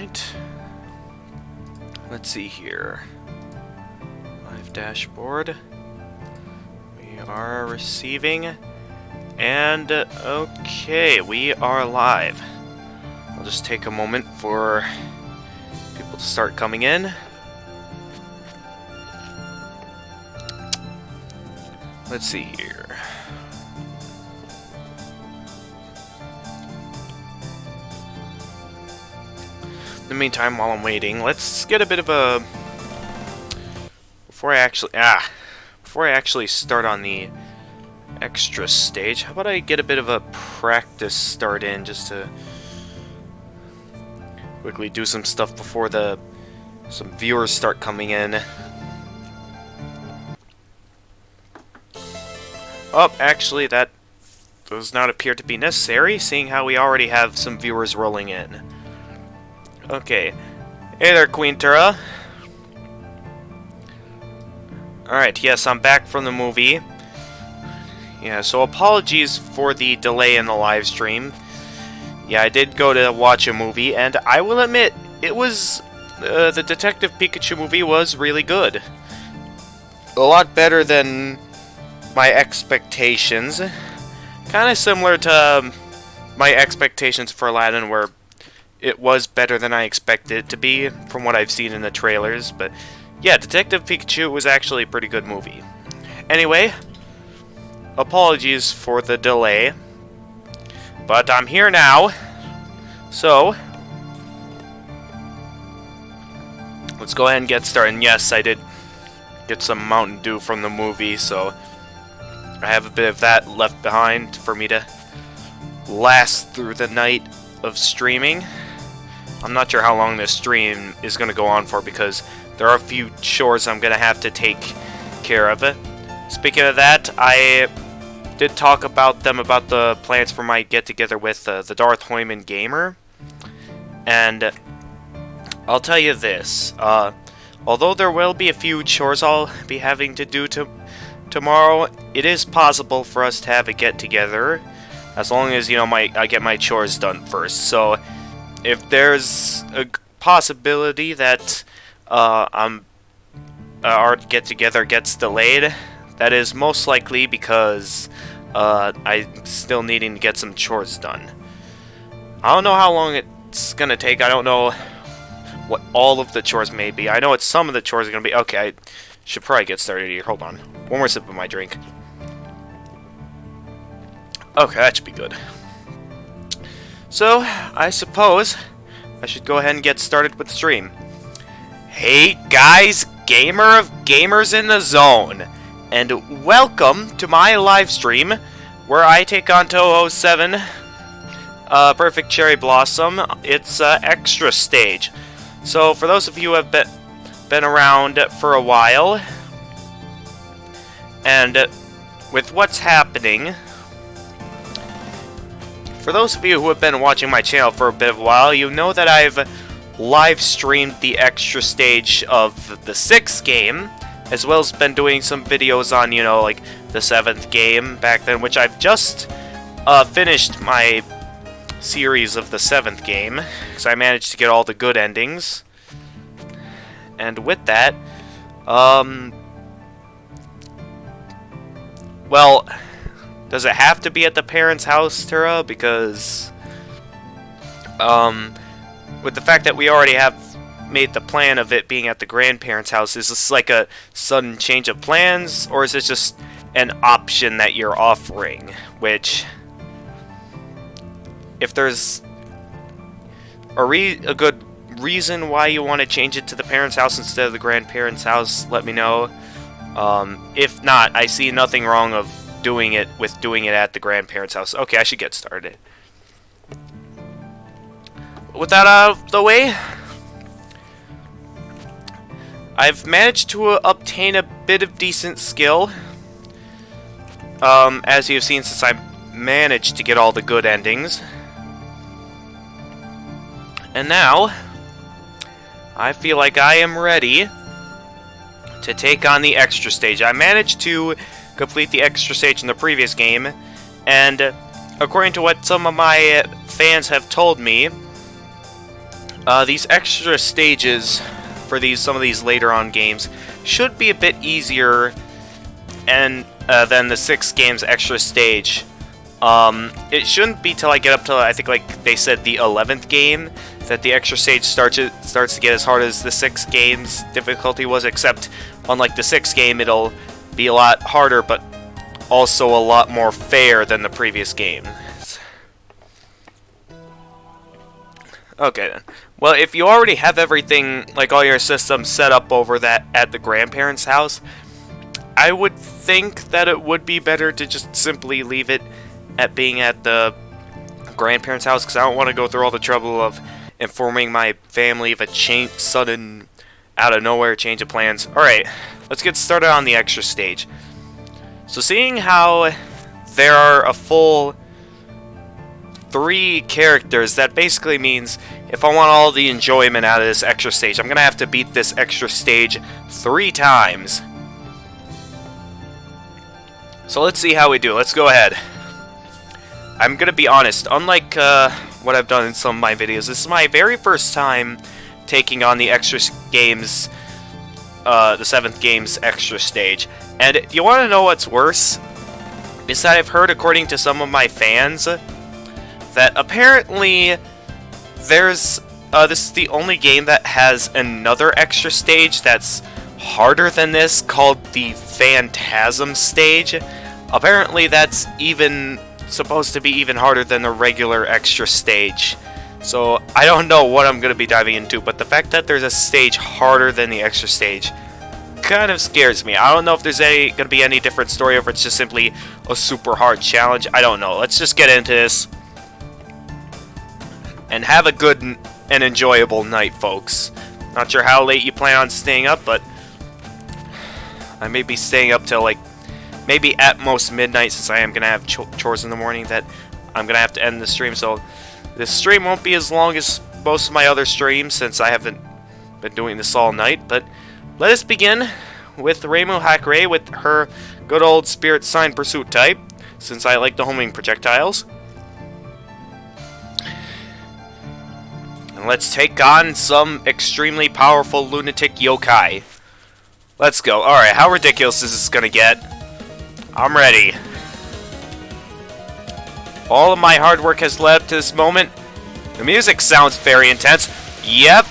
Alright. Let's see here. Live dashboard. We are receiving. And, okay, we are live. I'll just take a moment for people to start coming in. Let's see here. In the meantime, while I'm waiting, let's get a bit of a... Before I actually start on the extra stage, how about I get a bit of a practice start in just to quickly do some stuff before some viewers start coming in. Oh, actually, that does not appear to be necessary, seeing how we already have some viewers rolling in. Okay. Hey there, Queen Tura. Alright, yes, I'm back from the movie. Yeah, so apologies for the delay in the live stream. Yeah, I did go to watch a movie, and I will admit, it was... the Detective Pikachu movie was really good. A lot better than my expectations. Kind of similar to my expectations for Aladdin, where it was better than I expected it to be, from what I've seen in the trailers. But yeah, Detective Pikachu was actually a pretty good movie. Anyway, apologies for the delay, but I'm here now, so let's go ahead and get started. And yes, I did get some Mountain Dew from the movie, so I have a bit of that left behind for me to last through the night of streaming. I'm not sure how long this stream is going to go on for, because there are a few chores I'm going to have to take care of. Speaking of that, I did talk about the plans for my get-together with the Darth Hoyman Gamer. And I'll tell you this, although there will be a few chores I'll be having to do tomorrow, it is possible for us to have a get-together, as long as, you know, I get my chores done first. So if there's a possibility that our get-together gets delayed, that is most likely because I'm still needing to get some chores done. I don't know how long it's gonna take. I don't know what all of the chores may be. I know what some of the chores are gonna be. Okay, I should probably get started here. Hold on. One more sip of my drink. Okay, that should be good. So, I suppose I should go ahead and get started with the stream. Hey guys, gamer of gamers in the zone, and welcome to my live stream where I take on Touhou 7 Perfect Cherry Blossom. It's extra stage. So for those of you who have been around for a while, and with what's happening, for those of you who have been watching my channel for a bit of a while, you know that I've live streamed the extra stage of the 6th game, as well as been doing some videos on, you know, like the 7th game back then, which I've just finished my series of the 7th game, because I managed to get all the good endings. And with that, well, does it have to be at the parents' house, Tura? Because, with the fact that we already have made the plan of it being at the grandparents' house, is this like a sudden change of plans, or is this just an option that you're offering? Which, if there's a good reason why you want to change it to the parents' house instead of the grandparents' house, let me know. If not, I see nothing wrong of doing it at the grandparents' house. Okay, I should get started. With that out of the way, I've managed to obtain a bit of decent skill, as you've seen, since I managed to get all the good endings. And now, I feel like I am ready to take on the extra stage. I managed to complete the extra stage in the previous game, and according to what some of my fans have told me, These extra stages for some of these later on games should be a bit easier and than the 6 games extra stage. It shouldn't be till I get up to, I think, like they said, the 11th game that the extra stage starts to get as hard as the 6 games difficulty was, except unlike the 6th game, it'll be a lot harder, but also a lot more fair than the previous game. Okay then. Well, if you already have everything, like all your systems set up over that at the grandparents' house, I would think that it would be better to just simply leave it at being at the grandparents' house, because I don't want to go through all the trouble of informing my family of a sudden, out of nowhere change of plans. Alright, let's get started on the extra stage. So seeing how there are a full 3 characters, that basically means if I want all the enjoyment out of this extra stage, I'm going to have to beat this extra stage 3 times. So let's see how we do. Let's go ahead. I'm going to be honest, unlike what I've done in some of my videos, this is my very first time taking on the extra games, the 7th game's extra stage. And you want to know what's worse? Is that I've heard, according to some of my fans, that apparently this is the only game that has another extra stage that's harder than this, called the Phantasm stage. Apparently that's even supposed to be even harder than the regular extra stage. So I don't know what I'm going to be diving into, but the fact that there's a stage harder than the extra stage kind of scares me. I don't know if there's going to be any different story, or if it's just simply a super hard challenge. I don't know. Let's just get into this and have a good and enjoyable night, folks. Not sure how late you plan on staying up, but I may be staying up till like maybe at most midnight, since I am going to have chores in the morning that I'm going to have to end the stream. So this stream won't be as long as most of my other streams, since I haven't been doing this all night. But let us begin with Reimu Hakurei with her good old Spirit Sign Pursuit type, since I like the homing projectiles. And let's take on some extremely powerful lunatic yokai. Let's go. Alright, how ridiculous is this gonna get? I'm ready. All of my hard work has led up to this moment. The music sounds very intense. Yep.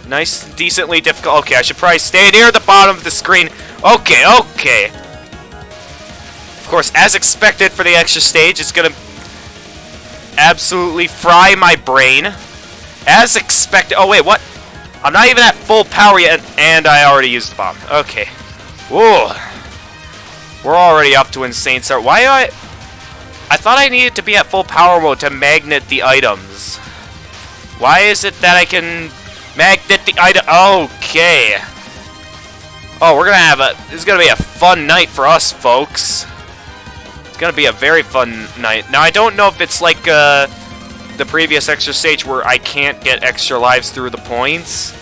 Nice, decently difficult. Okay, I should probably stay near the bottom of the screen. Okay, okay. Of course, as expected for the extra stage, it's gonna absolutely fry my brain. As expected. Oh, wait, what? I'm not even at full power yet, and I already used the bomb. Okay. Whoa. We're already up to insane start. Why I thought I needed to be at full power mode to magnet the items. Why is it that I can magnet the item? Okay. Oh, we're gonna have this is gonna be a fun night for us, folks. It's gonna be a very fun night. Now, I don't know if it's like, the previous extra stage where I can't get extra lives through the points.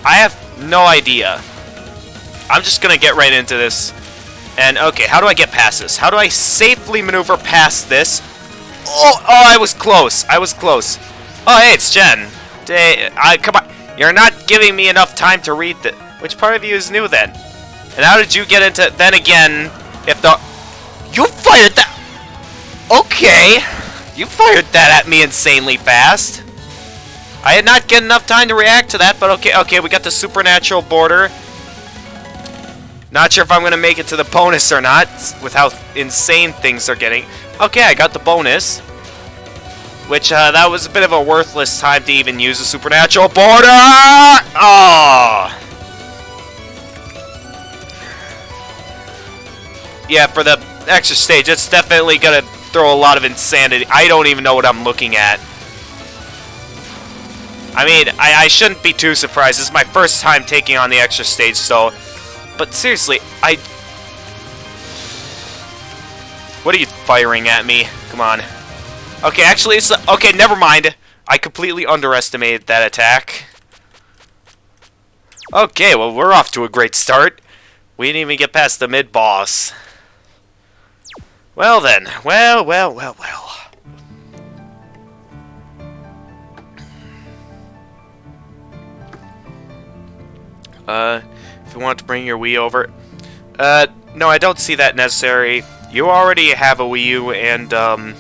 I have no idea. I'm just gonna get right into this. And okay, how do I get past this? How do I safely maneuver past this? Oh, I was close. I was close. Oh, hey, it's Jen. Come on. You're not giving me enough time to read the... Which part of you is new then? And how did you get into... Then again, if the... You fired that... Okay. You fired that at me insanely fast. I did not get enough time to react to that, but okay, we got the supernatural border. Not sure if I'm going to make it to the bonus or not, with how insane things are getting. Okay, I got the bonus. Which, that was a bit of a worthless time to even use the supernatural border! Oh! Yeah, for the extra stage, it's definitely going to throw a lot of insanity. I don't even know what I'm looking at. I mean, I shouldn't be too surprised. This is my first time taking on the extra stage, so... But seriously, what are you firing at me? Come on. Okay, actually, it's... Okay, never mind. I completely underestimated that attack. Okay, well, we're off to a great start. We didn't even get past the mid-boss. Well then. Well. If you want to bring your Wii over. No, I don't see that necessary. You already have a Wii U, and,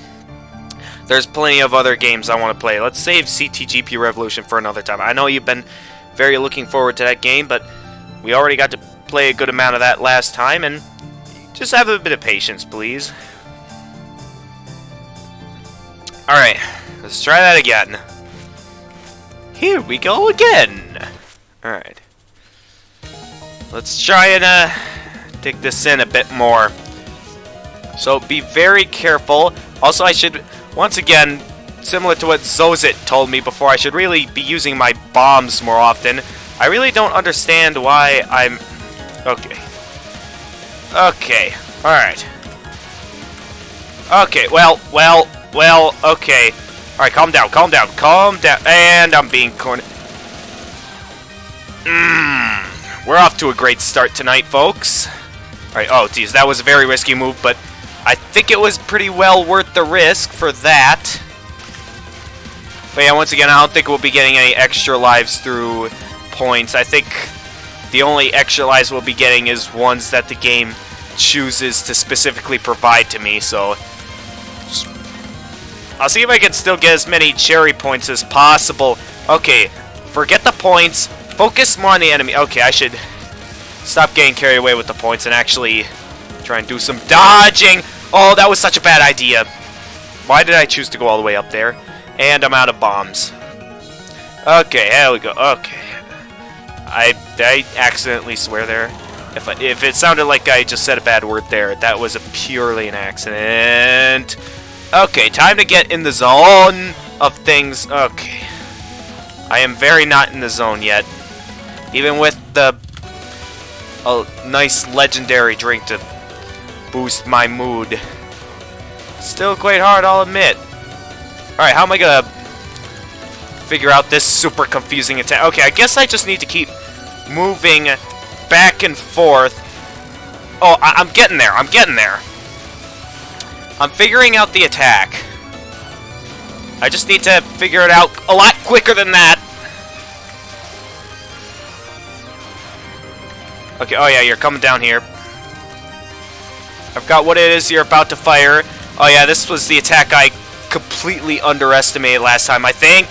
there's plenty of other games I want to play. Let's save CTGP Revolution for another time. I know you've been very looking forward to that game, but we already got to play a good amount of that last time, and just have a bit of patience, please. Alright, let's try that again. Here we go again! Alright. Let's try and, dig this in a bit more. So, be very careful. Also, I should, once again, similar to what Zozit told me before, I should really be using my bombs more often. I really don't understand why I'm... Okay. Okay. Alright. Okay, well, okay. Alright, calm down. And I'm being cornered. We're off to a great start tonight, folks. Alright, oh, geez, that was a very risky move, but I think it was pretty well worth the risk for that. But yeah, once again, I don't think we'll be getting any extra lives through points. I think the only extra lives we'll be getting is ones that the game chooses to specifically provide to me, so I'll see if I can still get as many cherry points as possible. Okay, forget the points. Focus more on the enemy. Okay, I should stop getting carried away with the points and actually try and do some dodging. Oh, that was such a bad idea. Why did I choose to go all the way up there? And I'm out of bombs. Okay, here we go. Okay. I accidentally swear there. If it sounded like I just said a bad word there, that was purely an accident. Okay, time to get in the zone of things. Okay. I am very not in the zone yet. Even with the nice legendary drink to boost my mood. Still quite hard, I'll admit. Alright, how am I gonna figure out this super confusing attack? Okay, I guess I just need to keep moving back and forth. Oh, I'm getting there. I'm figuring out the attack. I just need to figure it out a lot quicker than that. Okay, oh yeah, you're coming down here. I've got what it is you're about to fire. Oh yeah, this was the attack I completely underestimated last time, I think.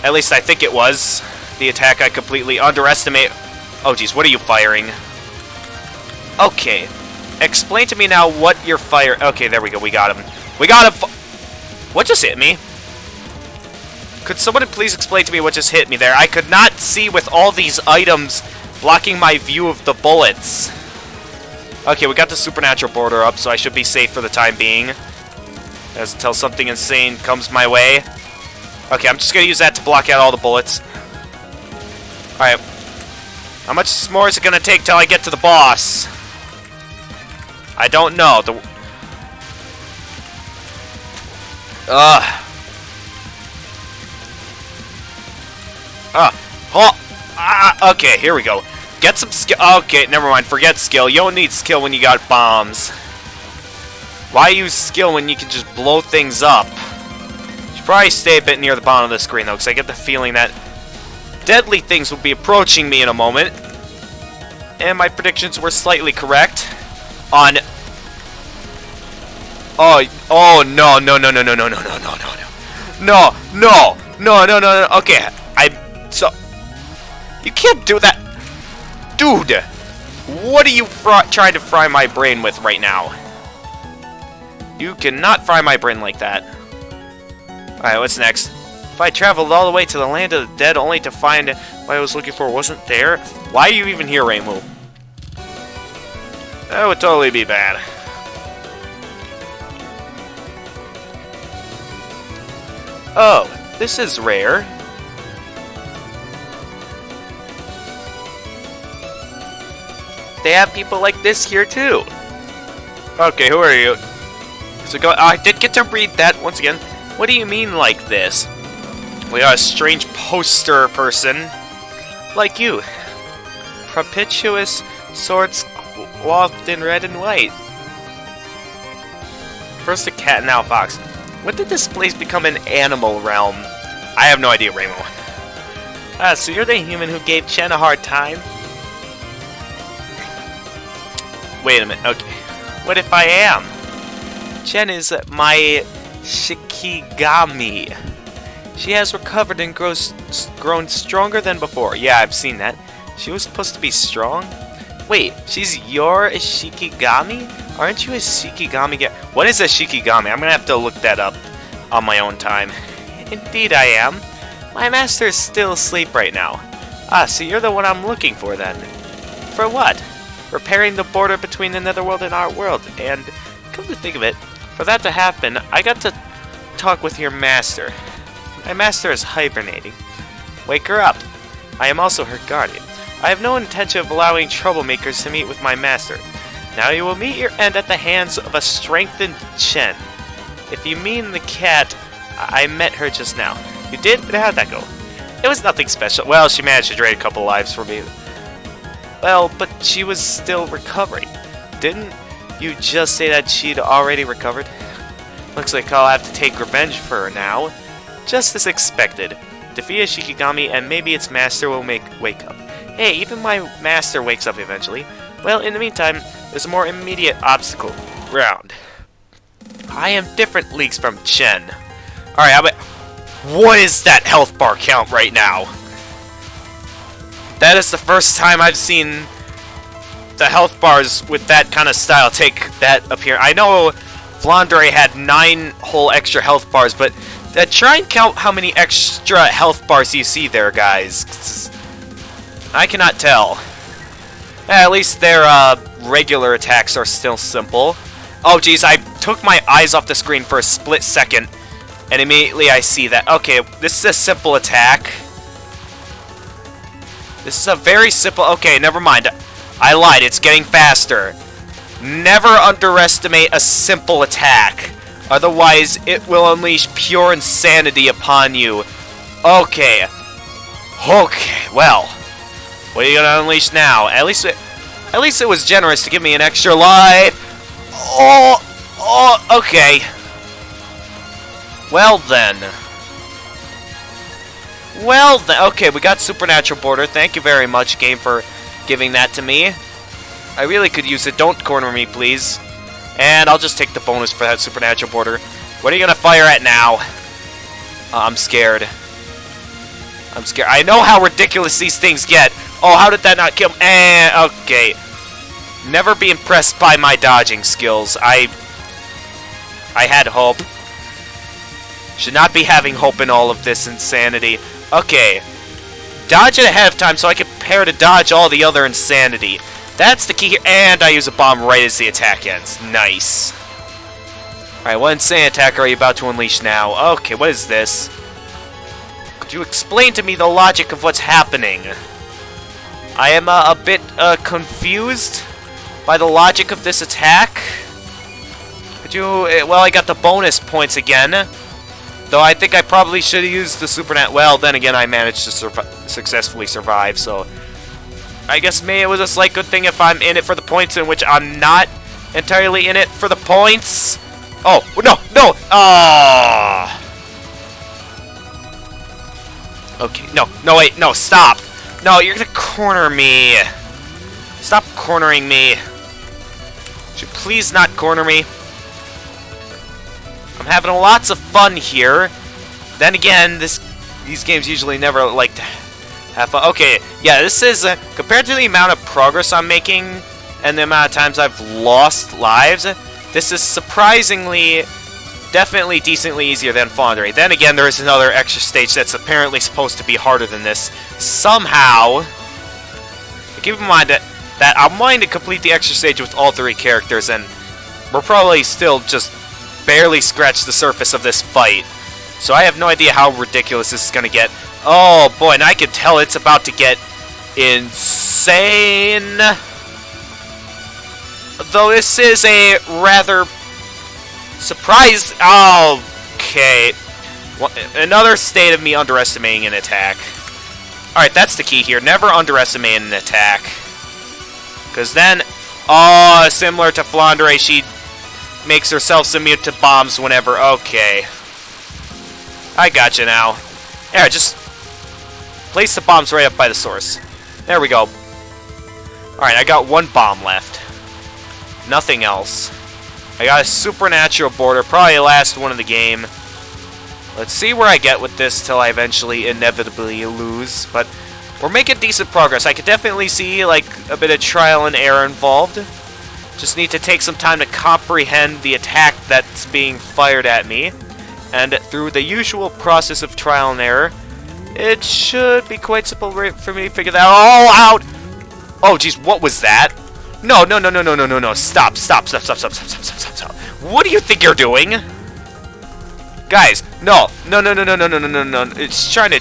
At least I think it was the attack I completely underestimated. Oh geez, what are you firing? Okay. Explain to me now what you're firing. Okay, there we go, we got him. What just hit me? Could someone please explain to me what just hit me there? I could not see with all these items blocking my view of the bullets. Okay, we got the supernatural border up, so I should be safe for the time being. As until something insane comes my way. Okay, I'm just gonna use that to block out all the bullets. Alright. How much more is it gonna take till I get to the boss? I don't know. Okay, here we go. Get some skill. Okay, never mind. Forget skill. You don't need skill when you got bombs. Why use skill when you can just blow things up? Should probably stay a bit near the bottom of the screen, though, because I get the feeling that deadly things will be approaching me in a moment. And my predictions were slightly correct. On... Oh, no. No. Okay, you can't do that. Dude, what are you trying to fry my brain with right now? You cannot fry my brain like that. Alright, what's next? If I traveled all the way to the land of the dead only to find what I was looking for wasn't there, why are you even here, Reimu? That would totally be bad. Oh, this is rare. They have people like this here too. Okay, who are you? So I did get to read that once again. What do you mean like this? We are a strange poster person. Like you. Propitious swords clothed in red and white. First a cat, now a fox. When did this place become an animal realm? I have no idea, Reimu. Ah, so you're the human who gave Chen a hard time? Wait a minute, okay. What if I am? Chen is my Shikigami. She has recovered and grown stronger than before. Yeah, I've seen that. She was supposed to be strong? Wait, she's your Shikigami? Aren't you a Shikigami? What is a Shikigami? I'm gonna have to look that up on my own time. Indeed I am. My master is still asleep right now. Ah, so you're the one I'm looking for then. For what? Repairing the border between the netherworld and our world. And, come to think of it, for that to happen, I got to talk with your master. My master is hibernating. Wake her up. I am also her guardian. I have no intention of allowing troublemakers to meet with my master. Now you will meet your end at the hands of a strengthened Chen. If you mean the cat, I met her just now. You did? And how'd that go? It was nothing special. Well, she managed to drain a couple lives for me. Well, but she was still recovering. Didn't you just say that she'd already recovered? Looks like I'll have to take revenge for her now. Just as expected. Defeat a Shikigami and maybe its master will wake up. Hey, even my master wakes up eventually. Well, in the meantime, there's a more immediate obstacle. Round. I am different leagues from Chen. Alright, how about... What is that health bar count right now? That is the first time I've seen the health bars with that kind of style take that up here. I know Flandre had 9 whole extra health bars, but try and count how many extra health bars you see there, guys. I cannot tell. At least their regular attacks are still simple. Oh, geez, I took my eyes off the screen for a split second, and immediately I see that. Okay, this is a simple attack. This is a very simple... Okay, never mind. I lied. It's getting faster. Never underestimate a simple attack. Otherwise, it will unleash pure insanity upon you. Okay. Okay, well. What are you gonna unleash now? At least it was generous to give me an extra life. Oh, okay. Well then. Okay, we got Supernatural Border. Thank you very much, game, for giving that to me. I really could use it. Don't corner me, please. And I'll just take the bonus for that Supernatural Border. What are you gonna fire at now? I'm scared. I'm scared. I know how ridiculous these things get. Oh, how did that not kill me? Okay. Never be impressed by my dodging skills. I had hope. Should not be having hope in all of this insanity. Okay. Dodge it ahead of time so I can prepare to dodge all the other insanity. That's the key here. And I use a bomb right as the attack ends. Nice. Alright, what insane attack are you about to unleash now? Okay, what is this? Could you explain to me the logic of what's happening? I am a bit confused by the logic of this attack. Could you... Well, I got the bonus points again. Though I think I probably should have used the Supernat. Well, then again, I managed to successfully survive, so... I guess maybe it was a slight good thing if I'm in it for the points, in which I'm not entirely in it for the points. Oh, no, no! Ah! Okay, no, wait, no, stop! No, you're gonna corner me! Stop cornering me! Would you please not corner me? I'm having lots of fun here. Then again, these games usually never like to have fun. Okay, yeah, this is, compared to the amount of progress I'm making and the amount of times I've lost lives, this is surprisingly, definitely decently easier than Fondre. Then again, there is another extra stage that's apparently supposed to be harder than this. Somehow, keep in mind that I'm wanting to complete the extra stage with all 3 characters, and we're probably still just barely scratched the surface of this fight. So I have no idea how ridiculous this is going to get. Oh boy, and I can tell it's about to get insane. Though this is a rather surprise. Okay. Another state of me underestimating an attack. Alright, that's the key here. Never underestimate an attack. Because then, similar to Flandre, she makes herself immune to bombs whenever. Okay. I gotcha now. Yeah, just place the bombs right up by the source. There we go. Alright, I got one bomb left. Nothing else. I got a supernatural border, probably the last one of the game. Let's see where I get with this till I eventually inevitably lose, but we're making decent progress. I could definitely see, like, a bit of trial and error involved. Just need to take some time to comprehend the attack that's being fired at me. And through the usual process of trial and error, it should be quite simple for me to figure that all out. Oh, jeez, what was that? No, no, no, no, no, no, no, no. Stop, stop, stop, stop, stop, stop, stop, stop, stop, stop. What do you think you're doing? Guys, no. No, no, no, no, no, no, no, no, no. It's trying to...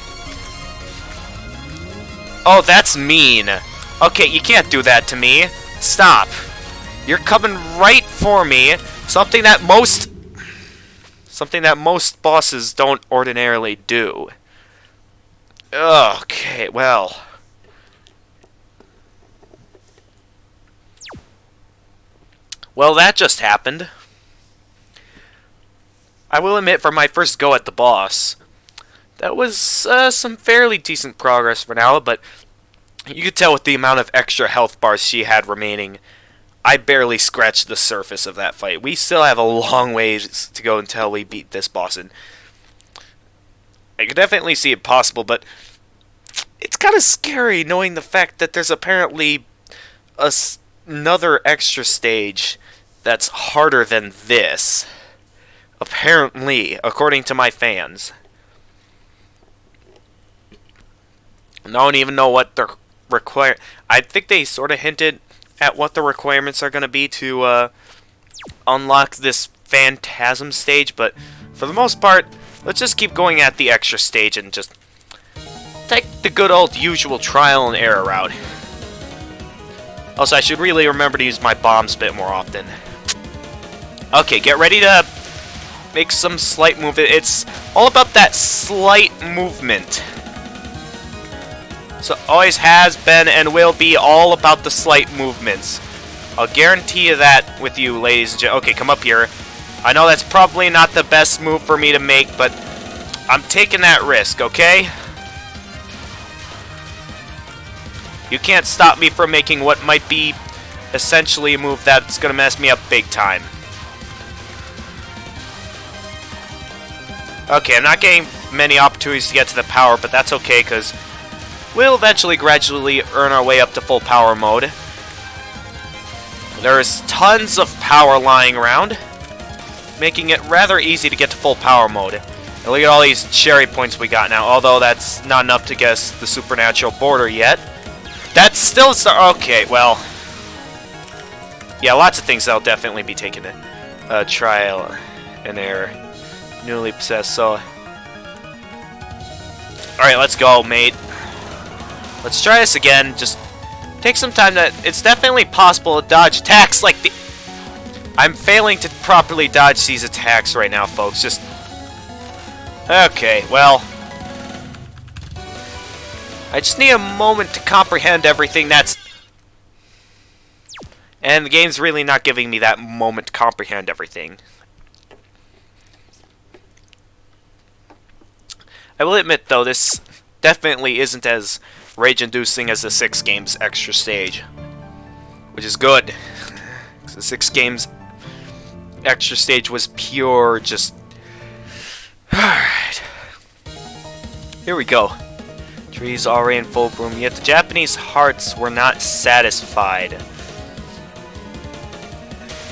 Oh, that's mean. Okay, you can't do that to me. Stop. You're coming right for me. Something that most bosses don't ordinarily do. Okay, well. Well, that just happened. I will admit, for my first go at the boss, that was some fairly decent progress for now, but you could tell with the amount of extra health bars she had remaining, I barely scratched the surface of that fight. We still have a long ways to go until we beat this boss, and I could definitely see it possible, but it's kind of scary knowing the fact that there's apparently another extra stage that's harder than this. Apparently, according to my fans. I don't even know what the I think they sort of hinted at what the requirements are going to be to unlock this Phantasm stage, but for the most part, let's just keep going at the extra stage and just take the good old usual trial and error route. Also, I should really remember to use my bombs a bit more often. Okay, get ready to make some slight movement. It's all about that slight movement. So always has been and will be all about the slight movements. I'll guarantee you that with you, ladies and gentlemen. Okay, come up here. I know that's probably not the best move for me to make, but I'm taking that risk, okay? You can't stop me from making what might be essentially a move that's going to mess me up big time. Okay, I'm not getting many opportunities to get to the power, but that's okay, because we'll eventually gradually earn our way up to full power mode. There's tons of power lying around, making it rather easy to get to full power mode. And look at all these cherry points we got now, although that's not enough to guess the supernatural border yet. That's still... Okay, well... Yeah, lots of things that'll definitely be taken a trial and error. Newly possessed, so... Alright, let's go, mate. Let's try this again. Just take some time to... It's definitely possible to dodge attacks like the... I'm failing to properly dodge these attacks right now, folks. Just... Okay, well... I just need a moment to comprehend everything that's... And the game's really not giving me that moment to comprehend everything. I will admit, though, this definitely isn't as rage-inducing as the 6 games extra stage. Which is good. The 6 games extra stage was pure just... Alright. Here we go. Trees already in full bloom, yet the Japanese hearts were not satisfied.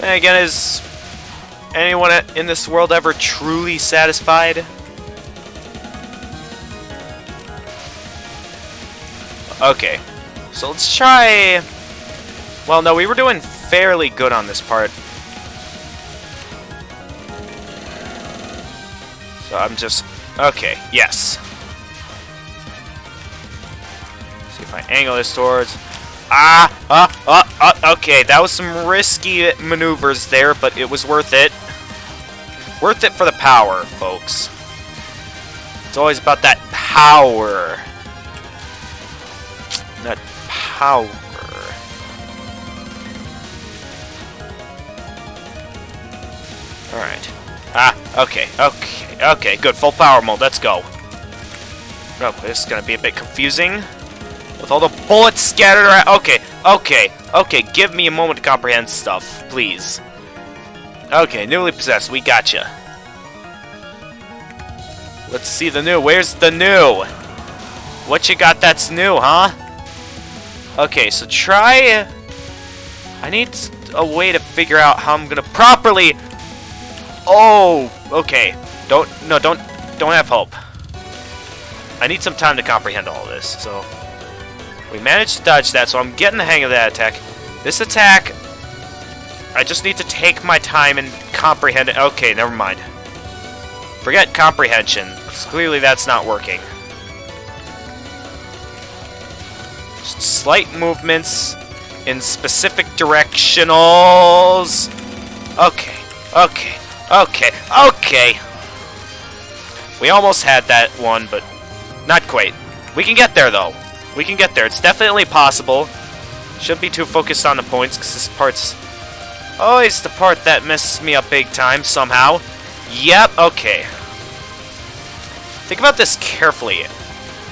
And again, is anyone in this world ever truly satisfied? Okay, so let's try... Well, no, we were doing fairly good on this part. So I'm just... Okay, yes. See if I angle this towards... Okay, that was some risky maneuvers there, but it was worth it. Worth it for the power, folks. It's always about that power. That power. Alright. Okay, good. Full power mode. Let's go. Oh, this is gonna be a bit confusing. With all the bullets scattered around. Okay, give me a moment to comprehend stuff, please. Okay, newly possessed, we gotcha. Let's see the new. Where's the new? What you got that's new, huh? Okay, so try... I need a way to figure out how I'm gonna properly... Oh, okay. Don't have hope. I need some time to comprehend all this, so... We managed to dodge that, so I'm getting the hang of that attack. This attack... I just need to take my time and comprehend it. Okay, never mind. Forget comprehension, because clearly that's not working. Just slight movements in specific directionals. Okay. We almost had that one, but not quite. We can get there, though. We can get there. It's definitely possible. Shouldn't be too focused on the points, because this part's always the part that messes me up big time, somehow. Yep, okay. Think about this carefully.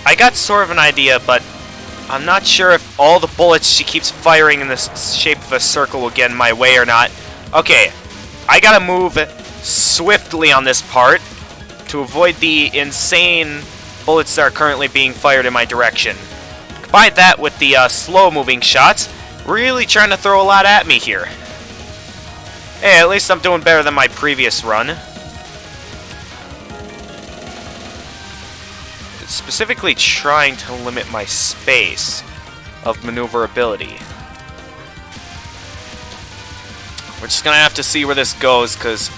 I got sort of an idea, but I'm not sure if all the bullets she keeps firing in the shape of a circle will get in my way or not. Okay, I gotta move swiftly on this part to avoid the insane bullets that are currently being fired in my direction. Combine that with the slow-moving shots, really trying to throw a lot at me here. Hey, at least I'm doing better than my previous run. It's specifically trying to limit my space of maneuverability. We're just gonna have to see where this goes, because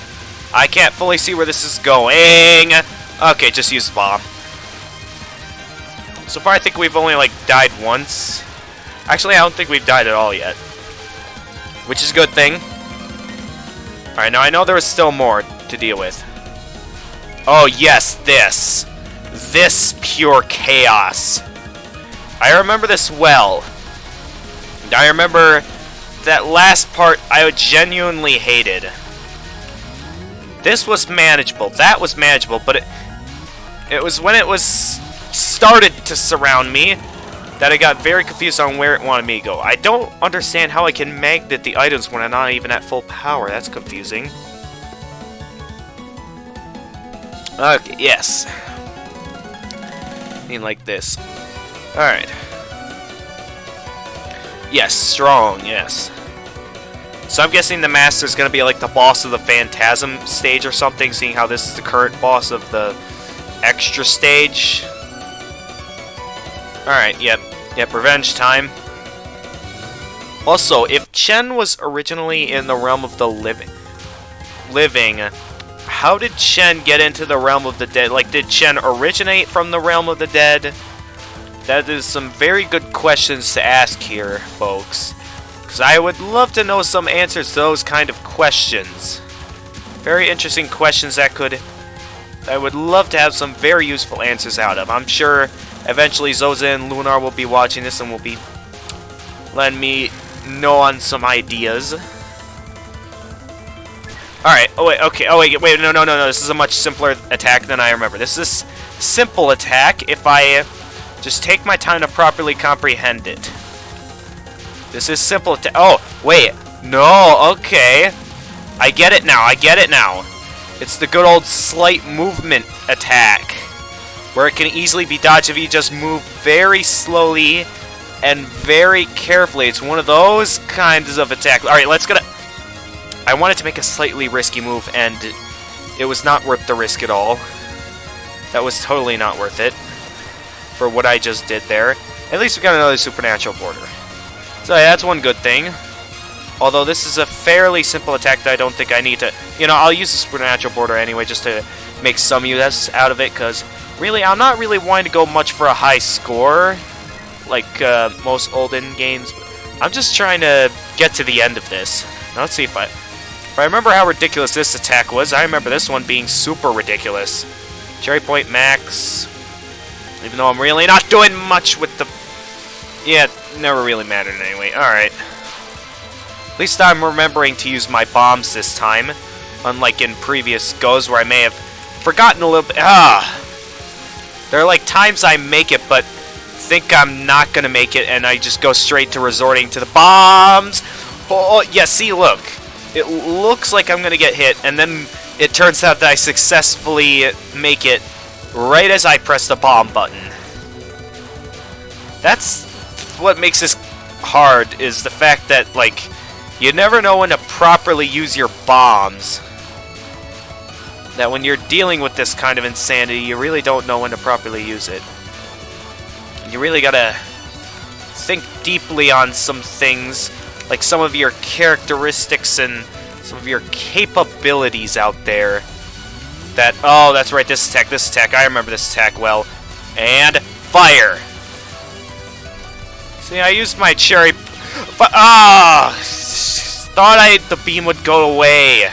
I can't fully see where this is going. Okay, just use the bomb. So far, I think we've only, like, died once. Actually, I don't think we've died at all yet. Which is a good thing. Alright, now I know there was still more to deal with. Oh, yes, this. This pure chaos. I remember this well. I remember that last part I genuinely hated. This was manageable. That was manageable, but it was when it was started to surround me that I got very confused on where it wanted me to go. I don't understand how I can magnet the items when I'm not even at full power. That's confusing. Okay, yes. I mean, like this. Alright. Yes, strong, yes. So I'm guessing the Master's gonna be like the boss of the Phantasm stage or something, seeing how this is the current boss of the extra stage. Alright, yep, revenge time. Also, if Chen was originally in the realm of the living, how did Chen get into the realm of the dead? Like, did Chen originate from the realm of the dead? That is some very good questions to ask here, folks. Because I would love to know some answers to those kind of questions. Very interesting questions that I would love to have some very useful answers out of. I'm sure eventually Zoza and Lunar will be watching this and will be letting me know on some ideas. Alright, no, this is a much simpler attack than I remember. This is a simple attack if I just take my time to properly comprehend it. This is simple attack. Oh, wait, no, okay. I get it now, It's the good old slight movement attack, where it can easily be dodged if you just move very slowly and very carefully. It's one of those kinds of attacks. Alright, let's get a... I wanted to make a slightly risky move, and it was not worth the risk at all. That was totally not worth it for what I just did there. At least we got another supernatural border. So yeah, that's one good thing. Although this is a fairly simple attack that I don't think I need to... You know, I'll use the supernatural border anyway just to make some use out of it, because really, I'm not really wanting to go much for a high score like most olden games. I'm just trying to get to the end of this. Now let's see if I remember how ridiculous this attack was. I remember this one being super ridiculous. Cherry Point Max. Even though I'm really not doing much with the... Yeah, it never really mattered anyway. Alright. At least I'm remembering to use my bombs this time. Unlike in previous goes where I may have forgotten a little bit. There are like times I make it, but think I'm not gonna make it, and I just go straight to resorting to the bombs. Oh, yeah, see, look. It looks like I'm gonna get hit, and then it turns out that I successfully make it right as I press the bomb button. That's what makes this hard, is the fact that, like, you never know when to properly use your bombs. That when you're dealing with this kind of insanity, you really don't know when to properly use it. You really gotta think deeply on some things, like some of your characteristics and some of your capabilities out there. That, oh, that's right, this attack, I remember this attack well. And fire! See, I used my cherry, but, thought the beam would go away.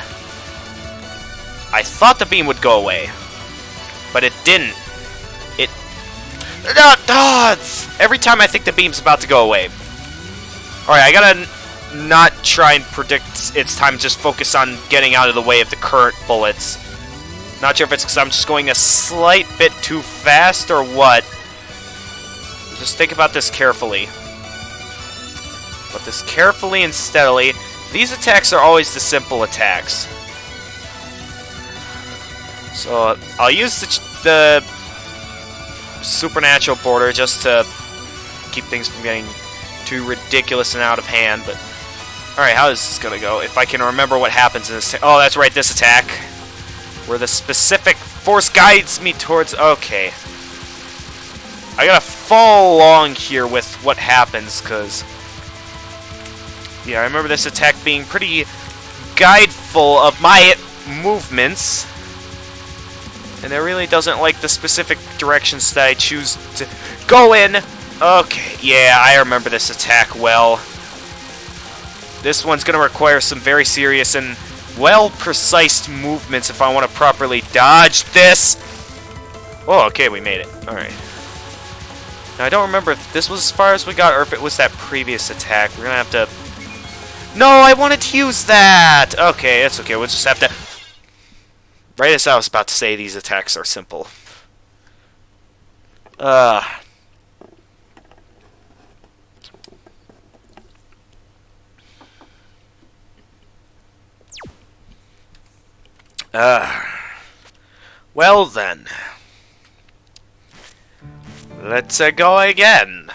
I thought the beam would go away, but it didn't. Every time I think the beam's about to go away. Alright, I gotta not try and predict its time, just focus on getting out of the way of the current bullets. Not sure if it's because I'm just going a slight bit too fast or what. Just think about this carefully. But this carefully and steadily. These attacks are always the simple attacks. So I'll use the supernatural border just to keep things from getting too ridiculous and out of hand. But alright, how is this gonna go? If I can remember what happens in this. Oh, that's right, this attack, where the specific force guides me towards. Okay, I gotta follow along here with what happens, cause yeah, I remember this attack being pretty guideful of my movements. And it really doesn't like the specific directions that I choose to go in. Okay, yeah, I remember this attack well. This one's going to require some very serious and well-precise movements if I want to properly dodge this. Oh, okay, we made it. Alright. Now, I don't remember if this was as far as we got or if it was that previous attack. We're going to have to... No, I wanted to use that! Okay, it's okay. We'll just have to... Right as I was about to say, these attacks are simple. Well then. Let's go again.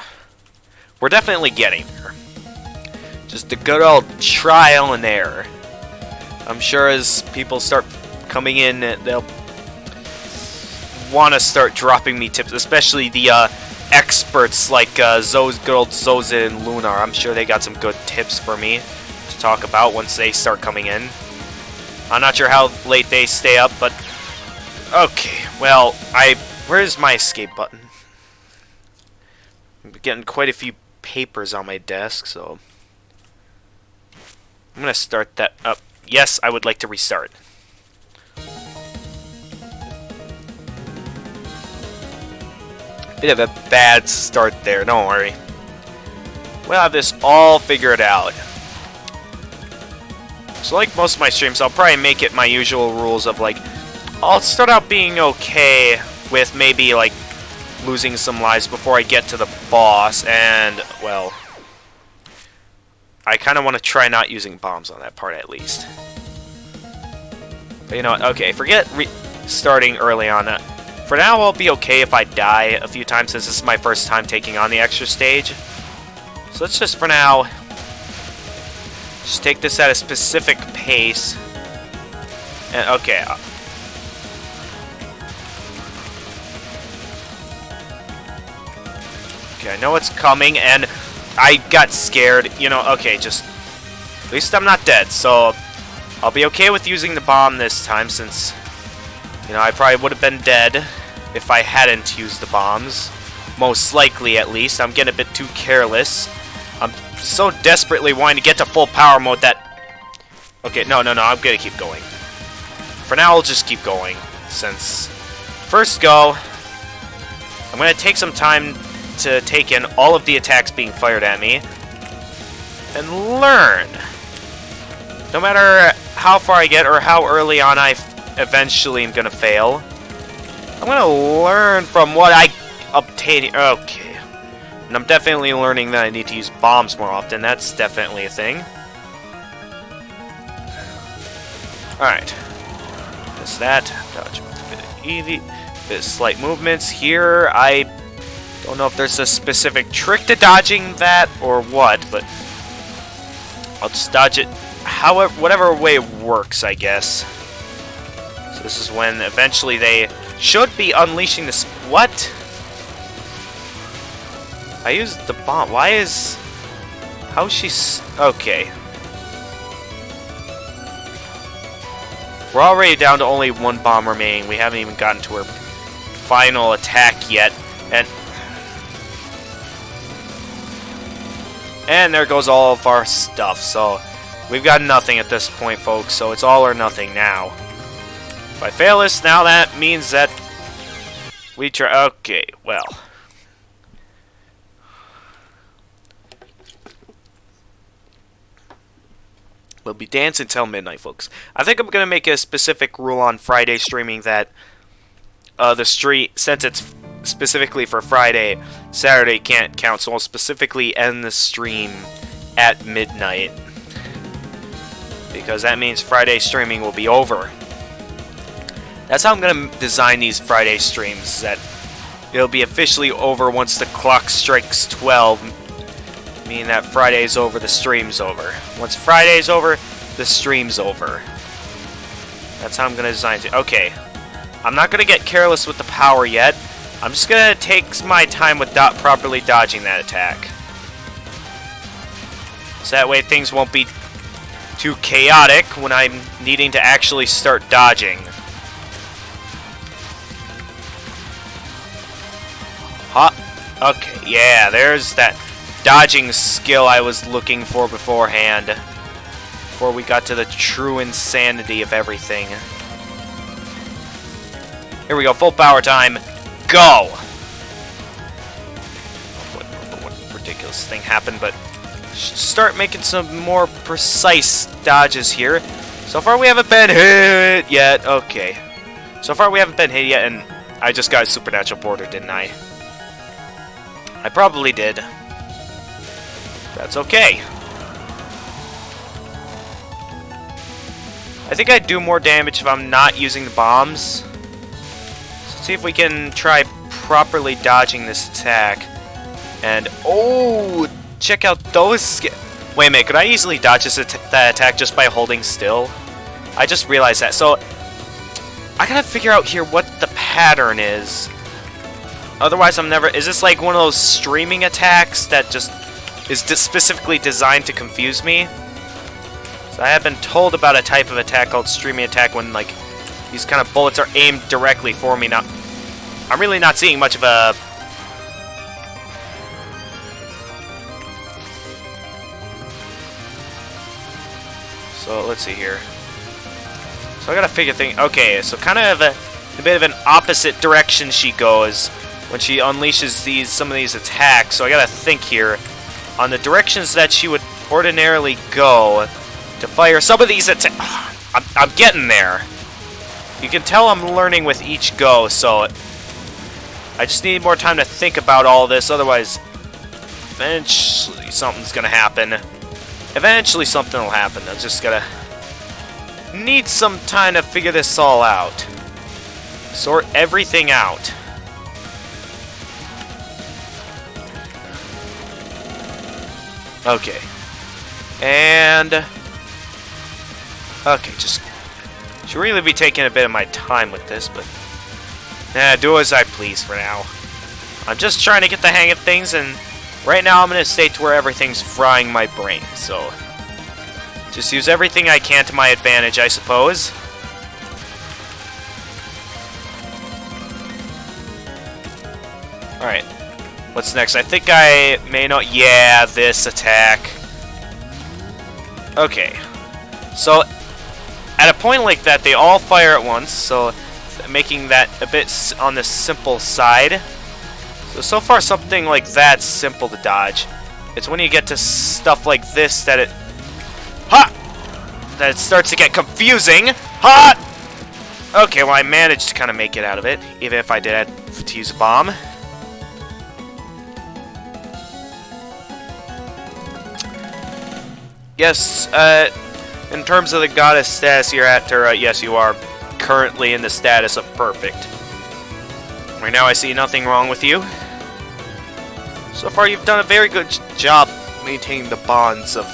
We're definitely getting there. Just a good old trial and error. I'm sure as people start coming in, they'll want to start dropping me tips, especially the experts like good old Zoza and Lunar. I'm sure they got some good tips for me to talk about once they start coming in. I'm not sure how late they stay up, but okay. Well, where's my escape button? I'm getting quite a few papers on my desk, so I'm gonna start that up. Yes, I would like to restart. Bit of a bad start there, don't worry. We'll have this all figured out. So like most of my streams, I'll probably make it my usual rules of like, I'll start out being okay with maybe like losing some lives before I get to the boss, and well, I kind of want to try not using bombs on that part at least. But you know what, okay, forget starting early on. For now, I'll be okay if I die a few times, since this is my first time taking on the extra stage. So let's just, for now, just take this at a specific pace. And, okay. Okay, I know it's coming, and I got scared. You know, okay, just... At least I'm not dead, so I'll be okay with using the bomb this time, since... You know, I probably would have been dead if I hadn't used the bombs. Most likely, at least. I'm getting a bit too careless. I'm so desperately wanting to get to full power mode that... Okay, no, I'm gonna keep going. For now, I'll just keep going, since... First go, I'm gonna take some time to take in all of the attacks being fired at me, and learn. No matter how far I get, or how early on I eventually am gonna fail. I'm gonna learn from what I obtained. Okay. And I'm definitely learning that I need to use bombs more often. That's definitely a thing. Alright. That's that. Dodge with a bit of easy. Bit of slight movements. Here, I don't know if there's a specific trick to dodging that or what, but I'll just dodge it however, whatever way it works, I guess. So this is when eventually they should be unleashing this. What? I used the bomb. Why is... How's she... Okay. We're already down to only one bomb remaining. We haven't even gotten to her final attack yet. And there goes all of our stuff. So we've got nothing at this point, folks. So it's all or nothing now. If I fail this, now that means that we try... Okay, well... We'll be dancing till midnight, folks. I think I'm going to make a specific rule on Friday streaming that since it's specifically for Friday, Saturday can't count, so I'll specifically end the stream at midnight. Because that means Friday streaming will be over. That's how I'm going to design these Friday streams, that it'll be officially over once the clock strikes 12, meaning that Friday's over, the stream's over. Once Friday's over, the stream's over. That's how I'm going to design it. Okay. I'm not going to get careless with the power yet. I'm just going to take my time with properly dodging that attack. So that way things won't be too chaotic when I'm needing to actually start dodging. Huh? Okay, yeah, there's that dodging skill I was looking for beforehand. Before we got to the true insanity of everything. Here we go, full power time. Go! What ridiculous thing happened, but start making some more precise dodges here. So far we haven't been hit yet. Okay. So far we haven't been hit yet, and I just got a supernatural border, didn't I? I probably did. That's okay. I think I'd do more damage if I'm not using the bombs. So let's see if we can try properly dodging this attack. And, oh, check out those wait a minute, could I easily dodge that attack just by holding still? I just realized that. So, I gotta figure out here what the pattern is. Otherwise, I'm never... Is this like one of those streaming attacks that just is specifically designed to confuse me? So I have been told about a type of attack called streaming attack when, like, these kind of bullets are aimed directly for me. Now, I'm really not seeing much of a... So, let's see here. So I gotta figure things... Okay, so kind of a bit of an opposite direction she goes when she unleashes some of these attacks. So I gotta think here on the directions that she would ordinarily go to fire some of these attacks. I'm getting there. You can tell I'm learning with each go, so I just need more time to think about all this. Otherwise, eventually something's gonna happen. Eventually something will happen. I just gotta need some time to figure this all out. Sort everything out. Okay. And... Okay, just... Should really be taking a bit of my time with this, but... do as I please for now. I'm just trying to get the hang of things, and right now I'm in a state where everything's frying my brain, so... Just use everything I can to my advantage, I suppose. Alright. What's next? I think I may know... Yeah, this attack. Okay. So, at a point like that, they all fire at once, so making that a bit on the simple side. So far, something like that's simple to dodge. It's when you get to stuff like this that it... Ha! That it starts to get confusing. Ha! Okay, well, I managed to kind of make it out of it, even if I did have to use a bomb. Yes, in terms of the goddess status you're at, Touhou, yes, you are currently in the status of perfect. Right now, I see nothing wrong with you. So far, you've done a very good job maintaining the bonds of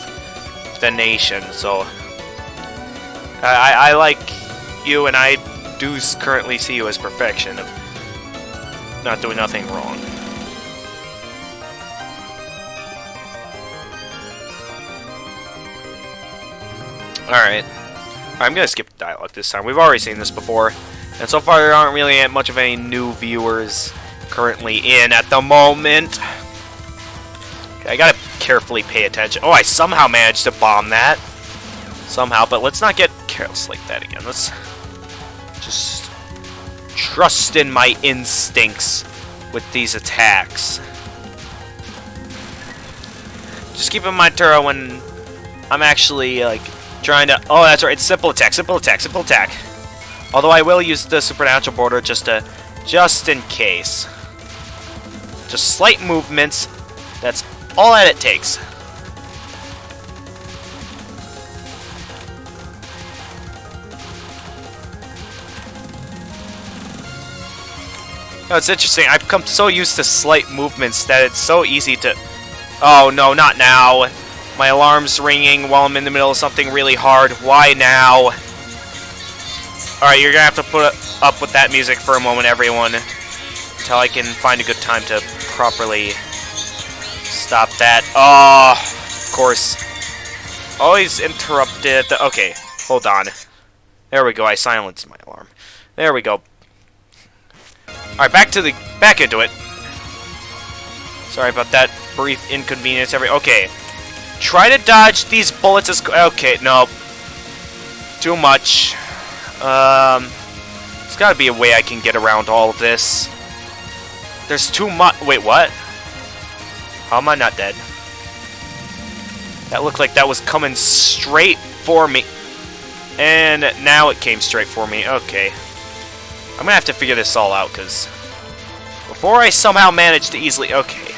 the nation, so... I like you, and I do currently see you as perfection of not doing nothing wrong. Alright. I'm gonna skip the dialogue this time. We've already seen this before. And so far there aren't really much of any new viewers currently in at the moment. Okay, I gotta carefully pay attention. Oh, I somehow managed to bomb that. Somehow, but let's not get careless like that again. Let's just trust in my instincts with these attacks. Just keep in mind, Touhou, when I'm actually, like, trying to... Oh, that's right, it's simple attack, simple attack, simple attack. Although I will use the supernatural border just in case. Just slight movements. That's all that it takes. No, it's interesting. I've come so used to slight movements that it's so easy to... Oh, no, not now. My alarm's ringing while I'm in the middle of something really hard. Why now? Alright, you're gonna have to put up with that music for a moment, everyone. Until I can find a good time to properly stop that. Oh, of course. Always interrupted. Okay, hold on. There we go, I silenced my alarm. There we go. Alright, back into it. Sorry about that brief inconvenience. Okay. Try to dodge these bullets as... Okay, no. Too much. There's gotta be a way I can get around all of this. There's too much... Wait, what? How am I not dead? That looked like that was coming straight for me. And now it came straight for me. Okay. I'm gonna have to figure this all out, because... Before I somehow manage to easily... Okay.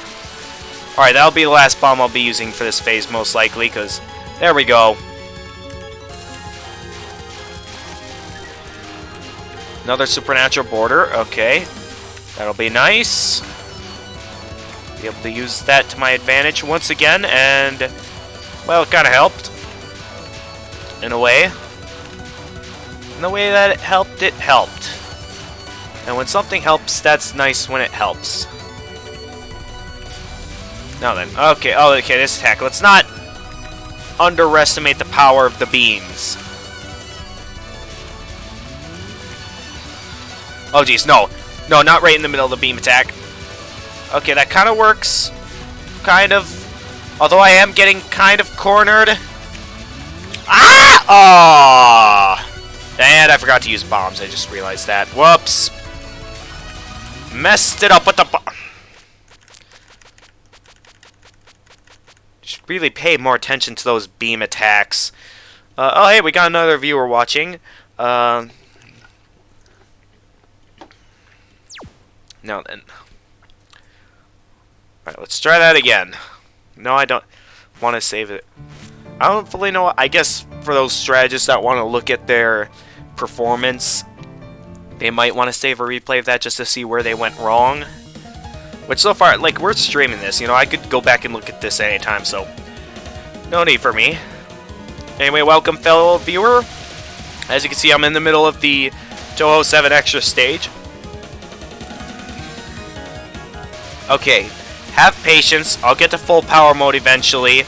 Alright, that'll be the last bomb I'll be using for this phase, most likely, because... There we go. Another supernatural border. Okay. That'll be nice. Be able to use that to my advantage once again, and... Well, it kind of helped. In a way. In the way that it helped, it helped. And when something helps, that's nice when it helps. Now then. Okay, oh, okay, this attack. Let's not underestimate the power of the beams. Oh, geez, no. No, not right in the middle of the beam attack. Okay, that kind of works. Kind of. Although I am getting kind of cornered. Ah! Oh! And I forgot to use bombs. I just realized that. Whoops. Messed it up with the bomb. Should really pay more attention to those beam attacks. Oh, hey, we got another viewer watching. Now then. Alright, let's try that again. No, I don't want to save it. I don't fully know. I guess for those strategists that want to look at their performance, they might want to save a replay of that just to see where they went wrong. Which so far, like, we're streaming this, you know, I could go back and look at this anytime, so no need for me. Anyway, welcome, fellow viewer. As you can see, I'm in the middle of the Touhou 7 Extra stage. Okay, have patience. I'll get to full power mode eventually.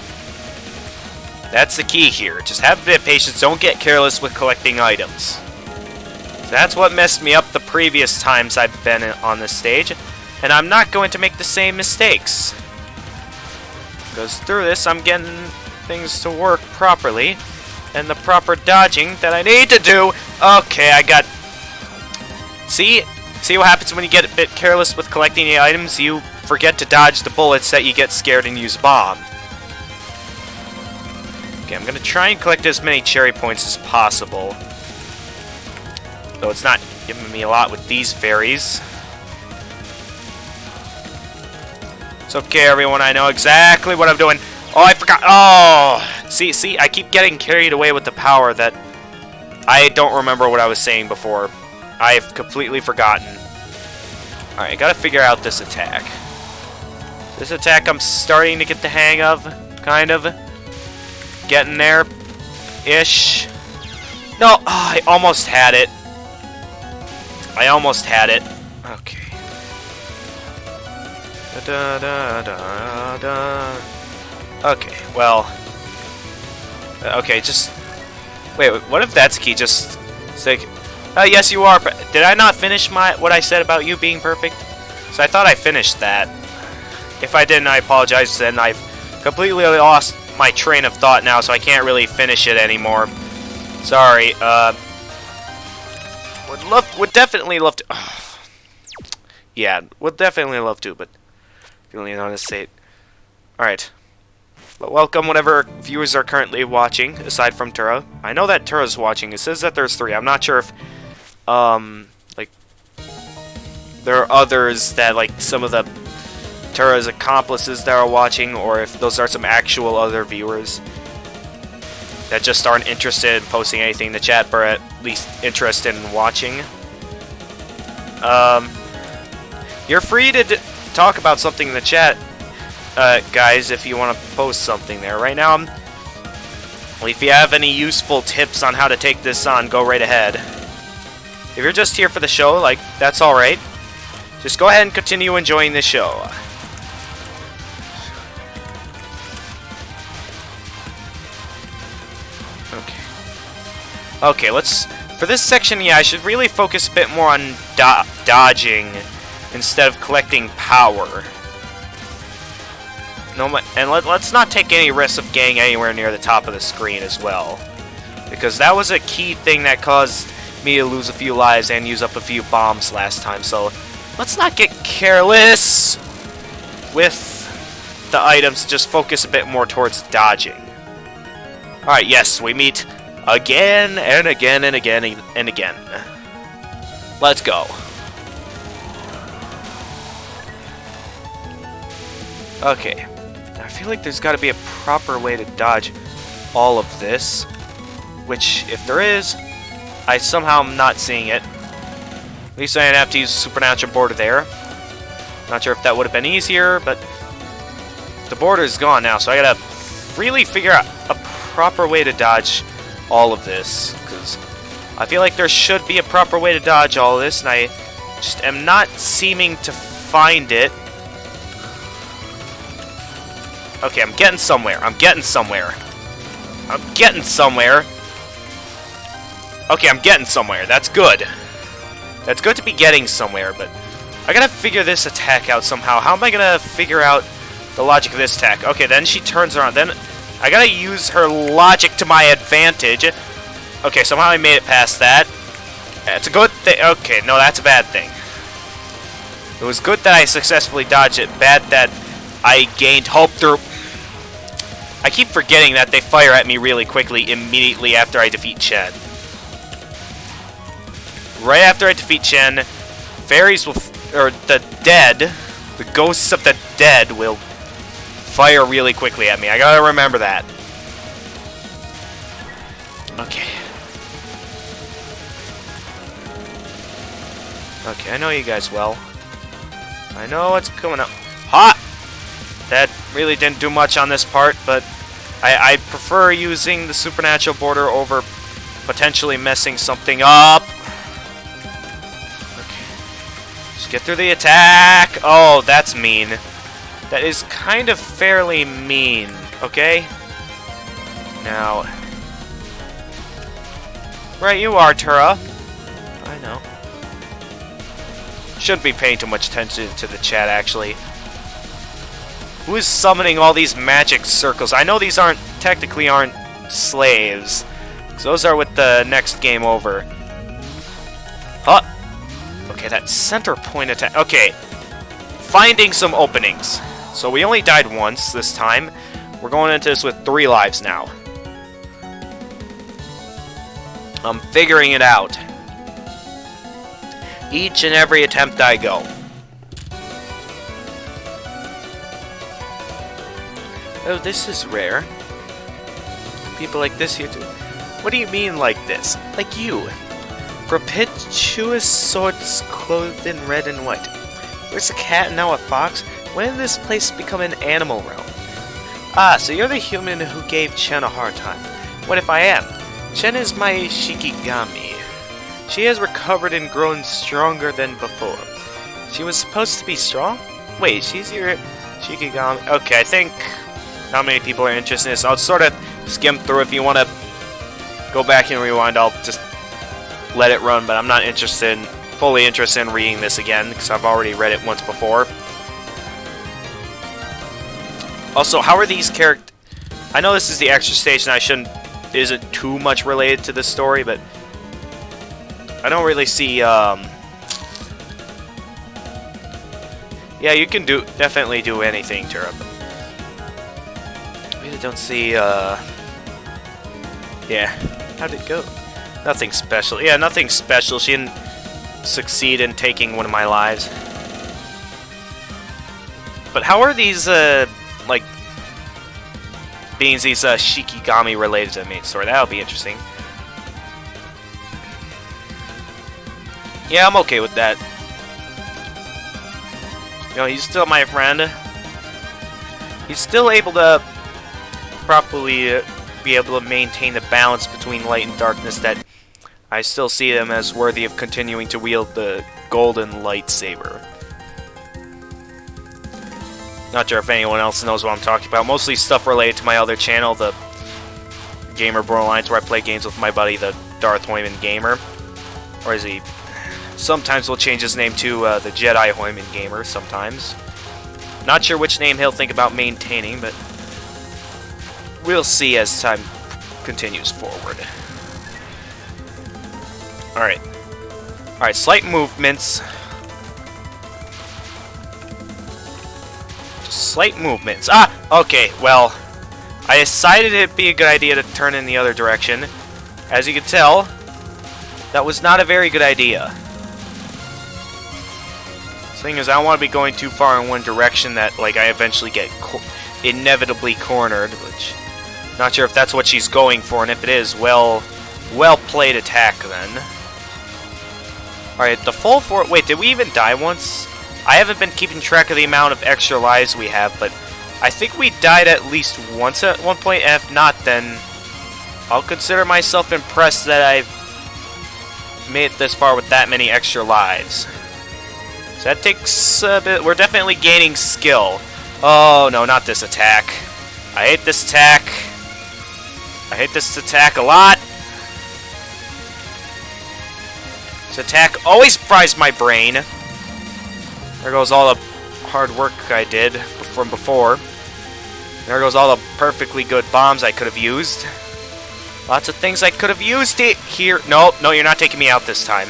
That's the key here. Just have a bit of patience. Don't get careless with collecting items. So that's what messed me up the previous times I've been on this stage. And I'm not going to make the same mistakes. Because through this, I'm getting things to work properly. And the proper dodging that I need to do. Okay, I got... See what happens when you get a bit careless with collecting the items? You forget to dodge the bullets that you get scared and use a bomb. Okay, I'm going to try and collect as many cherry points as possible. Though it's not giving me a lot with these fairies. It's okay, everyone. I know exactly what I'm doing. Oh, I forgot. Oh! See, I keep getting carried away with the power that I don't remember what I was saying before. I've completely forgotten. Alright, I gotta figure out this attack. This attack I'm starting to get the hang of, kind of. Getting there. Ish. No, oh, I almost had it. I almost had it. Okay. Da, da, da, da. Okay, well. Okay, just. Wait, what if that's key? Just say. Yes, you are. Did I not finish what I said about you being perfect? So I thought I finished that. If I didn't, I apologize. Then I've completely lost my train of thought now, so I can't really finish it anymore. Sorry. Would definitely love to. Yeah, would definitely love to, but feeling on a state. All right. But welcome, whatever viewers are currently watching, aside from Touhou. I know that Touhou's watching. It says that there's 3. I'm not sure if, like, there are others that, like, some of the Touhou's accomplices that are watching, or if those are some actual other viewers that just aren't interested in posting anything in the chat, but at least interested in watching. You're free to talk about something in the chat, guys, if you want to post something there. Right now, well, if you have any useful tips on how to take this on, go right ahead. If you're just here for the show, like, that's alright. Just go ahead and continue enjoying the show. Okay, let's... For this section, yeah, I should really focus a bit more on dodging instead of collecting power. No, and let's not take any risks of getting anywhere near the top of the screen as well. Because that was a key thing that caused me to lose a few lives and use up a few bombs last time. So let's not get careless with the items. Just focus a bit more towards dodging. Alright, yes, we meet again and again and again and again. Let's go. Okay. I feel like there's got to be a proper way to dodge all of this. Which, if there is, I somehow am not seeing it. At least I didn't have to use a supernatural border there. Not sure if that would have been easier, but the border is gone now, so I gotta really figure out a proper way to dodge all of this, because I feel like there should be a proper way to dodge all of this, and I just am not seeming to find it. Okay, I'm getting somewhere. I'm getting somewhere. I'm getting somewhere. Okay, I'm getting somewhere. That's good. That's good to be getting somewhere, but I gotta figure this attack out somehow. How am I gonna figure out the logic of this attack? Okay, then she turns around. Then I gotta use her logic to my advantage. Okay, somehow I made it past that. That's a good thing. Okay, no, that's a bad thing. It was good that I successfully dodged it. Bad that I gained hope through... I keep forgetting that they fire at me really quickly immediately after I defeat Chen. Right after I defeat Chen, fairies will... or the dead, the ghosts of the dead will fire really quickly at me. I gotta remember that. Okay. Okay, I know you guys well. I know what's coming up. Ha! That really didn't do much on this part, but I prefer using the supernatural border over potentially messing something up. Okay. Just get through the attack. Oh, that's mean. That is kind of fairly mean, okay? Now... Right, you are, Touhou. I know. Shouldn't be paying too much attention to the chat, actually. Who is summoning all these magic circles? I know these technically aren't slaves. So those are with the next game over. Huh. Okay, that center point attack. Okay. Finding some openings. So we only died once this time. We're going into this with 3 lives now. I'm figuring it out. Each and every attempt I go. Oh, this is rare. People like this here too. What do you mean like this? Like you. Propitious swords clothed in red and white. There's a cat and now a fox? When did this place become an animal realm? Ah, so you're the human who gave Chen a hard time. What if I am? Chen is my Shikigami. She has recovered and grown stronger than before. She was supposed to be strong? Wait, she's your Shikigami. Okay, I think not many people are interested in this. I'll sort of skim through. If you want to go back and rewind, I'll just let it run, but I'm not fully interested in reading this again, because I've already read it once before. Also, how are these characters... I know this is the extra stage, and isn't too much related to this story, but I don't really see, yeah, you can definitely do anything, Tura, but I really don't see, yeah. How'd it go? Nothing special. Yeah, nothing special. She didn't succeed in taking one of my lives. But how are these, like, beings, these, Shikigami related to the main story? That'll be interesting. Yeah, I'm okay with that. You know, he's still my friend. He's still able to properly be able to maintain the balance between light and darkness that I still see him as worthy of continuing to wield the golden lightsaber. Not sure if anyone else knows what I'm talking about. Mostly stuff related to my other channel, the Gamer Borderlines, where I play games with my buddy, the Darth Hoyman Gamer. Or is he... Sometimes we'll change his name to the Jedi Hoyman Gamer, sometimes. Not sure which name he'll think about maintaining, but we'll see as time continues forward. Alright. Alright, slight movements. Just slight movements. Ah! Okay, well, I decided it'd be a good idea to turn in the other direction. As you can tell, that was not a very good idea. Thing is, I don't want to be going too far in one direction that, like, I eventually get inevitably cornered, which... Not sure if that's what she's going for, and if it is, well played attack, then. Alright, the full for... Wait, did we even die once? I haven't been keeping track of the amount of extra lives we have, but I think we died at least once at one point, and if not, then I'll consider myself impressed that I've made it this far with that many extra lives. So that takes a bit... We're definitely gaining skill. Oh, no, not this attack. I hate this attack. I hate this attack a lot. This attack always fries my brain. There goes all the hard work I did from before. There goes all the perfectly good bombs I could have used. Lots of things I could have used it here. No, you're not taking me out this time.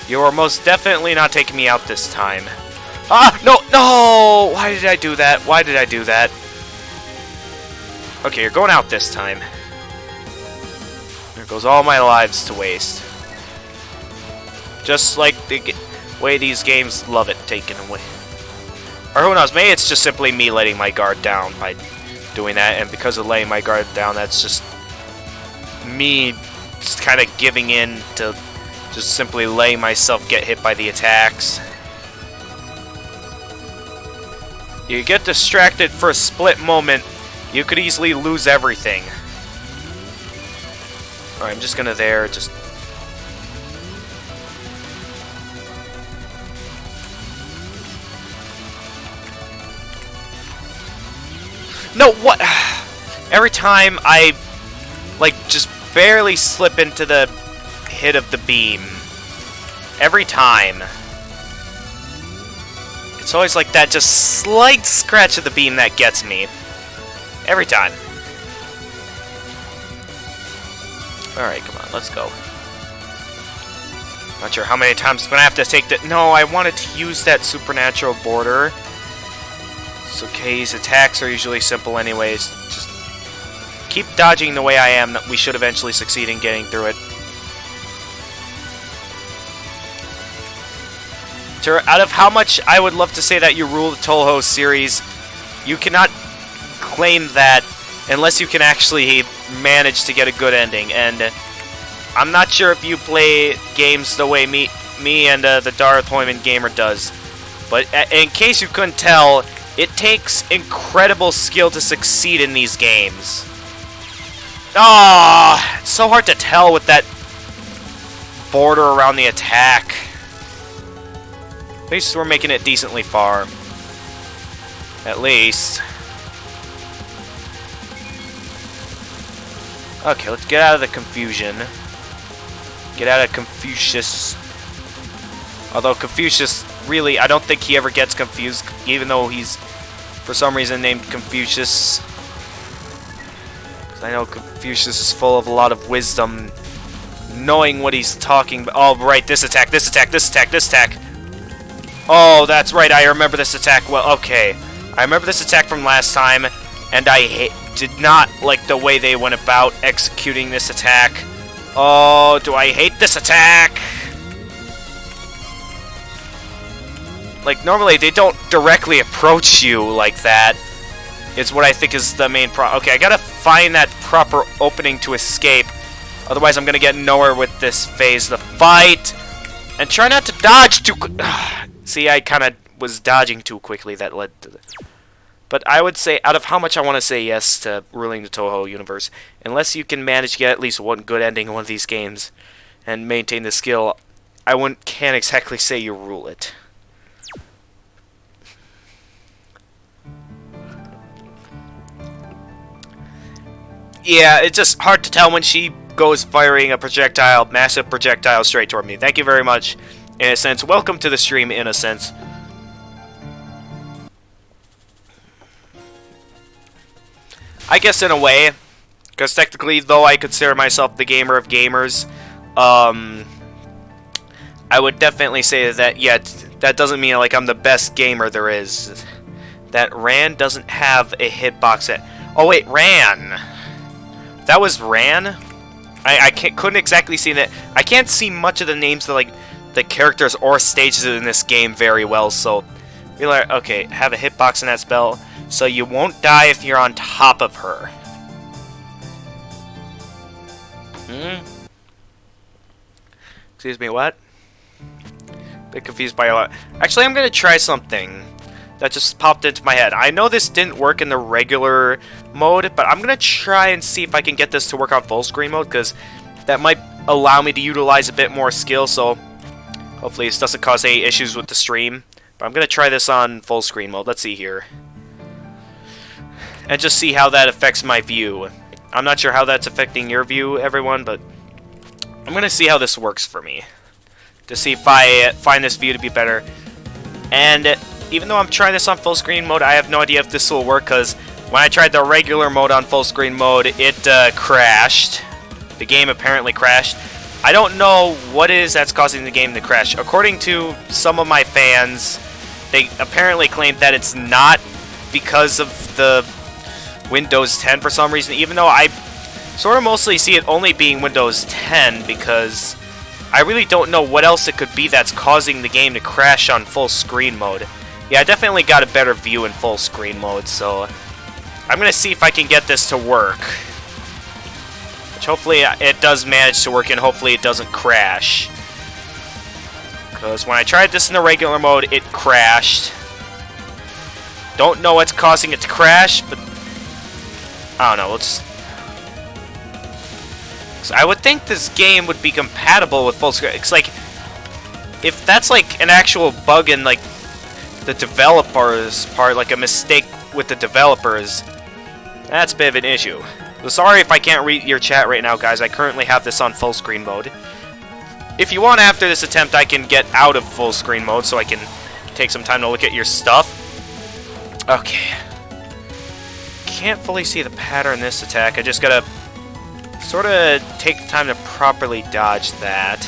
You are most definitely not taking me out this time. Ah! No! Why did I do that? Why did I do that? Okay, you're going out this time. There goes all my lives to waste. Just like the way these games love it taken away. Or who knows, maybe it's just simply me letting my guard down by doing that, and because of laying my guard down, that's just me just kind of giving in to just simply letting myself get hit by the attacks. You get distracted for a split moment, you could easily lose everything. Alright, I'm just gonna just... No, what? Every time I, like, just barely slip into the hit of the beam. Every time. It's always like that just slight scratch of the beam that gets me. Every time. Alright, come on, let's go. Not sure how many times I'm gonna have to take that. No, I wanted to use that supernatural border. It's okay, his attacks are usually simple anyways. Just keep dodging the way I am. We should eventually succeed in getting through it. Out of how much I would love to say that you rule the Touhou series, you cannot claim that unless you can actually manage to get a good ending. And I'm not sure if you play games the way me and the Darth Hoyman gamer does. But in case you couldn't tell, it takes incredible skill to succeed in these games. Ah, it's so hard to tell with that border around the attack. At least we're making it decently far. At least. Okay, let's get out of the confusion. Get out of Confucius. Although Confucius, really, I don't think he ever gets confused, even though he's, for some reason, named Confucius. 'Cause I know Confucius is full of a lot of wisdom, knowing what he's talking about. Oh, right, this attack, this attack, this attack, this attack. Oh, that's right, I remember this attack well. Okay, I remember this attack from last time, and I did not like the way they went about executing this attack. Oh, do I hate this attack? Like, normally they don't directly approach you like that. Is what I think is the main problem. Okay, I gotta find that proper opening to escape. Otherwise, I'm gonna get nowhere with this phase of the fight. And try not to dodge too quick. See, I kind of was dodging too quickly. That led to the... But I would say, out of how much I want to say yes to ruling the Touhou universe, unless you can manage to get at least one good ending in one of these games and maintain the skill, I can't exactly say you rule it. Yeah, it's just hard to tell when she goes firing a projectile, massive projectile straight toward me. Thank you very much, in a sense. Welcome to the stream, in a sense. I guess in a way, because technically, though I consider myself the gamer of gamers, I would definitely say that, yeah, that doesn't mean like I'm the best gamer there is. That Ran doesn't have a hitbox at... Oh wait, Ran! That was Ran? I couldn't exactly see that. I can't see much of the names of like the characters or stages in this game very well, so be like, okay, have a hitbox in that spell, so you won't die if you're on top of her. Excuse me, what? Bit confused by a lot. Actually, I'm gonna try something that just popped into my head. I know this didn't work in the regular mode, but I'm gonna try and see if I can get this to work on full screen mode, because that might allow me to utilize a bit more skill, so hopefully this doesn't cause any issues with the stream. But I'm gonna try this on full screen mode. Let's see here. And just see how that affects my view. I'm not sure how that's affecting your view, everyone, but I'm gonna see how this works for me. To see if I find this view to be better. And even though I'm trying this on full screen mode, I have no idea if this will work, because when I tried the regular mode on full screen mode, it crashed. The game apparently crashed. I don't know what it is that's causing the game to crash. According to some of my fans, they apparently claim that it's not because of the Windows 10 for some reason, even though I sort of mostly see it only being Windows 10, because I really don't know what else it could be that's causing the game to crash on full screen mode. Yeah, I definitely got a better view in full screen mode, so I'm going to see if I can get this to work. Which hopefully it does manage to work, and hopefully it doesn't crash. Because when I tried this in the regular mode, it crashed. Don't know what's causing it to crash, but I don't know, let's... So I would think this game would be compatible with full screen. It's like, if that's like an actual bug in like the developers part, like a mistake with the developers, that's a bit of an issue. So sorry if I can't read your chat right now, guys. I currently have this on full screen mode. If you want, after this attempt, I can get out of full screen mode so I can take some time to look at your stuff. Okay. Can't fully see the pattern in this attack. I just gotta sort of take the time to properly dodge that.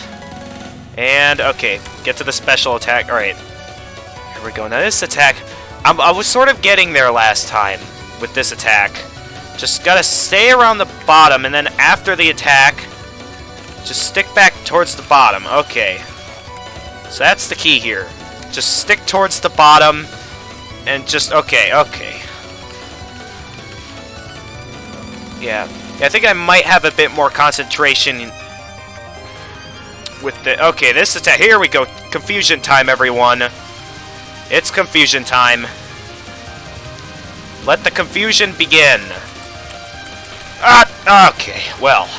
And, okay, get to the special attack. Alright. Here we go. Now this attack, I was sort of getting there last time with this attack. Just gotta stay around the bottom, and then after the attack, just stick back towards the bottom. Okay. So that's the key here. Just stick towards the bottom. And just... Okay. Yeah, I think I might have a bit more concentration with the... Okay, this attack... Here we go. Confusion time, everyone. It's confusion time. Let the confusion begin. Okay, well.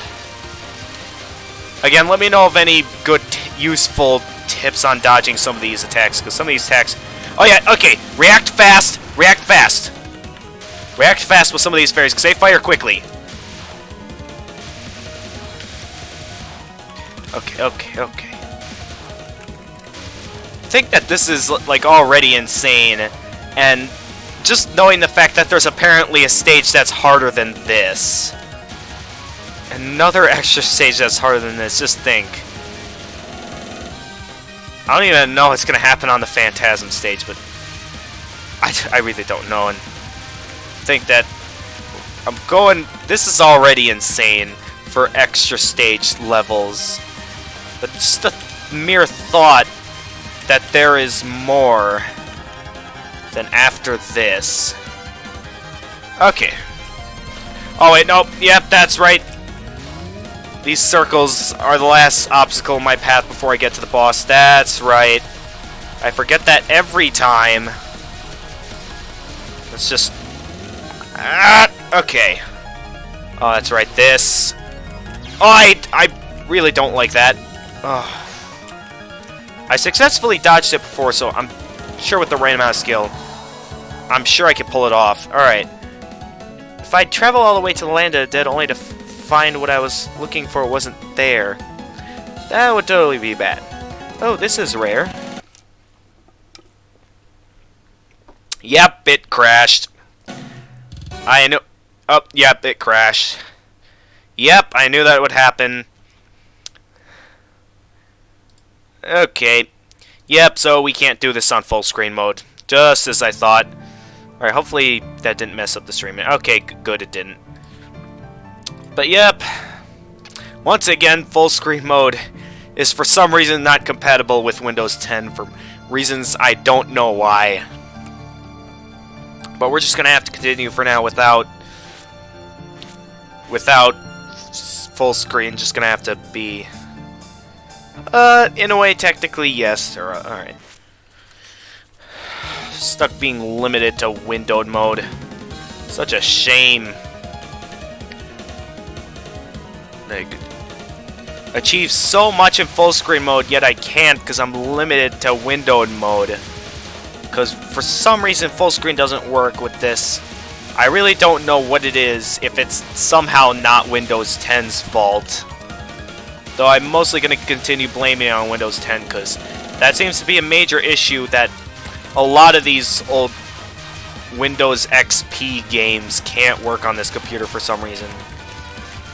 Again, let me know of any good, useful tips on dodging some of these attacks, because some of these attacks... Oh yeah, okay. React fast. React fast. React fast with some of these fairies, because they fire quickly. Okay. I think that this is, like, already insane, and just knowing the fact that there's apparently a stage that's harder than this. Another extra stage that's harder than this, just think. I don't even know what's going to happen on the Phantasm stage, but I really don't know, and think that I'm going... This is already insane for extra stage levels, but just the mere thought that there is more than after this. Okay. Oh wait, nope, yep, that's right. These circles are the last obstacle in my path before I get to the boss. That's right. I forget that every time. Let's just... okay. Oh, that's right, this. Oh, I really don't like that. Oh. I successfully dodged it before, so I'm sure with the right amount of skill, I'm sure I can pull it off. Alright. If I travel all the way to the land of the dead only to find what I was looking for wasn't there, that would totally be bad. Oh, this is rare. Yep, it crashed. I knew... Oh, yep, it crashed. Yep, I knew that would happen. Okay. Yep, so we can't do this on full screen mode. Just as I thought. Alright, hopefully that didn't mess up the stream. Okay, good, it didn't. But yep. Once again, full screen mode is for some reason not compatible with Windows 10 for reasons I don't know why. But we're just gonna have to continue for now without full screen. Just gonna have to be in a way, technically, yes. Alright. Stuck being limited to windowed mode. Such a shame. Like, achieve so much in full screen mode, yet I can't because I'm limited to windowed mode. Because for some reason full screen doesn't work with this. I really don't know what it is, if it's somehow not Windows 10's fault. Though I'm mostly going to continue blaming it on Windows 10, because that seems to be a major issue that a lot of these old Windows XP games can't work on this computer for some reason.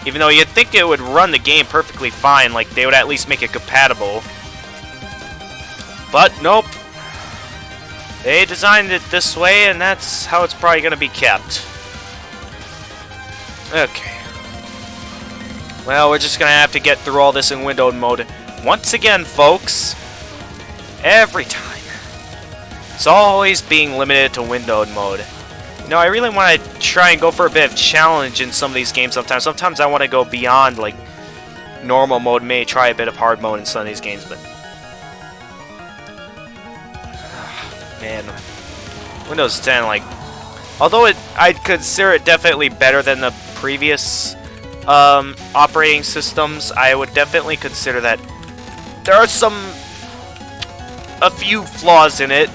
Even though you'd think it would run the game perfectly fine, like they would at least make it compatible. But nope. They designed it this way, and that's how it's probably going to be kept. Okay. Well, we're just going to have to get through all this in windowed mode. Once again, folks. Every time. It's always being limited to windowed mode. You know, I really want to try and go for a bit of challenge in some of these games sometimes. Sometimes I want to go beyond, like, normal mode. May try a bit of hard mode in some of these games, but... man. Windows 10, like... although I'd consider it definitely better than the previous operating systems, I would definitely consider that there are a few flaws in it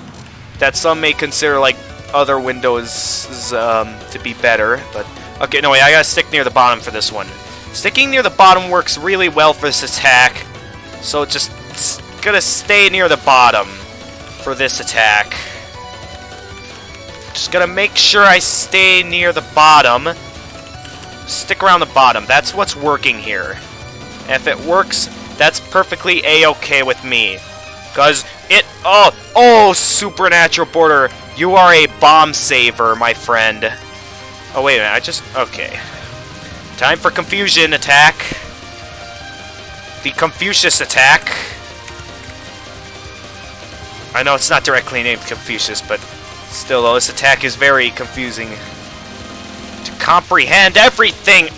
that some may consider, like, other Windows to be better, but... okay, no, wait, I gotta stick near the bottom for this one. Sticking near the bottom works really well for this attack, so just gonna stay near the bottom for this attack. Just gonna make sure I stay near the bottom. Stick around the bottom. That's what's working here. And if it works, that's perfectly A-okay with me. Because it... oh, Supernatural Border. You are a bomb saver, my friend. Oh, wait a minute. okay. Time for Confusion attack. The Confucius attack. I know it's not directly named Confucius, but still, though, this attack is very confusing to comprehend everything.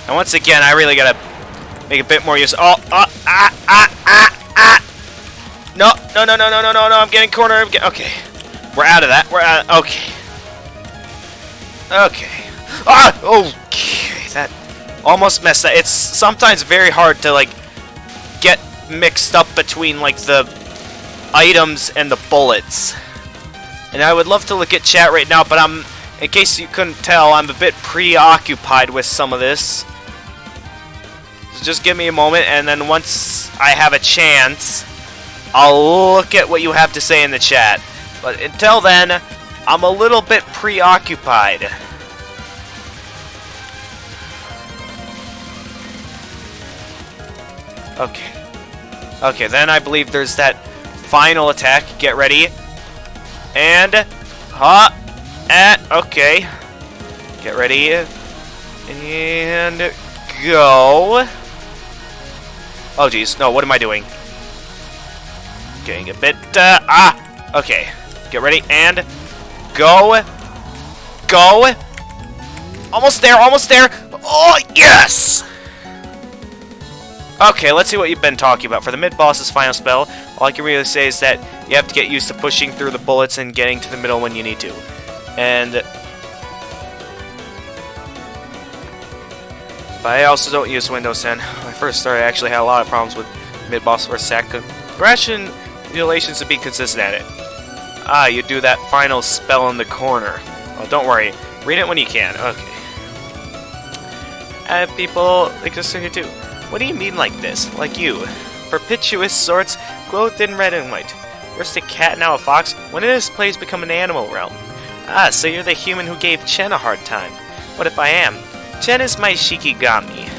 And once again, I really gotta make a bit more use. Oh, no, no, no, no, no, no, no, no, I'm getting cornered. Okay. We're out of that. We're out. Okay. Okay. Ah! Okay. That almost messed up. It's sometimes very hard to, like, get mixed up between, like, the items and the bullets. And I would love to look at chat right now, but in case you couldn't tell, I'm a bit preoccupied with some of this. So just give me a moment, and then once I have a chance, I'll look at what you have to say in the chat. But until then, I'm a little bit preoccupied. Okay. Okay, then I believe there's that final attack. Get ready. And... okay. Get ready. And... go. Oh, jeez. No, what am I doing? Getting a bit... okay. Get ready. And... go. Go. Almost there. Almost there. Oh, yes! Okay, let's see what you've been talking about. For the mid-boss's final spell, all I can really say is that you have to get used to pushing through the bullets and getting to the middle when you need to. And... but I also don't use Windows 10. When I first started, I actually had a lot of problems with mid-boss or sack. Congratulations to be consistent at it. Ah, you do that final spell in the corner. Oh, don't worry. Read it when you can. Okay. And people exist here too. What do you mean like this? Like you? Perpetuous sorts, clothed in red and white. First a cat, now a fox. When did this place become an animal realm? Ah, so you're the human who gave Chen a hard time. What if I am? Chen is my Shikigami.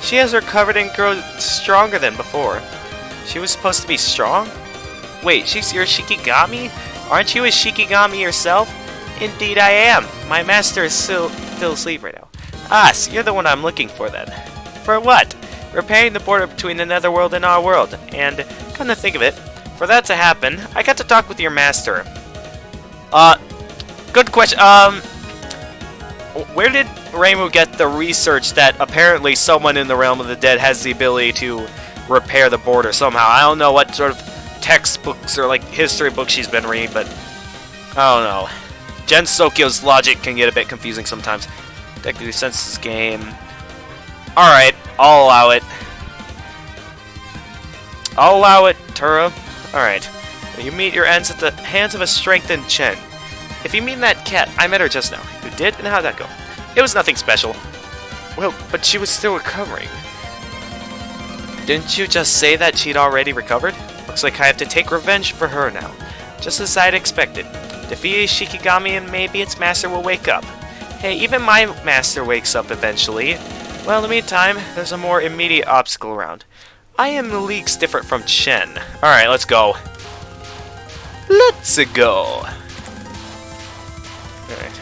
She has recovered and grown stronger than before. She was supposed to be strong? Wait, she's your Shikigami? Aren't you a Shikigami yourself? Indeed I am. My master is still asleep right now. Ah, so you're the one I'm looking for then. For what? Repairing the border between the netherworld and our world. And, come to think of it, for that to happen, I got to talk with your master. Good question. Where did Reimu get the research that apparently someone in the realm of the dead has the ability to repair the border somehow? I don't know what sort of textbooks or, like, history books she's been reading, but I don't know. Gen Sokyo's logic can get a bit confusing sometimes. Technically, since this game... alright, I'll allow it. I'll allow it, Tura. Alright. You meet your ends at the hands of a strengthened Chen. If you mean that cat, I met her just now. You did? And how'd that go? It was nothing special. Well, but she was still recovering. Didn't you just say that she'd already recovered? Looks like I have to take revenge for her now. Just as I'd expected. Defeat Shikigami and maybe its master will wake up. Hey, even my master wakes up eventually. Well, in the meantime, there's a more immediate obstacle around. I am leagues different from Chen. Alright, let's go. Let's go. Alright.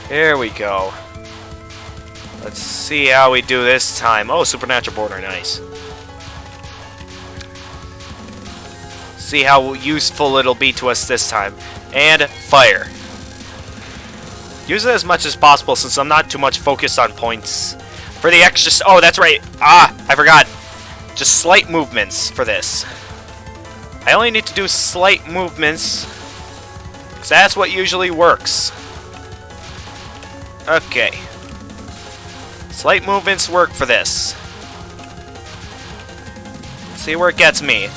Here we go. Let's see how we do this time. Oh, supernatural border, nice. See how useful it'll be to us this time. And fire. Use it as much as possible since I'm not too much focused on points. For the extra... oh, that's right. Ah, I forgot. Just slight movements for this. I only need to do slight movements, because that's what usually works. Okay. Slight movements work for this. See where it gets me.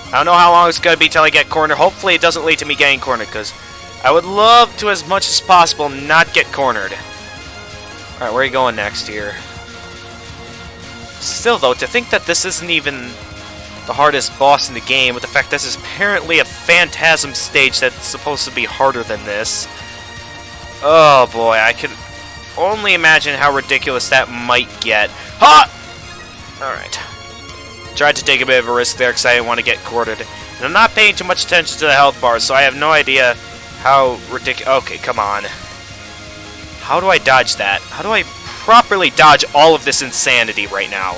I don't know how long it's going to be till I get cornered. Hopefully it doesn't lead to me getting cornered, because I would love to, as much as possible, not get cornered. Alright, where are you going next here? Still, though, to think that this isn't even the hardest boss in the game, with the fact this is apparently a Phantasm stage that's supposed to be harder than this. Oh boy, I can only imagine how ridiculous that might get. Ha! Alright. Tried to take a bit of a risk there because I didn't want to get cornered. And I'm not paying too much attention to the health bars, so I have no idea how ridiculous... okay, come on. How do I dodge that? How do I properly dodge all of this insanity right now?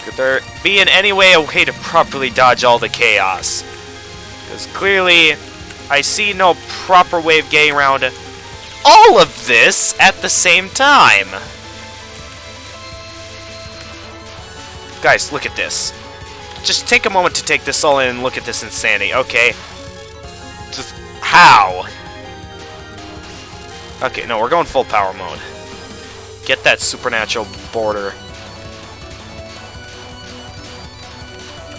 Could there be in any way a way to properly dodge all the chaos? Because clearly, I see no proper way of getting around all of this at the same time. Guys, look at this. Just take a moment to take this all in and look at this insanity. Okay. Just how? Okay, no, we're going full power mode. Get that supernatural border.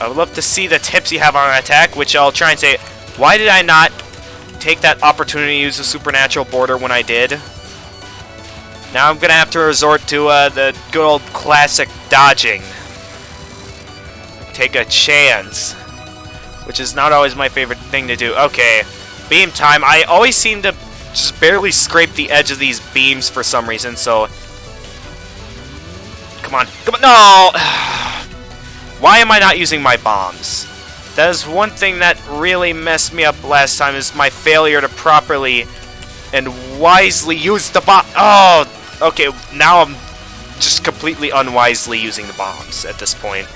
I would love to see the tips you have on an attack, which I'll try and say, why did I not take that opportunity to use the supernatural border when I did? Now I'm going to have to resort to the good old classic dodging. Take a chance, which is not always my favorite thing to do. Okay, beam time. I always seem to just barely scrape the edge of these beams for some reason, so... Come on. Come on. No! Why am I not using my bombs? That is one thing that really messed me up last time, is my failure to properly and wisely use the bomb. Oh! Okay, now I'm just completely unwisely using the bombs at this point.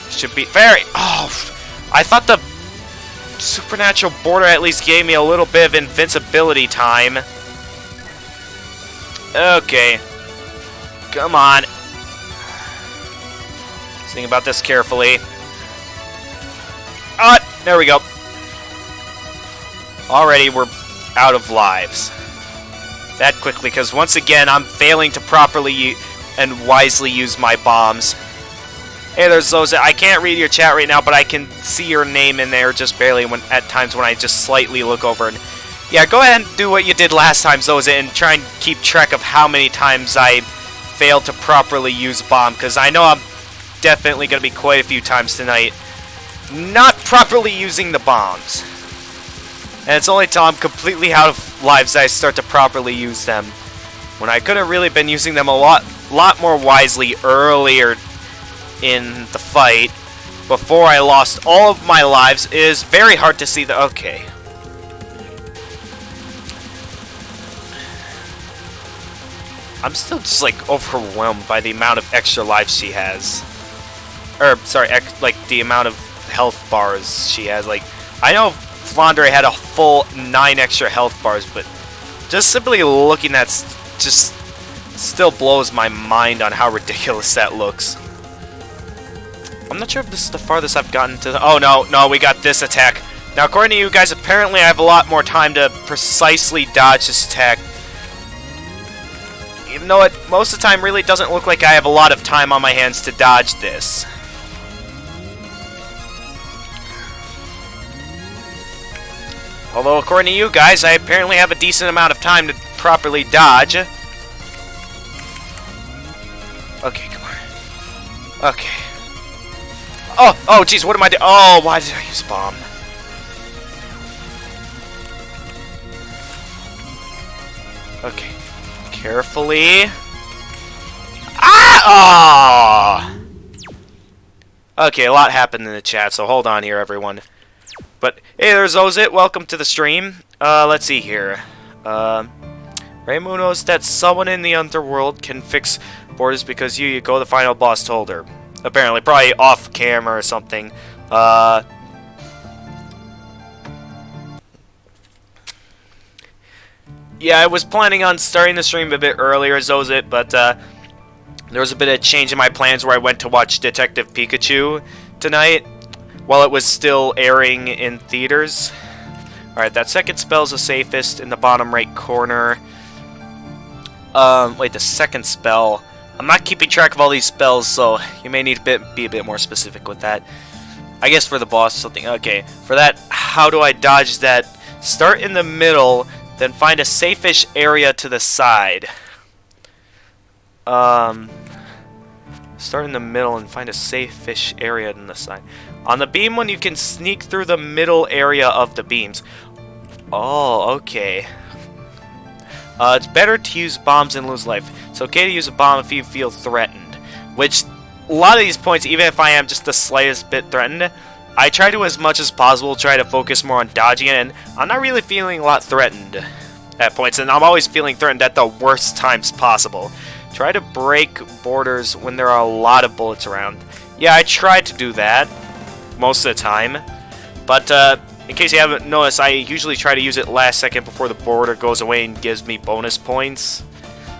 Should be very... Oh! I thought the supernatural border at least gave me a little bit of invincibility time. Okay. Come on. Think about this carefully. There we go. Already we're out of lives. That quickly, because once again, I'm failing to properly and wisely use my bombs. Hey, there's those. I can't read your chat right now, but I can see your name in there just barely when at times when I just slightly look over. And yeah, go ahead and do what you did last time, Zoza, and try and keep track of how many times I failed to properly use bomb, because I know I'm definitely going to be quite a few times tonight not properly using the bombs. And it's only till I'm completely out of lives that I start to properly use them, when I could have really been using them a lot more wisely earlier in the fight, before I lost all of my lives. It is very hard to see the... Okay. I'm still just, like, overwhelmed by the amount of extra lives she has. Or, sorry, like, the amount of health bars she has. Like, I know Flandre had a full 9 extra health bars, but just simply looking at just still blows my mind on how ridiculous that looks. I'm not sure if this is the farthest I've gotten to the... Oh, no, we got this attack. Now, according to you guys, apparently I have a lot more time to precisely dodge this attack. Even though it, most of the time, really doesn't look like I have a lot of time on my hands to dodge this. Although, according to you guys, I apparently have a decent amount of time to properly dodge. Okay, come on. Okay. Oh, jeez, what am I doing? Oh, why did I use bomb? Okay. Carefully. Ah! Oh! Okay, a lot happened in the chat, so hold on here, everyone. But, hey, there's Ozit. Welcome to the stream. Let's see here. Reimu knows that someone in the underworld can fix borders because Yuyiko, the final boss, told her. Apparently, probably off camera or something. Yeah, I was planning on starting the stream a bit earlier, Zozit, but there was a bit of change in my plans where I went to watch Detective Pikachu tonight while it was still airing in theaters. Alright, that second spell's the safest in the bottom right corner. Wait, the second spell... I'm not keeping track of all these spells, so you may need to be a bit more specific with that. I guess for the boss or something. Okay, for that, how do I dodge that? Start in the middle, then find a safe-ish area to the side. Start in the middle and find a safe-ish area on the side. On the beam one, you can sneak through the middle area of the beams. Oh, okay. It's better to use bombs and lose life. It's okay to use a bomb if you feel threatened. Which, a lot of these points, even if I am just the slightest bit threatened, I try to, as much as possible, try to focus more on dodging it, and I'm not really feeling a lot threatened at points, and I'm always feeling threatened at the worst times possible. Try to break borders when there are a lot of bullets around. Yeah, I tried to do that most of the time. But in case you haven't noticed, I usually try to use it last second before the border goes away and gives me bonus points.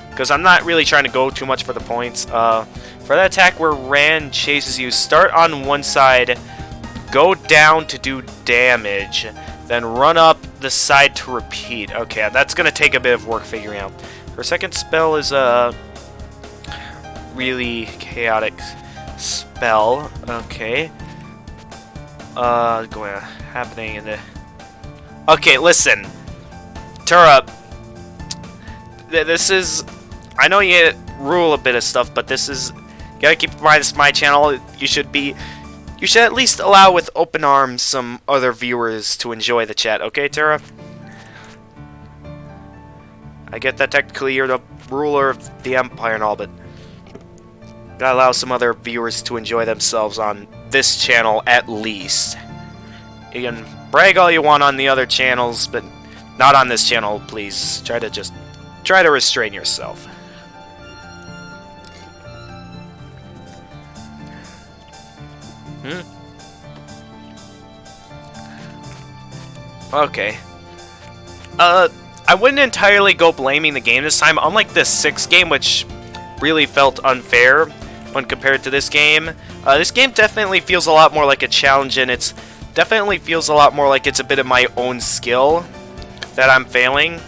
Because I'm not really trying to go too much for the points. For that attack where Rand chases you, start on one side, go down to do damage, then run up the side to repeat. Okay, that's going to take a bit of work figuring out. Her second spell is a really chaotic spell. Okay. Happening in the... Okay, listen. Tura, this is... I know you rule a bit of stuff, but this is... You gotta keep in mind, this is my channel. You should at least allow with open arms some other viewers to enjoy the chat, okay, Tura? I get that technically you're the ruler of the Empire and all, but... Gotta allow some other viewers to enjoy themselves on this channel, at least. You can brag all you want on the other channels, but not on this channel, please. Try to restrain yourself. Okay. I wouldn't entirely go blaming the game this time, unlike the 6th game, which really felt unfair when compared to this game. This game definitely feels a lot more like a challenge, and it's definitely feels a lot more like it's a bit of my own skill that I'm failing.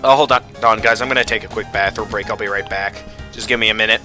Oh, hold on, guys. I'm going to take a quick bathroom break. I'll be right back. Just give me a minute.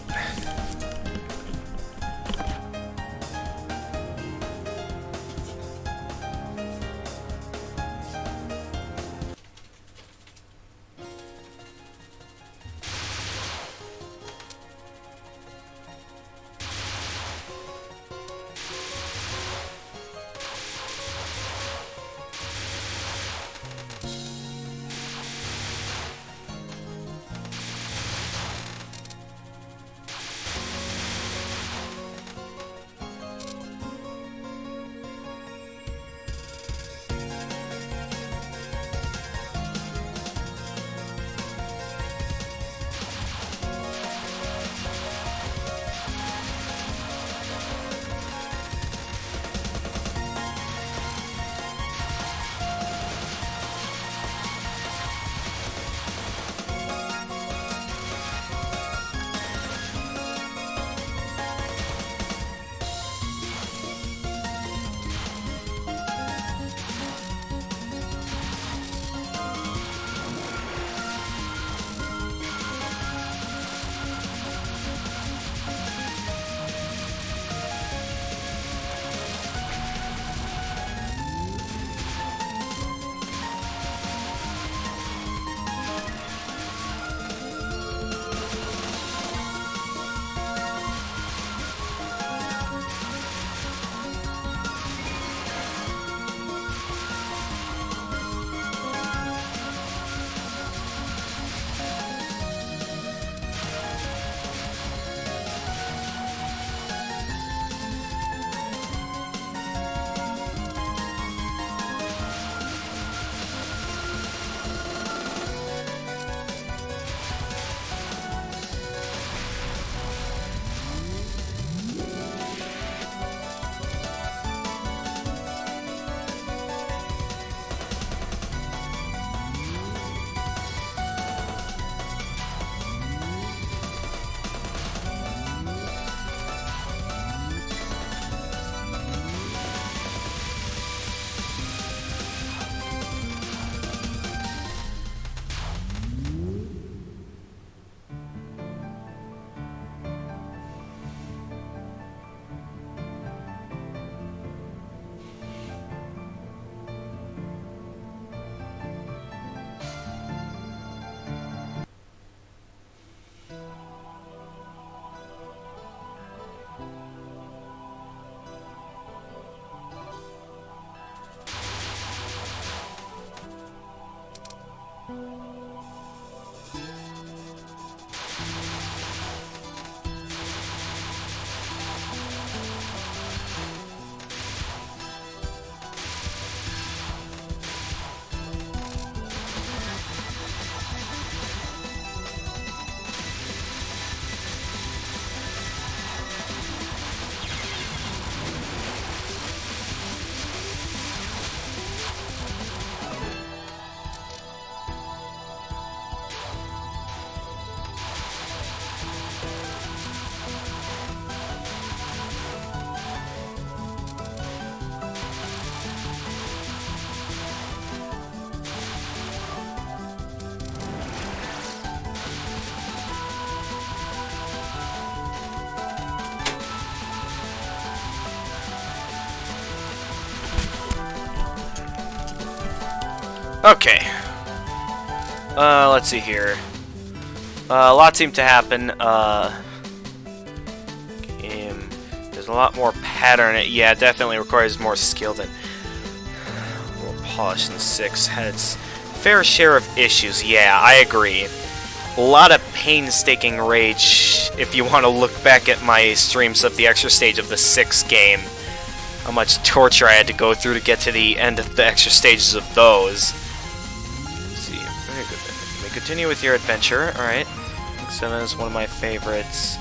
Okay. Let's see here. A lot seemed to happen. Game. There's a lot more pattern. Yeah, it definitely requires more skill than more polish than 6. Had its fair share of issues. Yeah, I agree. A lot of painstaking rage if you want to look back at my streams of the extra stage of the 6th game. How much torture I had to go through to get to the end of the extra stages of those. Let's see. Very good. You may continue with your adventure. Alright. 7 is one of my favorites.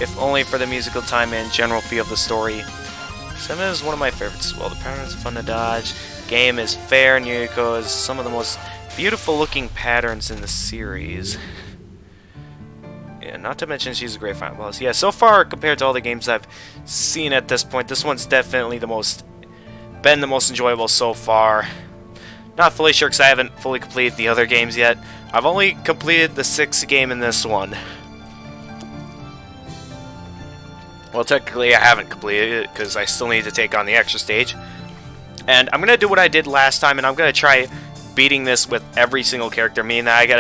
If only for the musical time and general feel of the story. 7 is one of my favorites as well. The pattern is fun to dodge. Game is fair and Yuriko has some of the most beautiful looking patterns in the series. Yeah, not to mention she's a great final boss. Yeah, so far compared to all the games I've seen at this point, this one's definitely been the most enjoyable so far. Not fully sure because I haven't fully completed the other games yet. I've only completed the 6th game in this one. Well, technically I haven't completed it because I still need to take on the extra stage. And I'm going to do what I did last time, and I'm going to try beating this with every single character, meaning that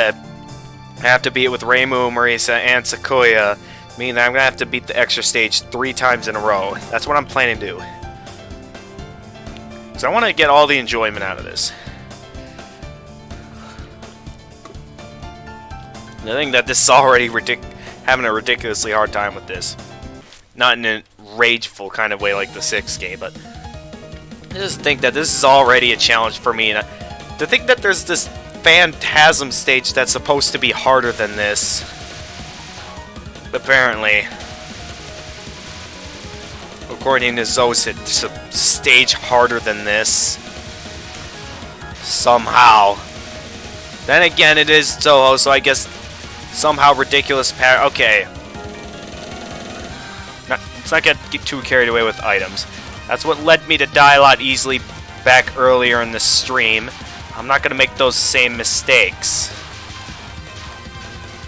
I have to beat it with Reimu, Marisa, and Sequoia, meaning that I'm going to have to beat the extra stage 3 times in a row. That's what I'm planning to do. So I want to get all the enjoyment out of this. And I think that this is already having a ridiculously hard time with this. Not in a rageful kind of way like the 6th game, but I just think that this is already a challenge for me. And to think that there's this Phantasm stage that's supposed to be harder than this, apparently, according to Zos, it's a stage harder than this somehow. Then again, it is Touhou, so I guess somehow ridiculous pattern. Okay, let's not get too carried away with items. That's what led me to die a lot easily back earlier in the stream. I'm not going to make those same mistakes.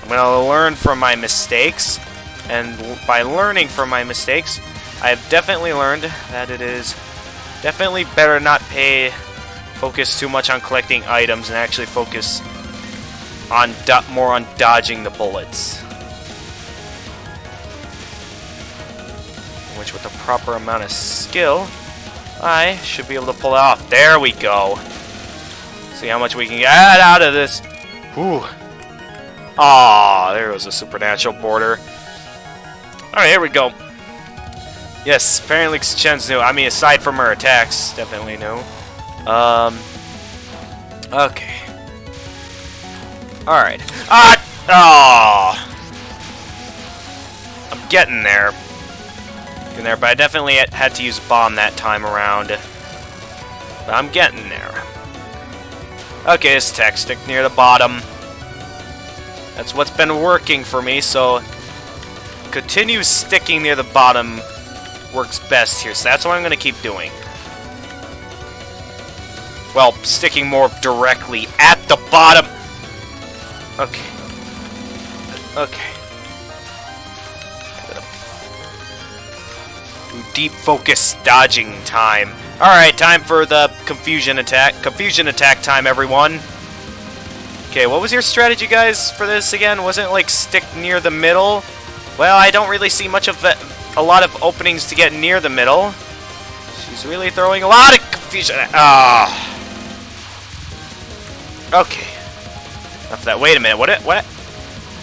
I'm going to learn from my mistakes, and by learning from my mistakes, I have definitely learned that it is definitely better not focus too much on collecting items and actually focus on more on dodging the bullets. Which, with the proper amount of skill, I should be able to pull it off. There we go. See how much we can get out of this. Whew. Aw, there was a supernatural border. Alright, here we go. Yes, apparently Chen's new. I mean, aside from her attacks, definitely new. Okay. Alright. I'm getting there. But I definitely had to use bomb that time around. But I'm getting there. Okay, this attack, stick near the bottom. That's what's been working for me, so continue sticking near the bottom works best here. So that's what I'm going to keep doing. Well, sticking more directly at the bottom. Okay. Okay. Deep focus dodging time. Alright, time for the confusion attack. Confusion attack time, everyone. Okay, what was your strategy, guys, for this again? Wasn't it like stick near the middle? Well, I don't really see much of a lot of openings to get near the middle. She's really throwing a lot of confusion. Okay. Enough of that. Wait a minute. What?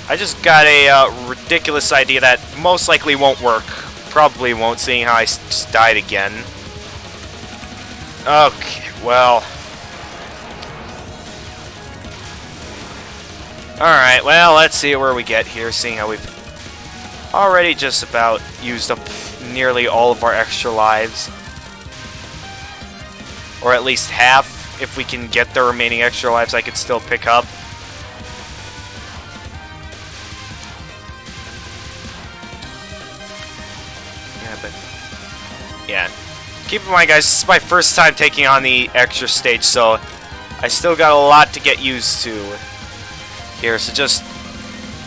I just got a ridiculous idea that most likely won't work. Probably won't, seeing how I just died again. Okay, well. Alright, well, let's see where we get here, seeing how we've already just about used up nearly all of our extra lives. Or at least half. If we can get the remaining extra lives, I could still pick up. Yeah. Keep in mind, guys, this is my first time taking on the extra stage, so I still got a lot to get used to here. So just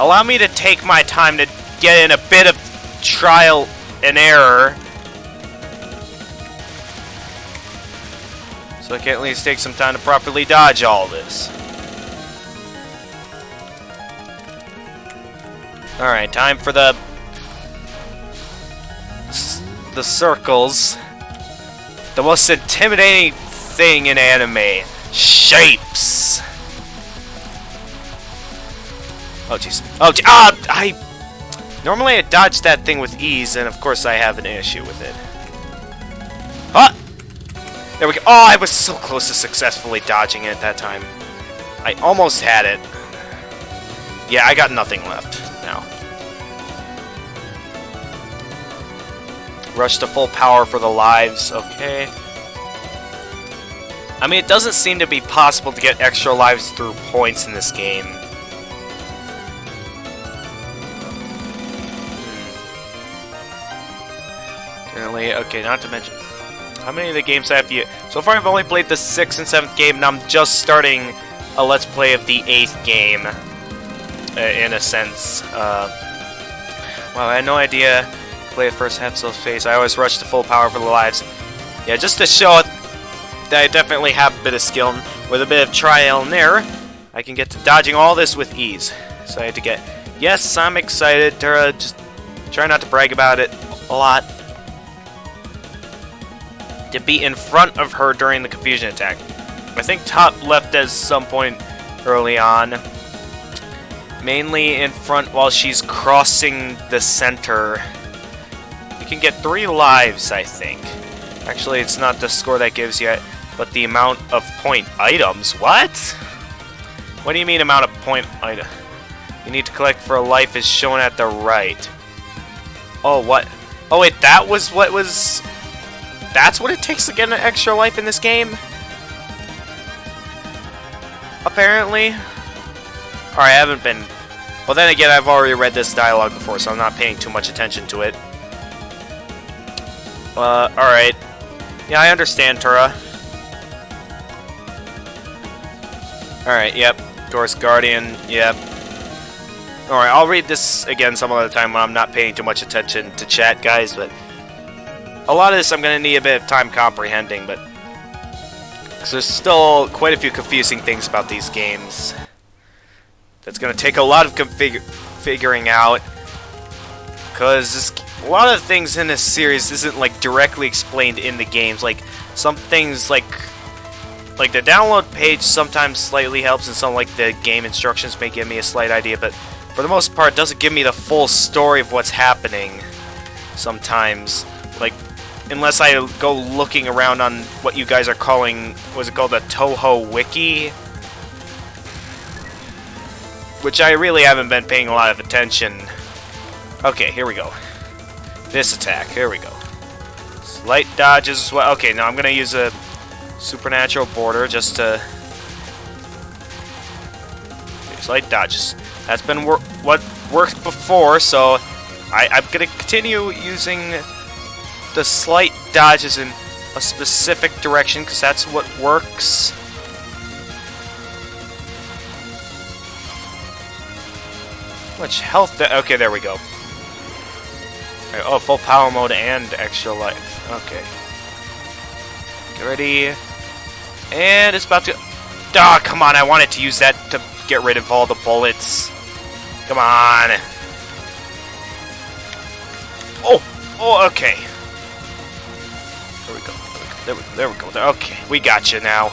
allow me to take my time to get in a bit of trial and error. So I can at least take some time to properly dodge all this. Alright, time for the circles. The most intimidating thing in anime. Shapes! Oh jeez. Oh normally I dodge that thing with ease, and of course I have an issue with it. Ah! There we go. Oh, I was so close to successfully dodging it that time. I almost had it. Yeah, I got nothing left now. Rush to full power for the lives. Okay. I mean, it doesn't seem to be possible to get extra lives through points in this game. Apparently, okay, not to mention... How many of the games have you... So far I've only played the 6th and 7th game, and I'm just starting a Let's Play of the 8th game. In a sense. Well, I had no idea. Play the first half so phase. I always rush to full power for the lives. Yeah, just to show that I definitely have a bit of skill. With a bit of trial and error, I can get to dodging all this with ease. So I had to get... Yes, I'm excited. Tara, just try not to brag about it a lot. To be in front of her during the confusion attack. I think top left at some point early on. Mainly in front while she's crossing the center. You can get 3 lives, I think. Actually, it's not the score that gives you, but the amount of point items. What? What do you mean amount of point item? You need to collect for a life is shown at the right. Oh, what? Oh, wait, that was what was... That's what it takes to get an extra life in this game? Apparently. Or I haven't been... Well, then again, I've already read this dialogue before, so I'm not paying too much attention to it. Alright. Yeah, I understand, Tura. Alright, yep. Doors Guardian, yep. Alright, I'll read this again some other time when I'm not paying too much attention to chat, guys, but... A lot of this I'm going to need a bit of time comprehending, but... Because there's still quite a few confusing things about these games. That's going to take a lot of figuring out. Because a lot of things in this series isn't, like, directly explained in the games. Like, some things, like the download page sometimes slightly helps, and some, like, the game instructions may give me a slight idea, but for the most part, it doesn't give me the full story of what's happening sometimes. Like, unless I go looking around on what you guys are calling, what's it called, the Touhou Wiki? Which I really haven't been paying a lot of attention. Okay, here we go. This attack, here we go. Slight dodges as well. Okay, now I'm going to use a supernatural border just to... Okay, slight dodges. That's been what worked before, so I'm going to continue using the slight dodges in a specific direction, because that's what works. Much health. Okay, there we go. Right, oh, full power mode and extra life. Okay. Get ready. And it's about to... Ah, come on, I wanted to use that to get rid of all the bullets. Come on. Oh, okay. There we go. Okay, we got you now.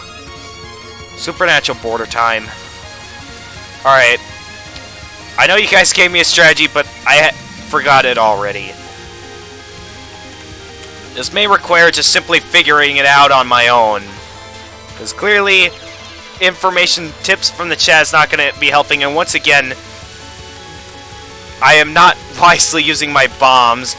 Supernatural border time. Alright. I know you guys gave me a strategy, but I forgot it already. This may require just simply figuring it out on my own. Because clearly, information tips from the chat is not going to be helping. And once again, I am not wisely using my bombs.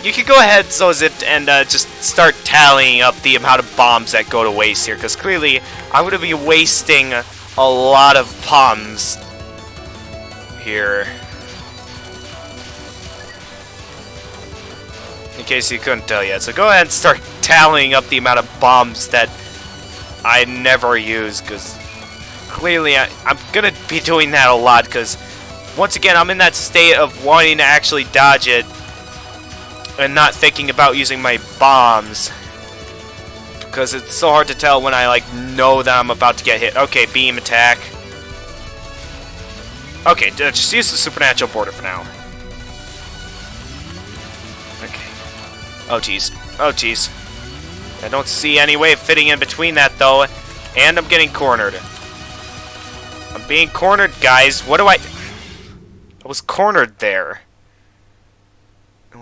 You can go ahead, Zozit, and just start tallying up the amount of bombs that go to waste here. Because clearly, I'm going to be wasting a lot of bombs here. In case you couldn't tell yet. So go ahead and start tallying up the amount of bombs that I never use, because clearly I'm going to be doing that a lot, because once again, I'm in that state of wanting to actually dodge it and not thinking about using my bombs. because it's so hard to tell when I, like, know that I'm about to get hit. Okay, beam attack. Okay, just use the supernatural border for now. Okay. Oh, jeez. Oh, jeez. I don't see any way of fitting in between that, though. And I'm getting cornered. I'm being cornered, guys. What do I was cornered there.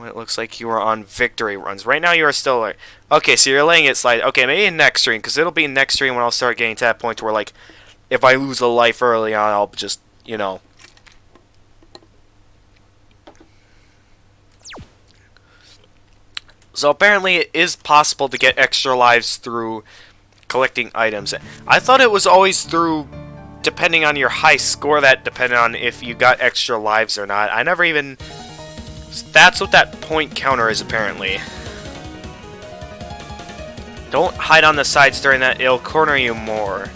It looks like you are on victory runs. Right now you are still like... Okay, so you're letting it slide. Okay, maybe next stream, because it'll be next stream when I'll start getting to that point where, like, if I lose a life early on, I'll just, you know... So apparently it is possible to get extra lives through collecting items. I thought it was always through, depending on your high score, that depended on if you got extra lives or not. I never even... That's what that point counter is, apparently. Don't hide on the sides during that, it'll corner you more.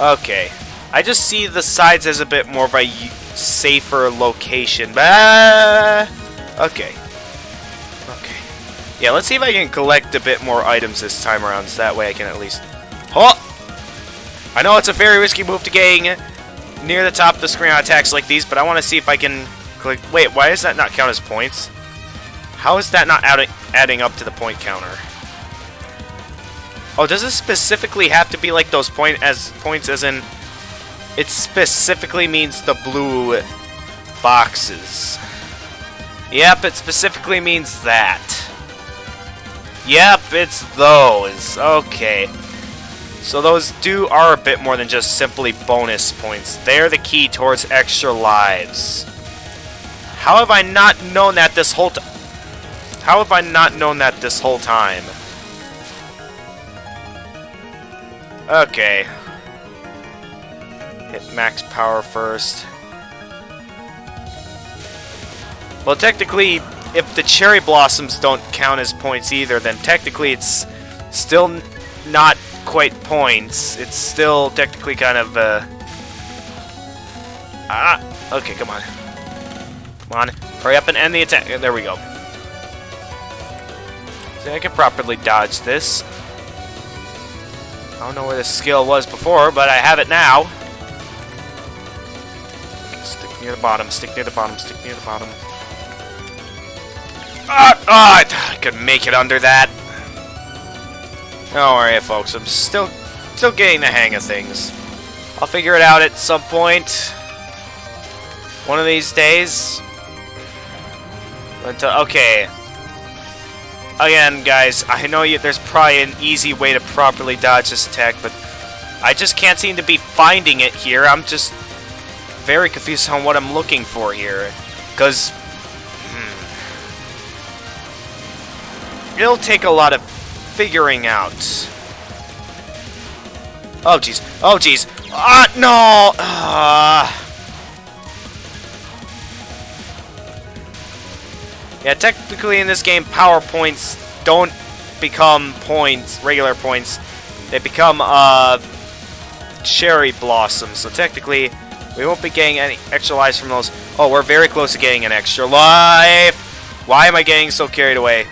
Okay. I just see the sides as a bit more of a safer location. Okay. Okay. Yeah, let's see if I can collect a bit more items this time around, so that way I can at least... Oh! I know it's a very risky move to getting near the top of the screen on attacks like these, but I want to see if I can... Wait, why does that not count as points? How is that not adding up to the point counter? Oh, does it specifically have to be like those points as in... It specifically means the blue boxes. Yep, it specifically means that. Yep, it's those. Okay. So those are a bit more than just simply bonus points. They're the key towards extra lives. How have I not known that this whole time? How have I not known that this whole time? Okay. Hit max power first. Well, technically, if the cherry blossoms don't count as points either, then technically it's still not quite points. It's still technically kind of, okay, come on. Come on, hurry up and end the attack. There we go. See, I can properly dodge this. I don't know where the skill was before, but I have it now. Okay, stick near the bottom, stick near the bottom, stick near the bottom. I could make it under that. Don't worry, folks. I'm still getting the hang of things. I'll figure it out at some point. One of these days. But, okay. Again, guys, I know there's probably an easy way to properly dodge this attack, but I just can't seem to be finding it here. I'm just very confused on what I'm looking for here. Because it'll take a lot of figuring out. Oh, jeez. Oh, jeez. No! Yeah, technically in this game, power points don't become points, regular points. They become, cherry blossoms. So technically, we won't be getting any extra lives from those. Oh, we're very close to getting an extra life. Why am I getting so carried away?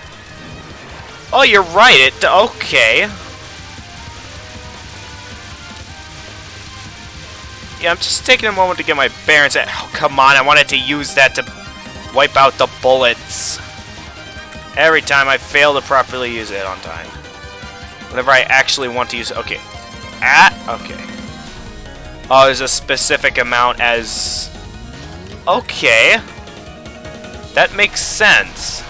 Oh, you're right. Okay. Yeah, I'm just taking a moment to get my bearings. Oh, come on. I wanted to use that to wipe out the bullets. Every time I fail to properly use it on time. Whenever I actually want to use it. Okay. Okay. Oh, there's a specific amount as... Okay. That makes sense.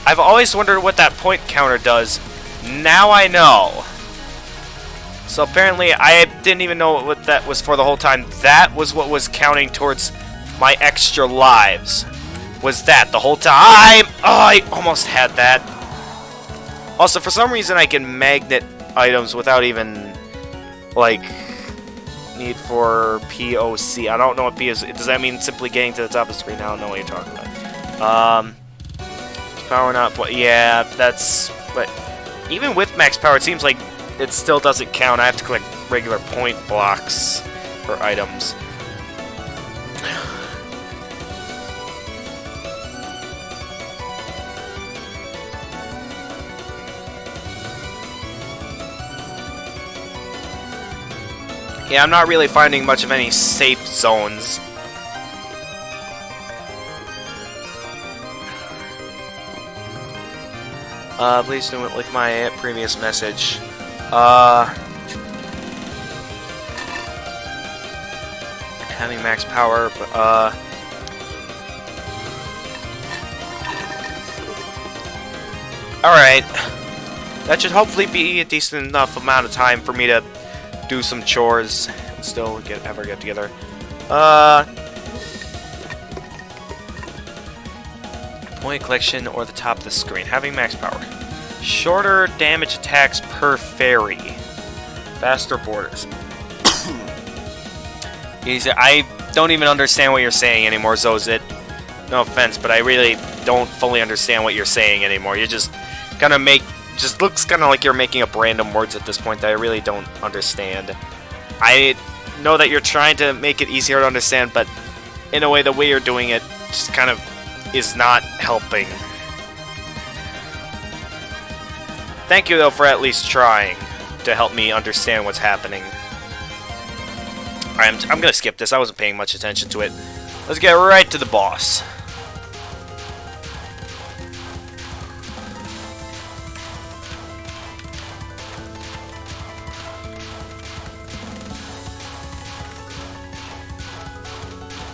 I've always wondered what that point counter does. Now I know. So apparently I didn't even know what that was for the whole time. That was what was counting towards my extra lives. Was that the whole time? Oh, I almost had that. Also, for some reason I can magnet items without even, like, need for POC. I don't know what P is. Does that mean simply getting to the top of the screen? I don't know what you're talking about. Power not... Yeah, that's... But even with max power, it seems like it still doesn't count. I have to collect regular point blocks for items. Yeah, I'm not really finding much of any safe zones. Please don't like my previous message. Having max power, but, alright. That should hopefully be a decent enough amount of time for me to do some chores and still ever get together. Point collection or the top of the screen. Having max power. Shorter damage attacks per fairy. Faster borders. I don't even understand what you're saying anymore, Zozit. No offense, but I really don't fully understand what you're saying anymore. You're just gonna just looks kind of like you're making up random words at this point that I really don't understand. I know that you're trying to make it easier to understand, but in a way, the way you're doing it just kind of is not helping. Thank you, though, for at least trying to help me understand what's happening. I'm gonna skip this. I wasn't paying much attention to it. Let's get right to the boss.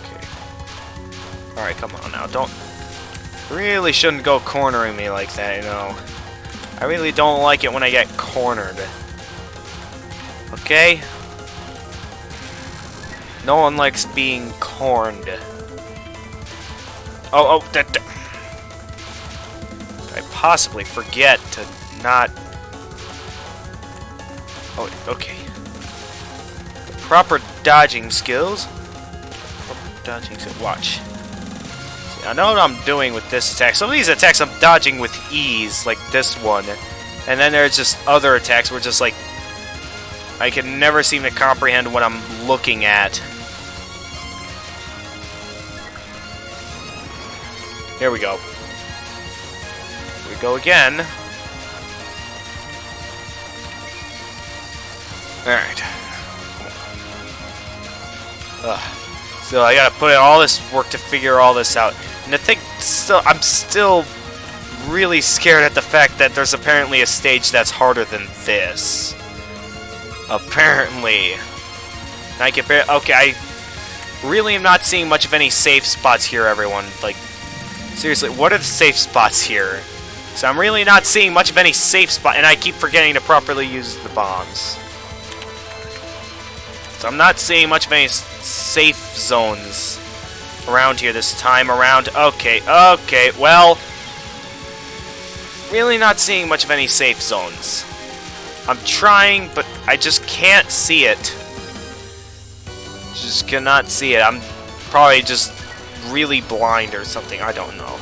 Okay. Alright, come on now. Don't... Really shouldn't go cornering me like that, you know. I really don't like it when I get cornered. Okay? No one likes being corned. Oh, that... I possibly forget to not... Oh, okay. The proper dodging skills. Dodging skills. Watch. See, I know what I'm doing with this attack. Some of these attacks I'm dodging with ease, like this one. And then there's just other attacks where just like... I can never seem to comprehend what I'm looking at. Here we go. Here we go again. Alright. So I gotta put in all this work to figure all this out. And I think I'm still really scared at the fact that there's apparently a stage that's harder than this. Apparently. I can okay, I really am not seeing much of any safe spots here, everyone. Like, seriously, what are the safe spots here? So I'm really not seeing much of any safe spot, and I keep forgetting to properly use the bombs. So I'm not seeing much of any safe zones around here this time around. Okay, well, really not seeing much of any safe zones. I'm trying, but I just can't see it. Just cannot see it. I'm probably just really blind or something. I don't know.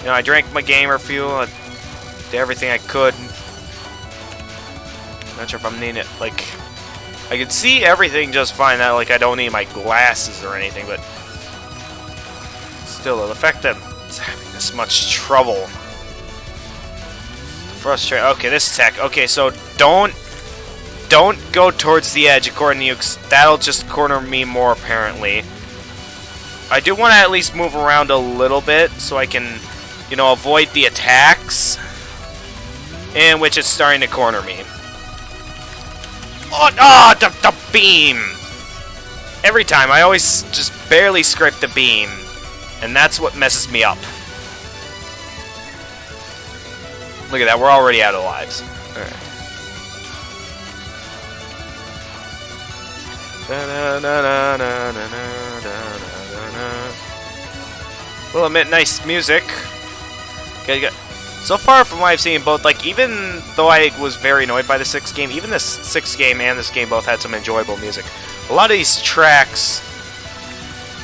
You know, I drank my gamer fuel. I did everything I could. Not sure if I'm needing it. Like, I can see everything just fine. That like I don't need my glasses or anything, but still, the fact that it's having this much trouble. Frustrating. Okay, this attack. Okay, so don't go towards the edge, according to you, 'cause that'll just corner me more, apparently. I do want to at least move around a little bit, so I can, you know, avoid the attacks, in which it's starting to corner me. Oh, the beam! Every time, I always just barely scrape the beam, and that's what messes me up. Look at that, we're already out of lives. Alright. We'll admit, nice music. Okay, so far from what I've seen, both, like, even though I was very annoyed by the 6th game, even the 6th game and this game both had some enjoyable music. A lot of these tracks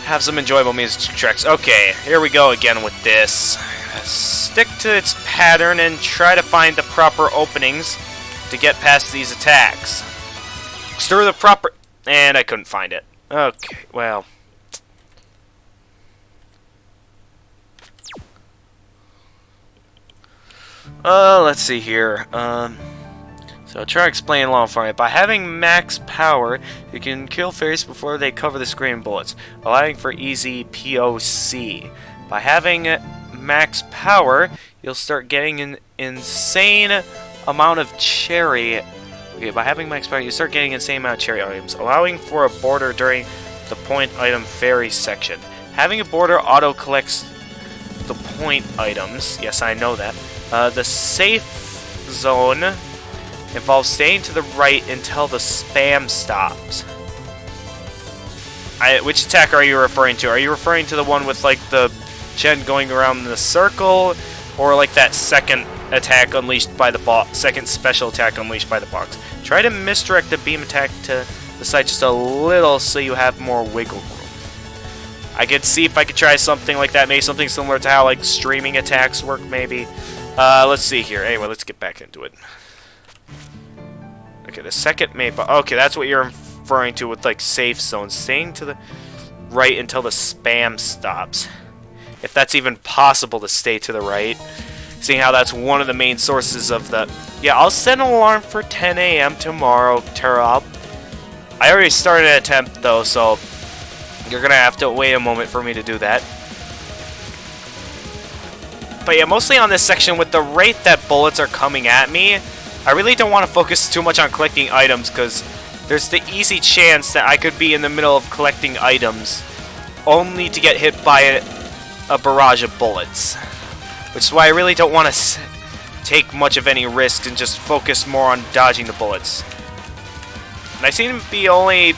have some enjoyable music tracks. Okay, here we go again with this. Stick to its pattern and try to find the proper openings to get past these attacks. Through the proper... And I couldn't find it. Okay, well... let's see here. So try to explain along for me. By having max power, you can kill fairies before they cover the screen with bullets, allowing for easy POC. By having max power, you'll start getting an insane amount of cherry. Okay, by having max power, you start getting an insane amount of cherry items, allowing for a border during the point item fairy section. Having a border auto collects the point items. Yes, I know that. The safe zone involves staying to the right until the spam stops. Which attack are you referring to? Are you referring to the one with like the gen going around in the circle, or like that second attack unleashed by the box, second special attack unleashed by the box? Try to misdirect the beam attack to the side just a little so you have more wiggle room. I could see if I could try something like that, maybe something similar to how like streaming attacks work, maybe. Let's see here. Anyway, let's get back into it. Okay, the second main boss. Okay, that's what you're referring to with like safe zones. Staying to the right until the spam stops. If that's even possible to stay to the right. Seeing how that's one of the main sources of the... Yeah, I'll set an alarm for 10 a.m. tomorrow, Touhou. I already started an attempt though, so you're gonna have to wait a moment for me to do that. But yeah, mostly on this section, with the rate that bullets are coming at me, I really don't want to focus too much on collecting items, because there's the easy chance that I could be in the middle of collecting items only to get hit by a barrage of bullets. Which is why I really don't want to take much of any risks and just focus more on dodging the bullets. And I seem to only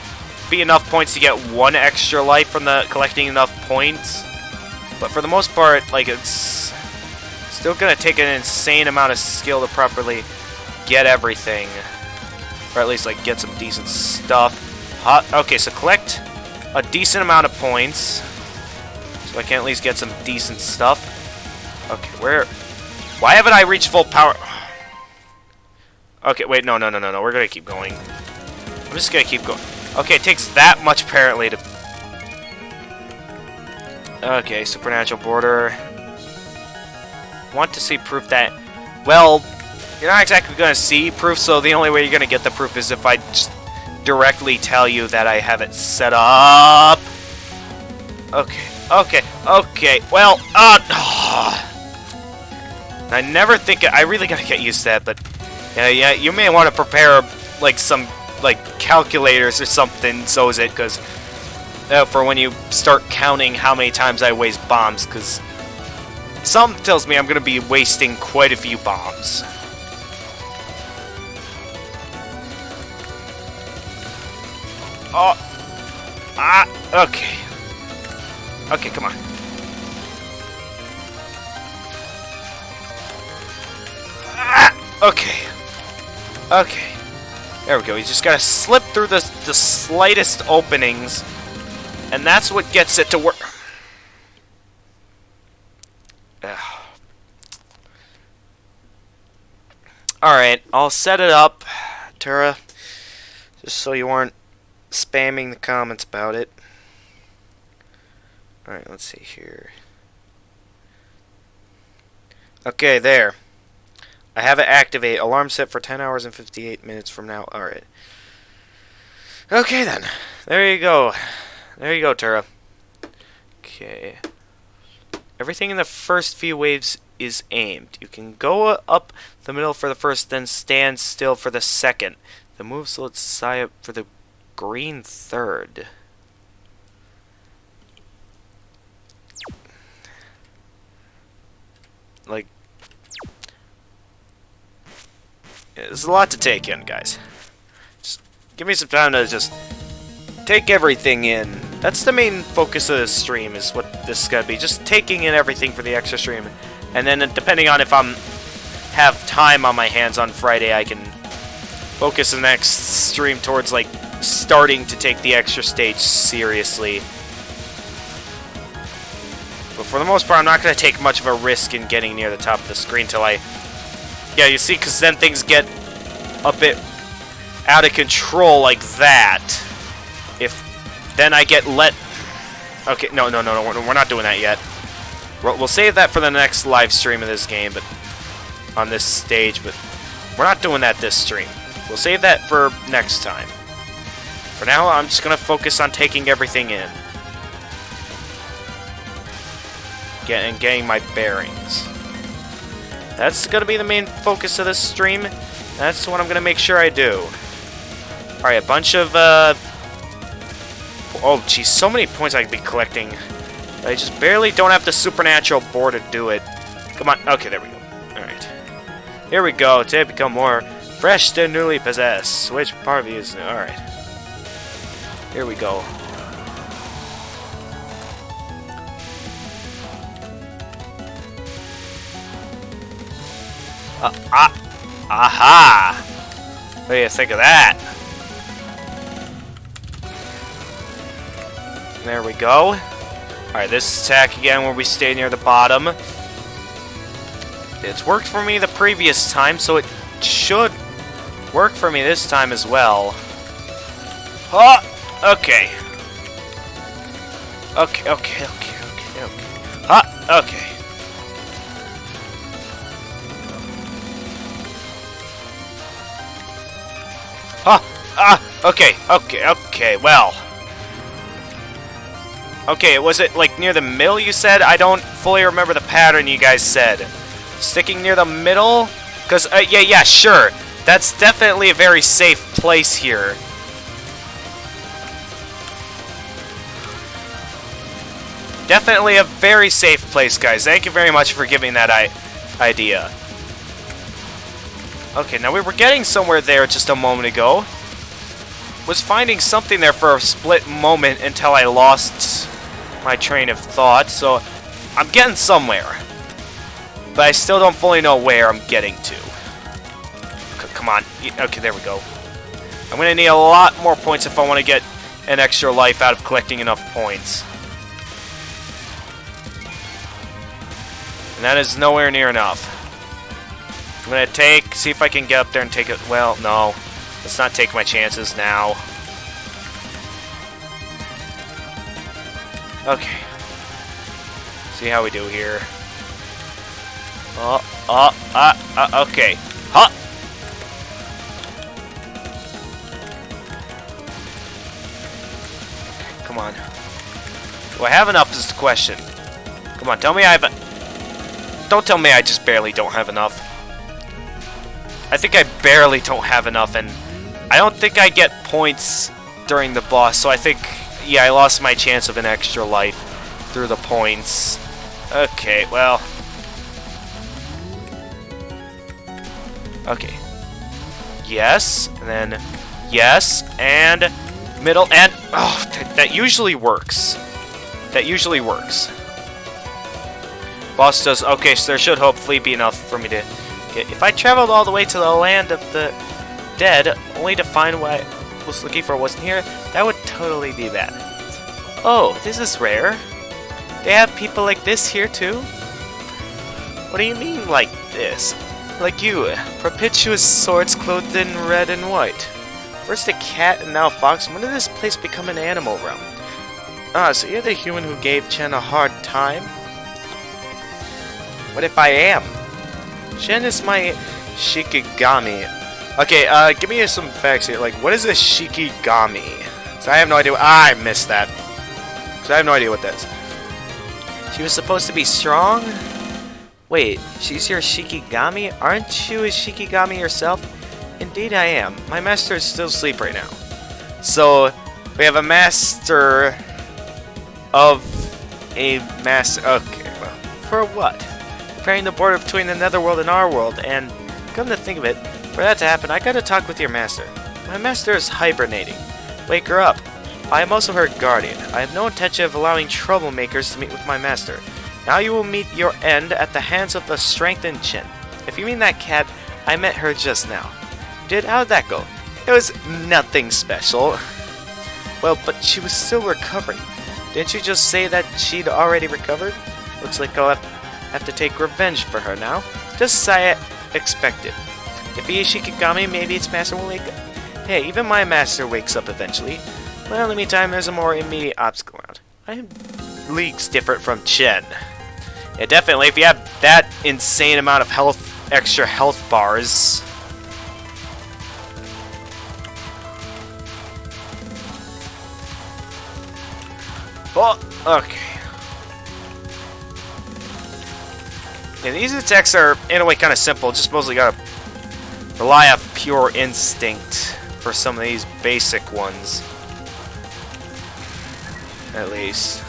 be enough points to get one extra life from the collecting enough points. But for the most part, like, it's still going to take an insane amount of skill to properly get everything, or at least like get some decent stuff. Okay, so collect a decent amount of points so I can at least get some decent stuff. Okay, why haven't I reached full power? Okay, wait, no, we're gonna keep going. I'm just gonna keep going. Okay, it takes that much apparently to... Okay, supernatural border. Want to see proof that... Well, you're not exactly going to see proof, so the only way you're going to get the proof is if I just directly tell you that I have it set up. Okay. Well, I never think... I really got to get used to that, but... Yeah, you may want to prepare, like, some, like, calculators or something, so is it, because... for when you start counting how many times I waste bombs, because... Something tells me I'm going to be wasting quite a few bombs. Okay. Okay, come on. Okay. There we go. You just gotta slip through the slightest openings, and that's what gets it to work. Alright, I'll set it up, Touhou, just so you aren't spamming the comments about it. Alright, let's see here. Okay, there. I have it activate. Alarm set for 10 hours and 58 minutes from now. Alright. Okay, then. There you go. There you go, Touhou. Okay. Everything in the first few waves is aimed. You can go up the middle for the first, then stand still for the second. The move slows Sai up for the green third. Like, there's a lot to take in, guys. Just give me some time to just take everything in. That's the main focus of this stream, is what this is gonna be. Just taking in everything for the extra stream. And then depending on if I'm have time on my hands on Friday, I can focus the next stream towards, like, starting to take the extra stage seriously. But for the most part, I'm not going to take much of a risk in getting near the top of the screen till I... Yeah, you see, because then things get a bit out of control like that. If then I get let... Okay, no, we're not doing that yet. We'll save that for the next live stream of this game, but on this stage, but we're not doing that this stream. We'll save that for next time. For now, I'm just gonna focus on taking everything in. Getting my bearings. That's gonna be the main focus of this stream. That's what I'm gonna make sure I do. Alright, a bunch of, oh, geez, so many points I could be collecting. I just barely don't have the supernatural board to do it. Come on. Okay, there we go. Alright. Here we go. To become more fresh than newly possessed. Which part of you is new? Alright. Here we go. Aha! What do you think of that? There we go. Alright, this attack again where we stay near the bottom. It's worked for me the previous time, so it should work for me this time as well. Oh! Okay. Okay. Ah! Okay. Okay, well. Okay, was it, like, near the middle you said? I don't fully remember the pattern you guys said. Sticking near the middle? Because, yeah, sure. That's definitely a very safe place here. Definitely a very safe place, guys. Thank you very much for giving that idea. Okay, now we were getting somewhere there just a moment ago. Was finding something there for a split moment until I lost my train of thought, so I'm getting somewhere. But I still don't fully know where I'm getting to. Come on. Okay, there we go. I'm going to need a lot more points if I want to get an extra life out of collecting enough points. And that is nowhere near enough. I'm going to see if I can get up there and take it. Well, no. Let's not take my chances now. Okay. See how we do here. Okay. Huh! Come on. Do I have enough is the question. Come on, tell me I have... Don't tell me I just barely don't have enough. I think I barely don't have enough, and I don't think I get points during the boss, so I think, yeah, I lost my chance of an extra life through the points. Okay, well... Okay. Yes, and then yes, and middle, and... Oh, that usually works. That usually works. Boss does... Okay, so there should hopefully be enough for me to... If I traveled all the way to the land of the dead, only to find what I was looking for wasn't here, that would totally be bad. Oh, this is rare. They have people like this here too? What do you mean, like this? Like you, propitious swords clothed in red and white. First a cat and now a fox. When did this place become an animal realm? Ah, so you're the human who gave Chen a hard time? What if I am? Chen is my Shikigami. Okay, give me some facts here. Like, what is a Shikigami? So I have no idea. I missed that. So I have no idea what that is. She was supposed to be strong? Wait, she's your Shikigami? Aren't you a Shikigami yourself? Indeed I am. My master is still asleep right now. So, we have a master of a master. Okay, well, for what? Preparing the border between the netherworld and our world, and come to think of it, for that to happen, I gotta talk with your master. My master is hibernating. Wake her up. I am also her guardian. I have no intention of allowing troublemakers to meet with my master. Now you will meet your end at the hands of the strengthened Chin. If you mean that cat, I met her just now. How'd that go? It was nothing special. Well, but she was still recovering. Didn't you just say that she'd already recovered? Looks like I'll have to take revenge for her now. Just as I expected. If he is Shikigami, maybe its master will wake up. Hey, even my master wakes up eventually. Well, in the meantime, there's a more immediate obstacle around. I am leagues different from Chen. Yeah, definitely. If you have that insane amount of health, extra health bars, Okay. And these attacks are, in a way, kind of simple. Just mostly gotta rely on pure instinct for some of these basic ones. At least.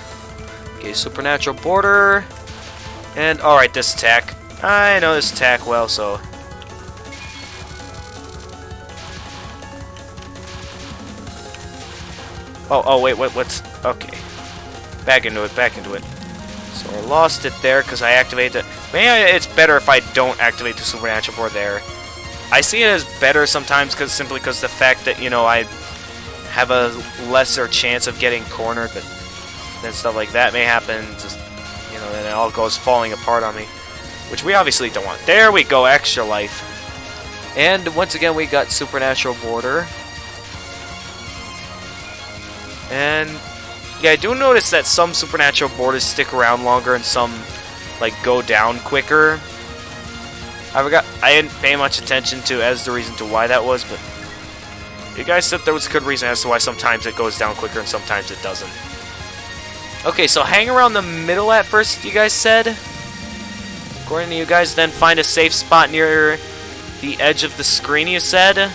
Okay, supernatural border. And, alright, this attack. I know this attack well, so... Oh, wait, what's... Okay. Back into it. So I lost it there because I activated it. Maybe it's better if I don't activate the supernatural board there. I see it as better sometimes simply because the fact that, you know, I have a lesser chance of getting cornered, but then stuff like that may happen. Just, you know, then it all goes falling apart on me, which we obviously don't want. There we go, extra life. And once again, we got supernatural border. And yeah, I do notice that some supernatural borders stick around longer and some like go down quicker. I didn't pay much attention to as the reason to why that was, but you guys said there was a good reason as to why sometimes it goes down quicker and sometimes it doesn't. Okay, so hang around the middle at first, you guys said. According to you guys, then find a safe spot near the edge of the screen, you said.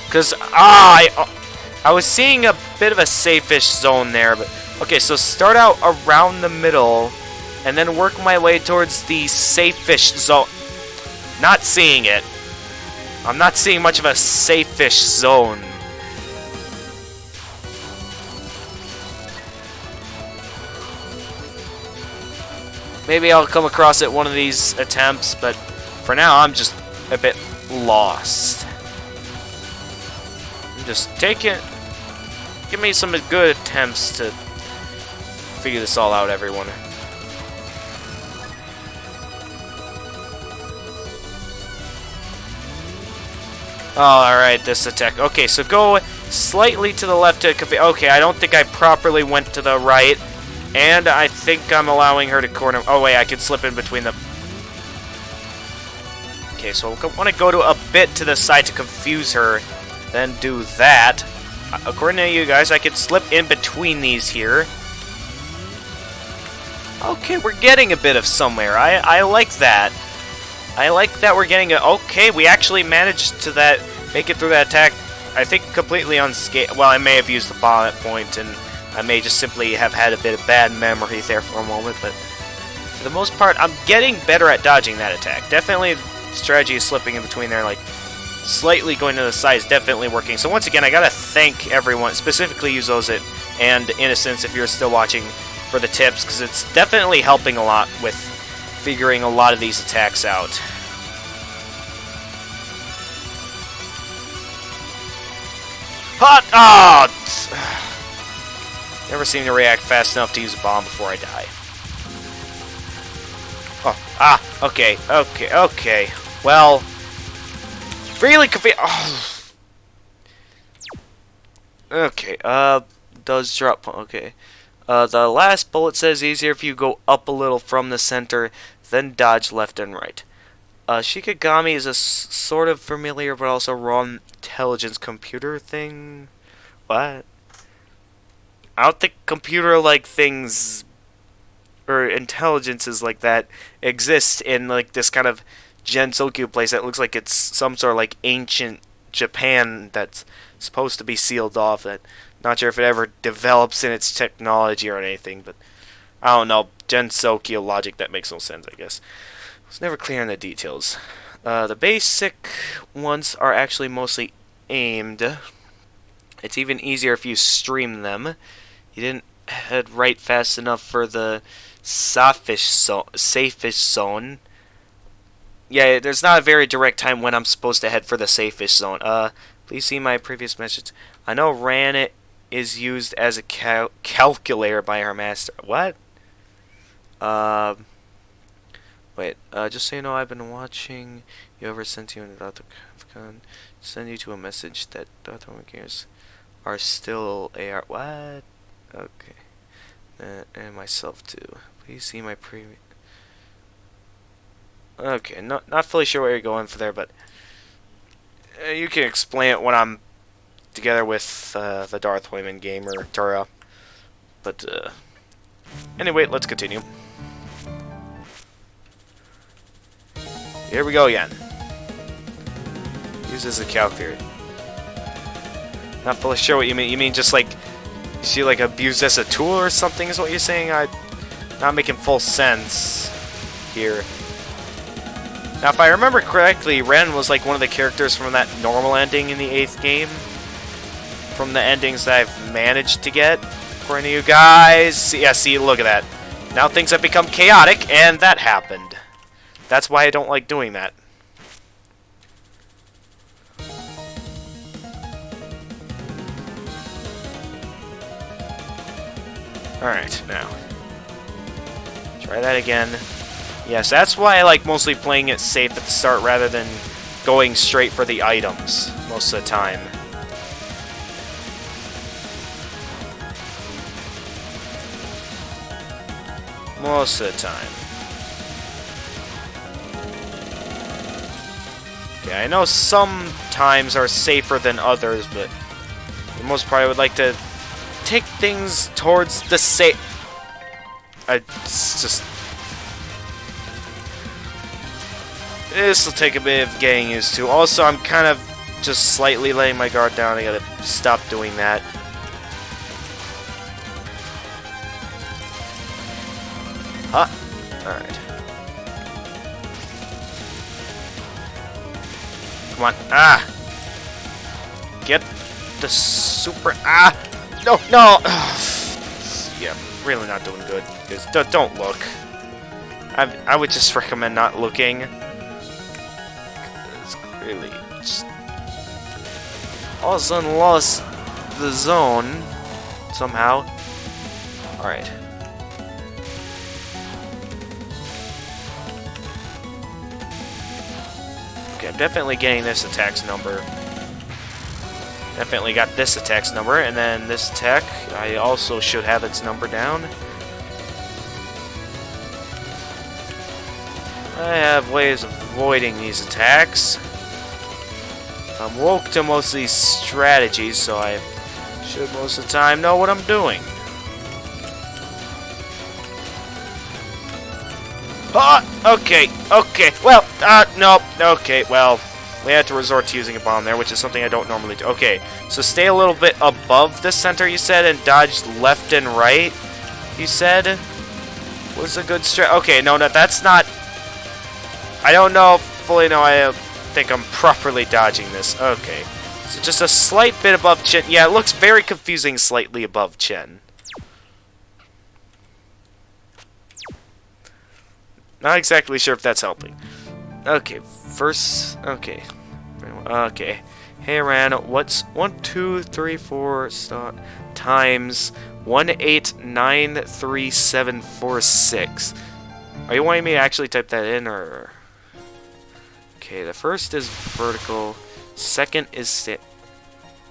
Because, I was seeing a bit of a safe-ish zone there, but... Okay, so start out around the middle, and then work my way towards the safe-ish zone. Not seeing it. I'm not seeing much of a safe-ish zone. Maybe I'll come across it one of these attempts, but for now I'm just a bit lost. Just take it. Give me some good attempts to figure this all out, everyone. Oh, alright, this attack. Okay, so go slightly to the left to confuse. Okay, I don't think I properly went to the right. And I think I'm allowing her to corner. Oh, wait, I can slip in between them. Okay, so I want to go to a bit to the side to confuse her. Then do that. According to you guys, I can slip in between these here. Okay, we're getting a bit of somewhere. I like that. I like that we're getting a... Okay, we actually managed to make it through that attack, I think, completely unscathed. Well, I may have used the bomb at point, and I may just simply have had a bit of bad memory there for a moment, but for the most part, I'm getting better at dodging that attack. Definitely, strategy is slipping in between there, like, slightly going to the side is definitely working. So once again, I gotta thank everyone, specifically Uzos and Innocence if you're still watching, for the tips, because it's definitely helping a lot with figuring a lot of these attacks out. Hot! Oh! Never seem to react fast enough to use a bomb before I die. Oh, okay. Well, really confused. Oh. Okay, does drop. Okay. The last bullet says easier if you go up a little from the center, then dodge left and right. Shikigami is a sort of familiar but also raw intelligence computer thing. What? I don't think computer-like things or intelligences like that exist in like this kind of Gensokyu place that looks like it's some sort of like ancient Japan that's supposed to be sealed off. That not sure if it ever develops in its technology or anything, but I don't know. Gensokyu logic that makes no sense, I guess. It's never clear on the details. The basic ones are actually mostly aimed. It's even easier if you stream them. You didn't head right fast enough for the safest zone. Yeah, there's not a very direct time when I'm supposed to head for the safest zone. Please see my previous message. I know Ran is used as a calculator by her master. What? Wait, just so you know, I've been watching you ever since you and Dr. Kafkan send you to a message that Dr. Gears are still AR. What? Okay. And myself too. Please see my previous. Okay, not fully sure where you're going for there, but you can explain it when I'm together with the Darth Wayman gamer, Tura. But, anyway, let's continue. Here we go again. Use as a calculator. Not fully sure what you mean. You mean just like, you see like abused as a tool or something is what you're saying? I'm not making full sense here. Now, if I remember correctly, Ren was like one of the characters from that normal ending in the 8th game. From the endings that I've managed to get, according to you guys. Yeah, see, look at that. Now things have become chaotic, and that happened. That's why I don't like doing that. Alright, now. Try that again. Yes, that's why I like mostly playing it safe at the start rather than going straight for the items most of the time. Most of the time. Okay, I know some times are safer than others, but the most probably would like to take things towards the safe. This will take a bit of getting used to. Also, I'm kind of just slightly laying my guard down. I gotta stop doing that. Huh? Alright. Come on. Ah! Get the super... Ah! No, no! Yeah, really not doing good. Just don't look. I would just recommend not looking. It's really just... all of a sudden lost the zone somehow. Alright. Okay, I'm definitely getting this attack's number. Definitely got this attack's number, and then this attack, I also should have its number down. I have ways of avoiding these attacks. I'm woke to most of these strategies, so I should most of the time know what I'm doing. Ah! Okay, okay, well, nope, okay, well, we had to resort to using a bomb there, which is something I don't normally do. Okay, so stay a little bit above the center, you said, and dodge left and right, you said? Was a good strat. Okay, no, that's not... I don't know, fully know, I think I'm properly dodging this. Okay, so just a slight bit above chin. Yeah, it looks very confusing slightly above chin. Not exactly sure if that's helping. Okay, first... Okay. Okay. Hey, Ran, what's 1, 2, 3, 4 times 18934746? Are you wanting me to actually type that in, or... Okay, the first is vertical. Second is...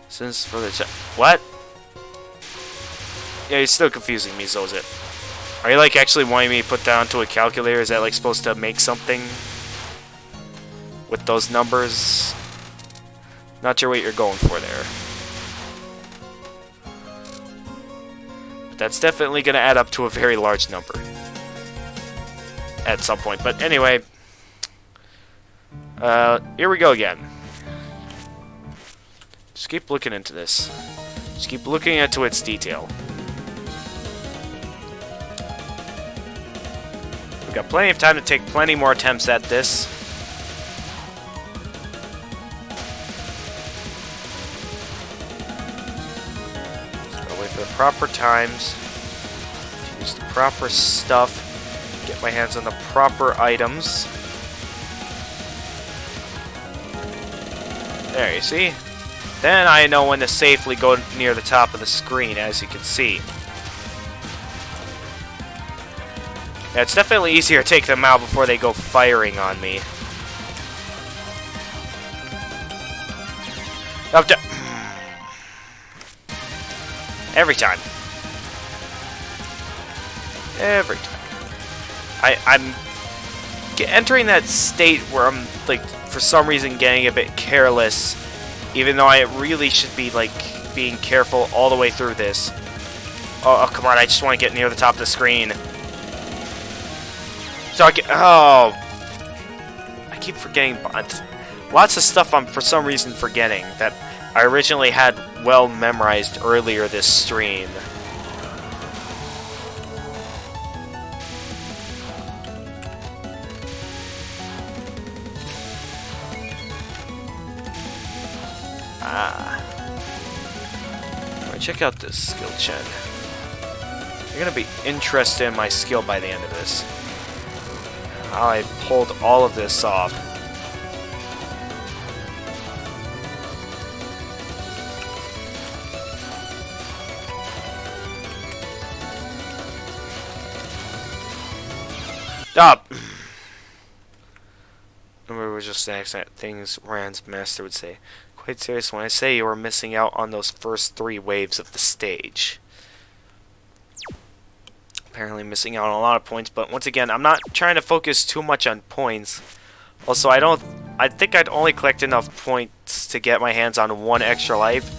Since for the... What? Yeah, you're still confusing me, Zozit. Are you, like, actually wanting me to put that onto a calculator? Is that, like, supposed to make something with those numbers? Not sure what you're going for there. But that's definitely going to add up to a very large number. At some point. But anyway. Here we go again. Just keep looking into this. Just keep looking into its detail. Got plenty of time to take plenty more attempts at this. Just gotta wait for the proper times. Use the proper stuff. Get my hands on the proper items. There, you see? Then I know when to safely go near the top of the screen, as you can see. Yeah, it's definitely easier to take them out before they go firing on me. Up to every time. Every time. I'm entering that state where I'm, like, for some reason getting a bit careless, even though I really should be, like, being careful all the way through this. Oh, come on, I just want to get near the top of the screen. So I get... Oh! I keep forgetting... Lots of stuff I'm, for some reason, forgetting that I originally had well memorized earlier this stream. Alright, check out this skill, Chen. You're gonna be interested in my skill by the end of this. How I pulled all of this off. Stop! We were just saying things Rand's master would say. Quite serious when I say you are missing out on those first 3 waves of the stage. Apparently missing out on a lot of points, but once again, I'm not trying to focus too much on points. Also, I think I'd only collect enough points to get my hands on 1 extra life.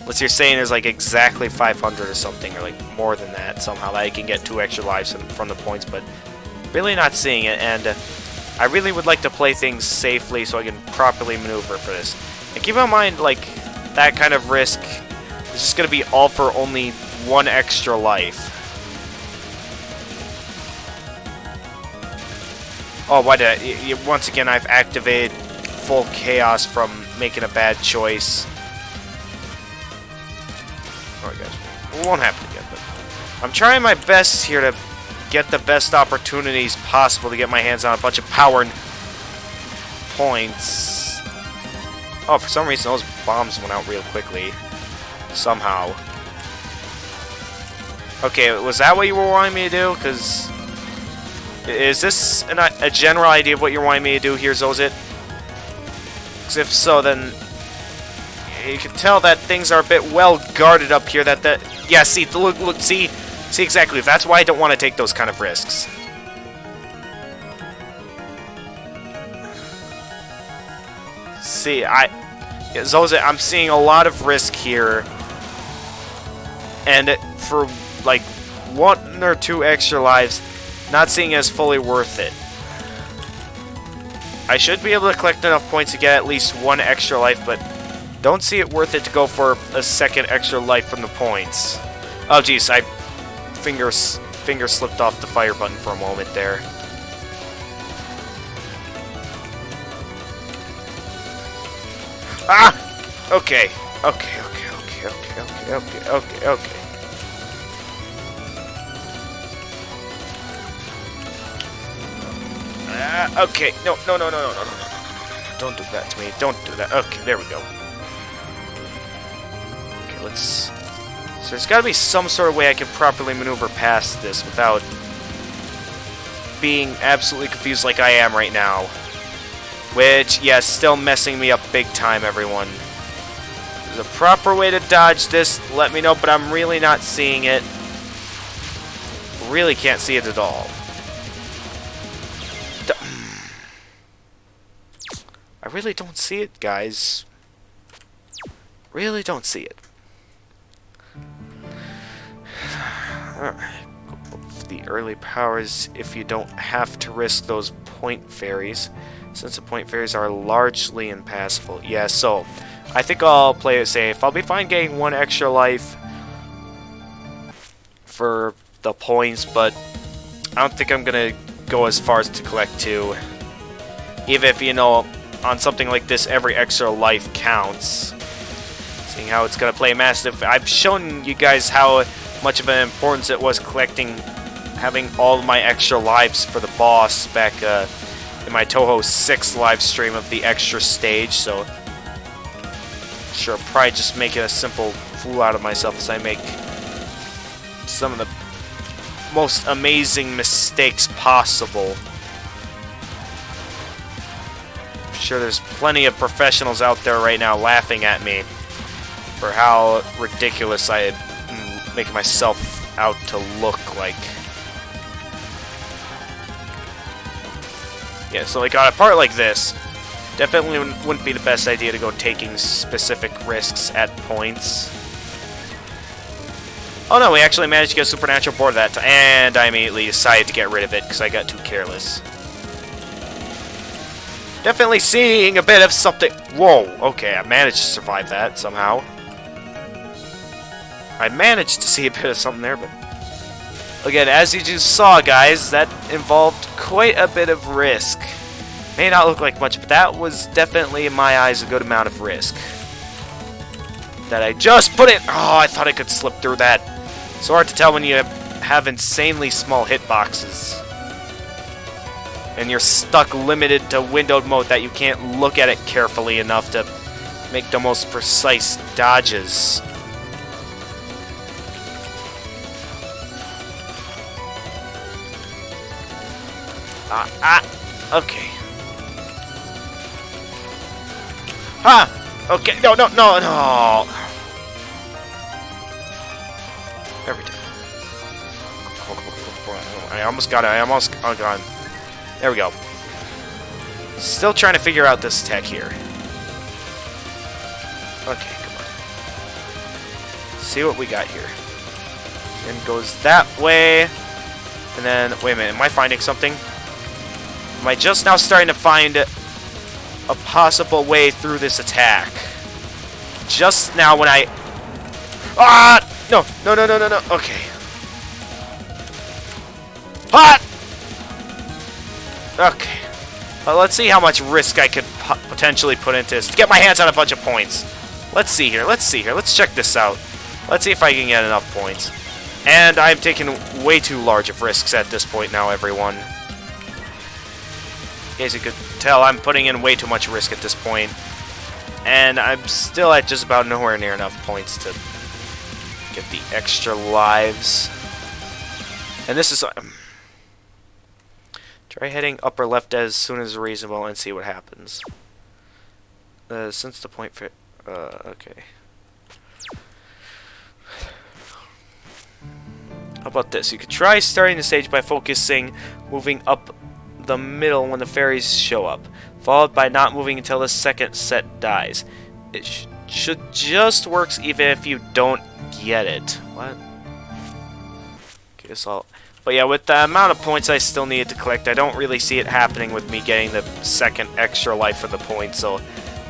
Unless you're saying there's like exactly 500 or something, or like more than that somehow, that I can get 2 extra lives from the points, but really not seeing it, and I really would like to play things safely so I can properly maneuver for this. And keep in mind, like, that kind of risk is just going to be all for only 1 extra life. Oh, why did I... Once again, I've activated full chaos from making a bad choice. Alright, guys. It won't happen again, but I'm trying my best here to get the best opportunities possible to get my hands on a bunch of power points. Oh, for some reason those bombs went out real quickly. Somehow. Okay, was that what you were wanting me to do? Because... Is this a general idea of what you're wanting me to do here, Zozit? Because if so, then... You can tell that things are a bit well guarded up here. Yeah, see, look, see... See, exactly. That's why I don't want to take those kind of risks. See, Zozit, I'm seeing a lot of risk here. And for, like, 1 or 2 extra lives, not seeing it as fully worth it. I should be able to collect enough points to get at least 1 extra life, but don't see it worth it to go for a 2nd extra life from the points. Oh, jeez, I... Finger slipped off the fire button for a moment there. Ah! Okay. Okay. Okay. No. Don't do that to me. Don't do that. Okay, there we go. Okay, let's... So there's got to be some sort of way I can properly maneuver past this without being absolutely confused like I am right now. Which, yeah, still messing me up big time, everyone. If there's a proper way to dodge this, let me know, but I'm really not seeing it. Really can't see it at all. I really don't see it, guys. Really don't see it. The early powers if you don't have to risk those point fairies, since the point fairies are largely impassable. Yeah, so I think I'll play it safe. I'll be fine getting 1 extra life for the points, but I don't think I'm gonna go as far as to collect 2. Even if, you know, on something like this every extra life counts. Seeing how it's gonna play massive. I've shown you guys how much of an importance it was having all of my extra lives for the boss back in my Touhou 6 live stream of the extra stage, so sure, I'll probably just make it a simple fool out of myself as I make some of the most amazing mistakes possible. I'm sure there's plenty of professionals out there right now laughing at me for how ridiculous I am making myself out to look like. Yeah, so like on a part like this, definitely wouldn't be the best idea to go taking specific risks at points. Oh no, we actually managed to get a supernatural board that time, and I immediately decided to get rid of it because I got too careless. Definitely seeing a bit of something. Whoa, okay, I managed to survive that somehow. I managed to see a bit of something there, but... Again, as you just saw, guys, that involved quite a bit of risk. May not look like much, but that was definitely, in my eyes, a good amount of risk. That I just put in. Oh, I thought I could slip through that. So hard to tell when you have insanely small hitboxes. And you're stuck limited to windowed mode that you can't look at it carefully enough to make the most precise dodges. Okay. Okay, no. Every time. I almost got it, oh god. There we go. Still trying to figure out this tech here. Okay, come on. See what we got here. Then goes that way. And then, wait a minute, am I finding something? Am I just now starting to find a possible way through this attack? Just now when I... Ah! No. Okay. Hot! Okay. Well, let's see how much risk I could potentially put into this to get my hands on a bunch of points. Let's see here. Let's check this out. Let's see if I can get enough points. And I'm taking way too large of risks at this point now, everyone. As you could tell, I'm putting in way too much risk at this point. And I'm still at just about nowhere near enough points to get the extra lives. And this is... try heading upper left as soon as reasonable and see what happens. Since the point for... okay. How about this? You could try starting the stage by focusing, moving up the middle when the fairies show up, followed by not moving until the second set dies. It should just works even if you don't get it. What? Guess I'll... But yeah, with the amount of points I still needed to collect, I don't really see it happening with me getting the second extra life for the points, so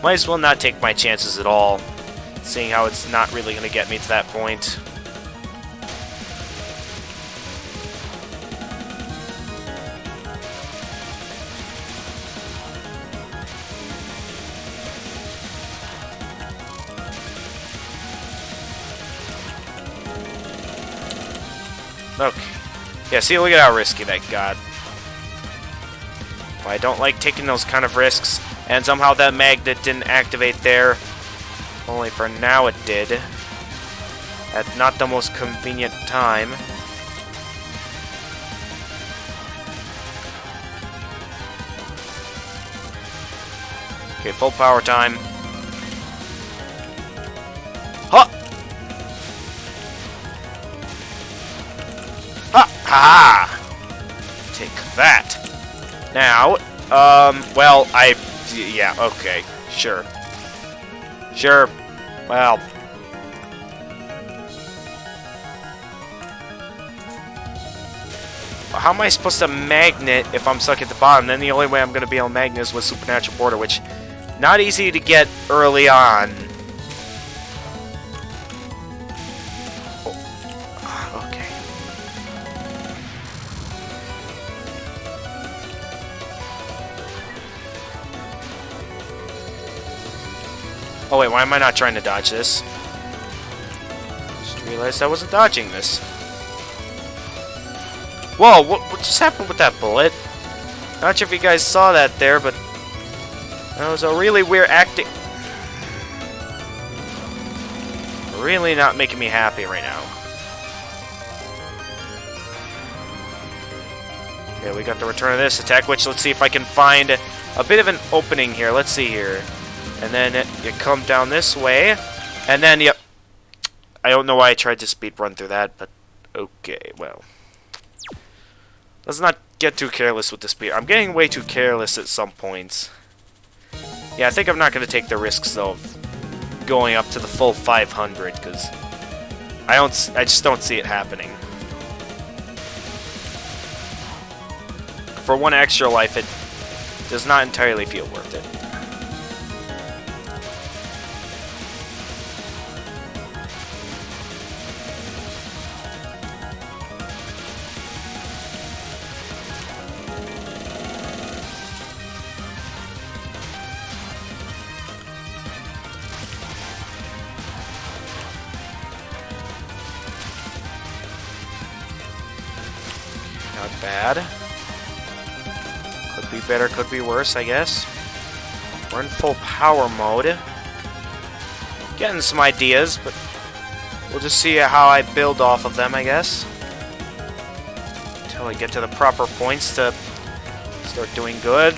might as well not take my chances at all, seeing how it's not really going to get me to that point. Okay. Yeah, see, look at how risky that got. Well, I don't like taking those kind of risks, and somehow that magnet didn't activate there. Only for now it did. At not the most convenient time. Okay, full power time. Huh! Ah! Take that. Now, well, yeah, okay, sure. Sure, well. How am I supposed to magnet if I'm stuck at the bottom? Then the only way I'm going to be able to magnet is with Supernatural Border, which, not easy to get early on. Oh wait, why am I not trying to dodge this? Just realized I wasn't dodging this. Whoa, what just happened with that bullet? Not sure if you guys saw that there, but that was a really weird acting. Really not making me happy right now. Okay, we got the return of this attack, which let's see if I can find a bit of an opening here. Let's see here. And then you come down this way, and then, yep. I don't know why I tried to speed run through that, but okay, well. Let's not get too careless with the speed. I'm getting way too careless at some points. Yeah, I think I'm not going to take the risks, though, of going up to the full 500, because I just don't see it happening. For one extra life, it does not entirely feel worth it. Not bad. Could be better, could be worse, I guess. We're in full power mode. Getting some ideas, but we'll just see how I build off of them, I guess. Until I get to the proper points to start doing good.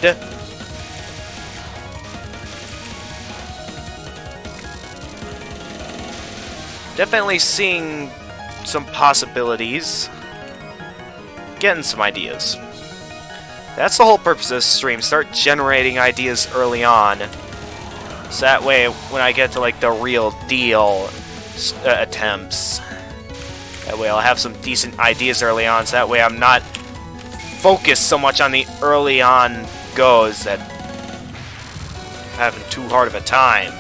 Definitely seeing some possibilities. Getting some ideas. That's the whole purpose of this stream. Start generating ideas early on. So that way, when I get to like the real deal attempts, that way I'll have some decent ideas early on. So that way I'm not focused so much on the early on goes that I'm having too hard of a time.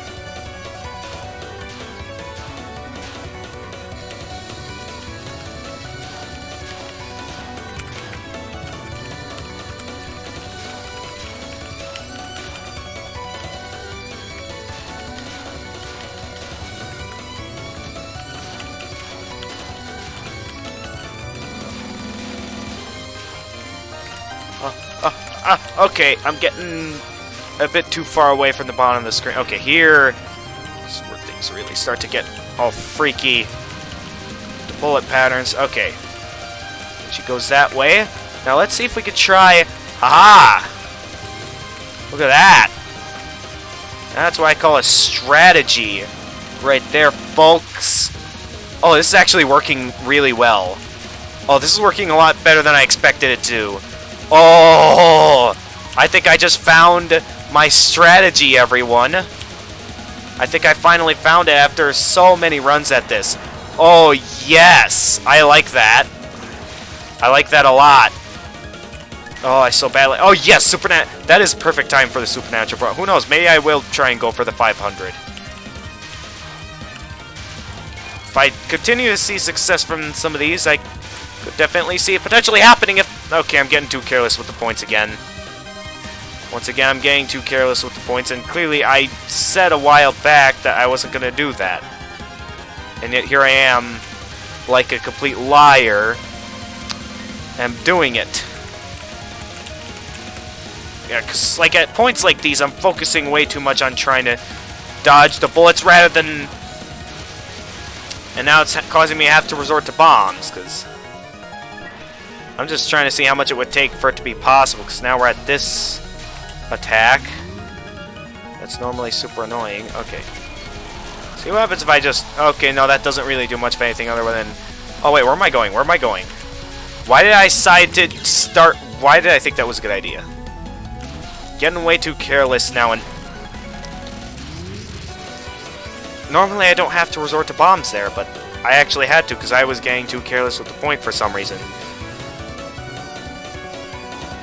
Okay, I'm getting a bit too far away from the bottom of the screen. Okay, here is where things really start to get all freaky. The bullet patterns. Okay. She goes that way. Now let's see if we could try... Aha! Look at that! That's what I call a strategy. Right there, folks. Oh, this is actually working really well. Oh, this is working a lot better than I expected it to. Oh! I think I just found my strategy, everyone. I think I finally found it after so many runs at this. Oh, yes! I like that. I like that a lot. Oh, I so badly... Oh, yes! That is perfect time for the Supernatural. But who knows? Maybe I will try and go for the 500. If I continue to see success from some of these, I could definitely see it potentially happening if... Okay, I'm getting too careless with the points again. Once again, I'm getting too careless with the points, and clearly I said a while back that I wasn't going to do that. And yet here I am, like a complete liar, and I'm doing it. Yeah, because like at points like these, I'm focusing way too much on trying to dodge the bullets rather than... And now it's causing me to have to resort to bombs, because... I'm just trying to see how much it would take for it to be possible, because now we're at this... attack. That's normally super annoying. Okay. See what happens if I just... Okay, no, that doesn't really do much of anything other than... Oh, wait, where am I going? Where am I going? Why did I decide to start... Why did I think that was a good idea? Getting way too careless now, and... Normally I don't have to resort to bombs there, but I actually had to because I was getting too careless with the point for some reason.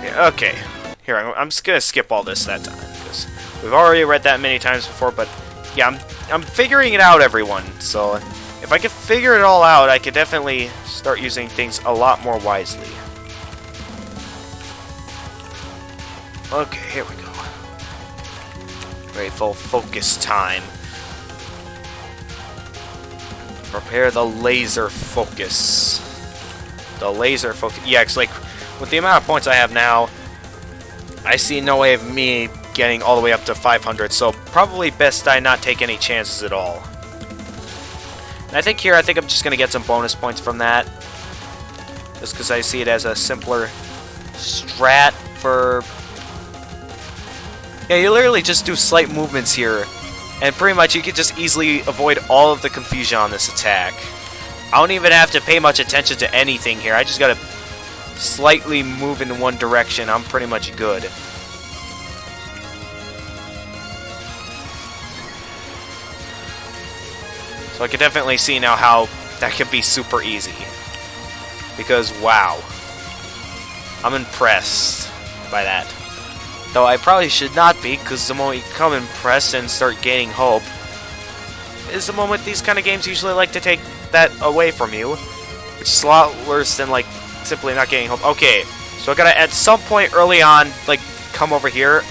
Yeah, okay. Here, I'm just gonna skip all this that time, because we've already read that many times before, but yeah, I'm figuring it out, everyone, so if I could figure it all out, I could definitely start using things a lot more wisely. Okay, here we go. Very full focus time. Prepare the laser focus. The laser focus. Yeah, it's like, with the amount of points I have now, I see no way of me getting all the way up to 500, so probably best I not take any chances at all. And I think here, I'm just going to get some bonus points from that. Just because I see it as a simpler strat for... Yeah, you literally just do slight movements here, and pretty much you can just easily avoid all of the confusion on this attack. I don't even have to pay much attention to anything here, I just gotta slightly move in one direction, I'm pretty much good. So I can definitely see now how that can be super easy. Because, wow. I'm impressed by that. Though I probably should not be, because the moment you become impressed and start gaining hope is the moment these kind of games usually like to take that away from you. Which is a lot worse than, like, simply not getting hope. Okay, so I gotta, at some point early on, like, come over here.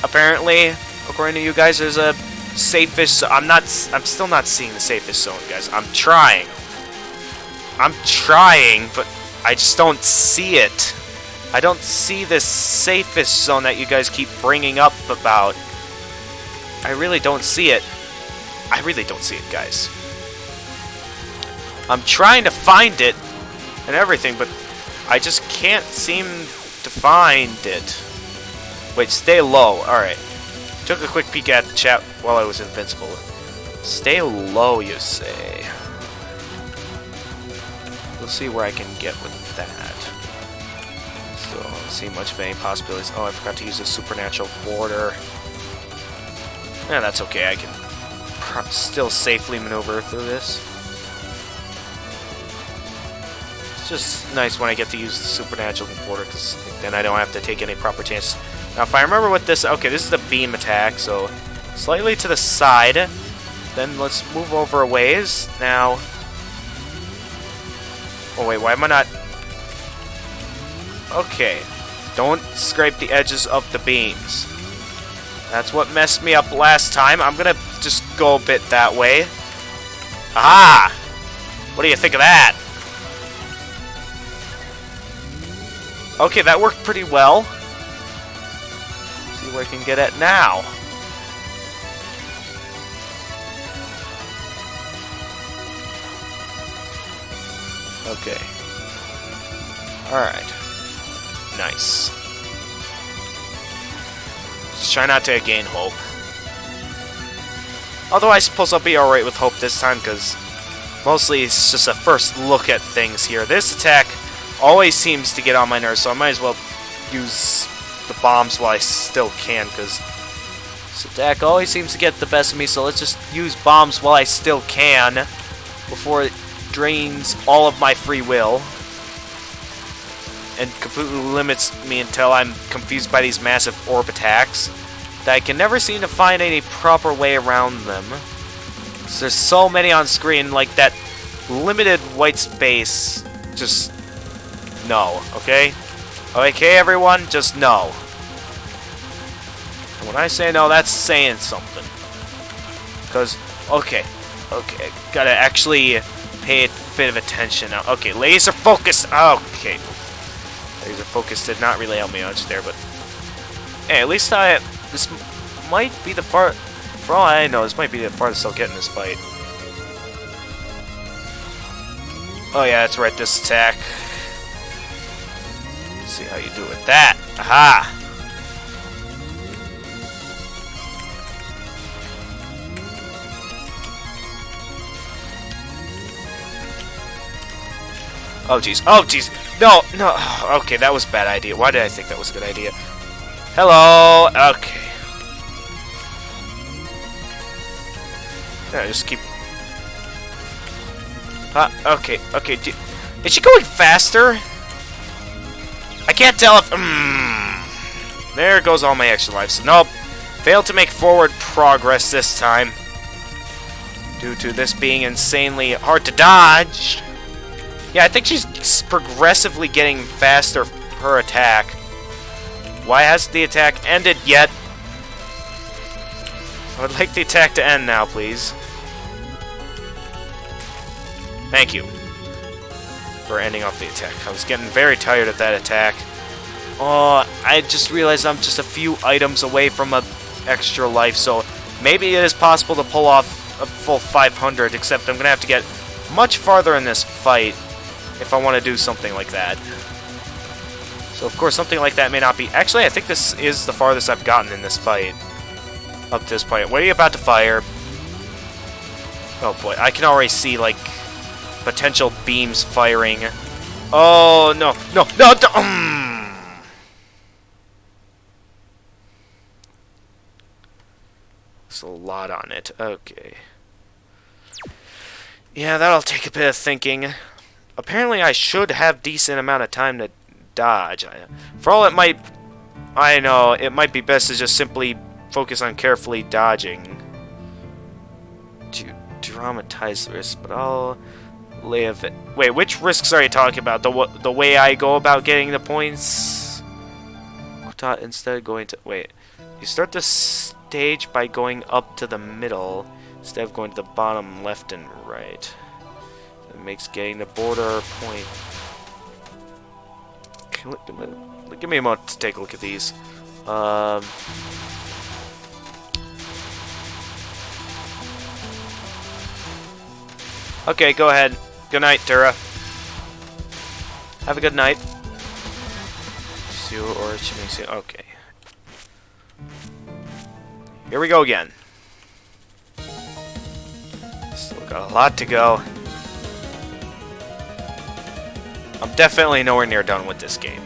Apparently, according to you guys, there's a safest... I'm still not seeing the safest zone, guys. I'm trying, but I just don't see it. I don't see this safest zone that you guys keep bringing up about. I really don't see it. I really don't see it, guys. I'm trying to find it and everything, but I just can't seem to find it. Wait, stay low. Alright. Took a quick peek at the chat while I was invincible. Stay low, you say. We'll see where I can get with that. So, I don't see much of any possibilities. Oh, I forgot to use the supernatural border. Yeah, that's okay. I can still safely maneuver through this. It's just nice when I get to use the supernatural border, because then I don't have to take any proper chances. Now, if I remember what this... Okay, this is the beam attack, so slightly to the side. Then let's move over a ways. Now... Oh, wait, why am I not... Okay. Don't scrape the edges of the beams. That's what messed me up last time. I'm gonna just go a bit that way. Aha! What do you think of that? Okay, that worked pretty well. See where I can get at now. Okay. Alright. Nice. Just try not to gain hope. Although I suppose I'll be alright with hope this time, because mostly it's just a first look at things here. This attack always seems to get on my nerves, so I might as well use the bombs while I still can, because this attack always seems to get the best of me, so let's just use bombs while I still can, before it drains all of my free will, and completely limits me until I'm confused by these massive orb attacks, that I can never seem to find any proper way around them. So there's so many on screen, like that limited white space, just... no, okay? Okay, everyone, just no. And when I say no, that's saying something. Because, okay, gotta actually pay a bit of attention now. Okay, laser focus! Okay. Laser focus did not really help me much there, but... Hey, at least this might be the far... For all I know, this might be the farthest I'll get in this fight. Oh yeah, that's right, this attack. Let's see how you do with that. Aha! Oh jeez, oh jeez! No, no! Okay, that was a bad idea. Why did I think that was a good idea? Hello! Okay. Yeah, just keep... okay, okay. Is she going faster? I can't tell if... There goes all my extra lives. Nope. Failed to make forward progress this time. Due to this being insanely hard to dodge. Yeah, I think she's progressively getting faster per attack. Why hasn't the attack ended yet? I would like the attack to end now, please. Thank you for ending off the attack. I was getting very tired of that attack. Oh, I just realized I'm just a few items away from an extra life, so maybe it is possible to pull off a full 500, except I'm going to have to get much farther in this fight if I want to do something like that. So, of course, something like that may not be... Actually, I think this is the farthest I've gotten in this fight up to this point. What are you about to fire? Oh, boy. I can already see, like, potential beams firing. Oh, no. No, no, There's a lot on it. Okay. Yeah, that'll take a bit of thinking. Apparently I should have decent amount of time to dodge. For all it might... I know, it might be best to just simply focus on carefully dodging. To dramatize the risk, but I'll live it. Wait, which risks are you talking about? The way I go about getting the points? Instead of going to... Wait. You start the stage by going up to the middle instead of going to the bottom, left, and right. It makes getting the border point... Give me a moment to take a look at these. Okay, go ahead. Good night, Tura. Have a good night. Okay. Here we go again. Still got a lot to go. I'm definitely nowhere near done with this game.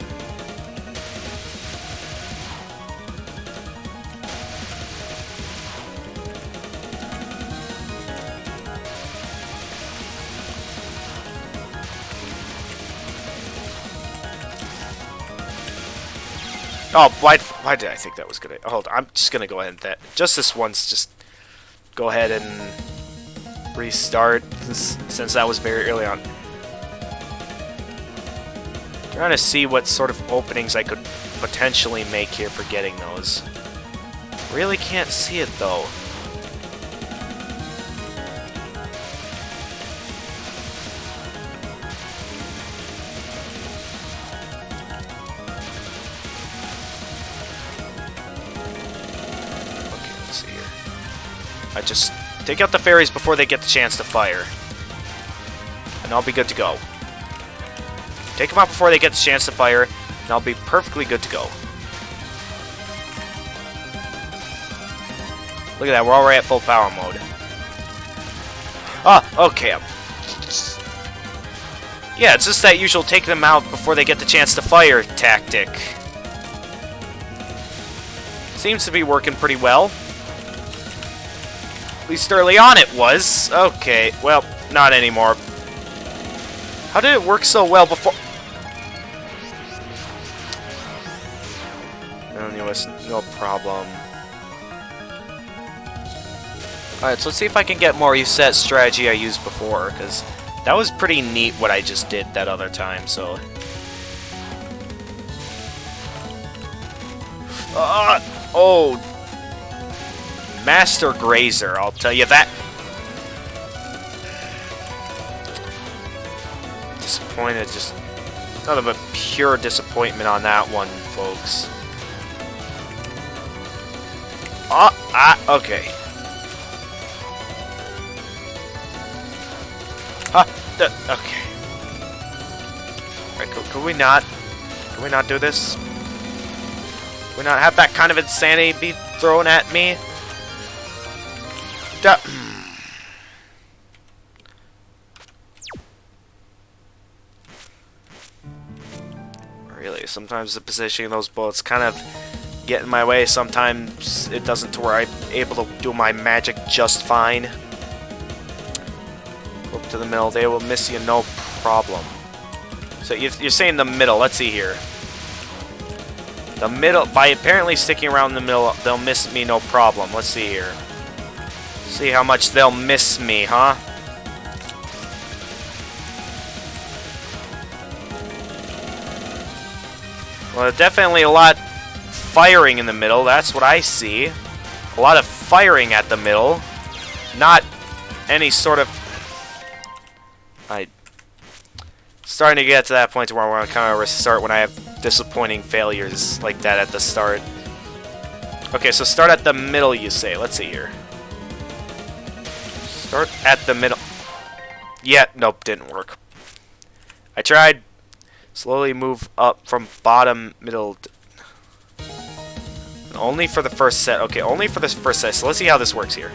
Oh, why did I think that was good? Hold on, I'm just gonna go ahead and just this once, just go ahead and restart since that was very early on. Trying to see what sort of openings I could potentially make here for getting those. Really can't see it though. I just take out the fairies before they get the chance to fire. And I'll be good to go. Take them out before they get the chance to fire, and I'll be perfectly good to go. Look at that, we're already at full power mode. Ah, okay. Yeah, it's just that usual take them out before they get the chance to fire tactic. Seems to be working pretty well. At least early on it was. Okay, well, not anymore. How did it work so well before? No problem. Alright, so let's see if I can get more use that strategy I used before, because that was pretty neat what I just did that other time, so... oh! Master Grazer, I'll tell you that. Disappointed, just nothing but pure disappointment on that one, folks. Okay. Okay. Alright, could we not? Can we not do this? Can we not have that kind of insanity be thrown at me? Really, sometimes the positioning of those bullets kind of get in my way. Sometimes it doesn't, to where I'm able to do my magic just fine. Go up to the middle, they will miss you no problem. So you're saying the middle, let's see here. The middle, by apparently sticking around the middle, they'll miss me no problem. Let's see here. See how much they'll miss me, huh? Well, definitely a lot firing in the middle. That's what I see. A lot of firing at the middle. Not any sort of... starting to get to that point where I want to kind of restart when I have disappointing failures like that at the start. Okay, so start at the middle, you say. Let's see here. Start at the middle. Yeah, nope, didn't work. I tried. Slowly move up from bottom, middle. Only for the first set. Okay, only for this first set. So let's see how this works here.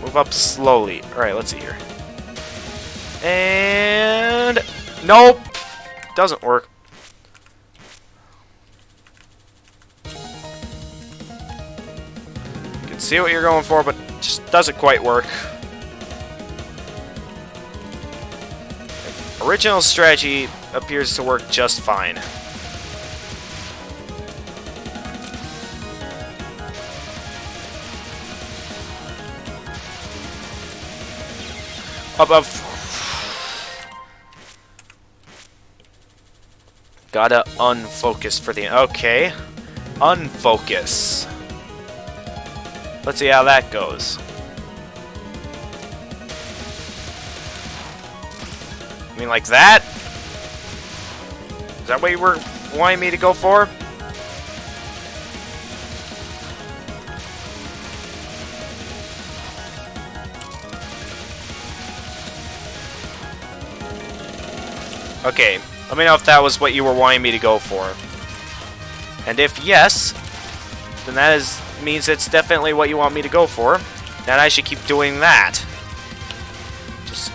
Move up slowly. Alright, let's see here. And... nope! Doesn't work. You can see what you're going for, but just doesn't quite work. Original strategy appears to work just fine. Above. Gotta unfocus for the... Okay. Unfocus. Let's see how that goes. I mean, like that? Is that what you were wanting me to go for? Okay, let me know if that was what you were wanting me to go for. And if yes, then that means it's definitely what you want me to go for. Then I should keep doing that. Just...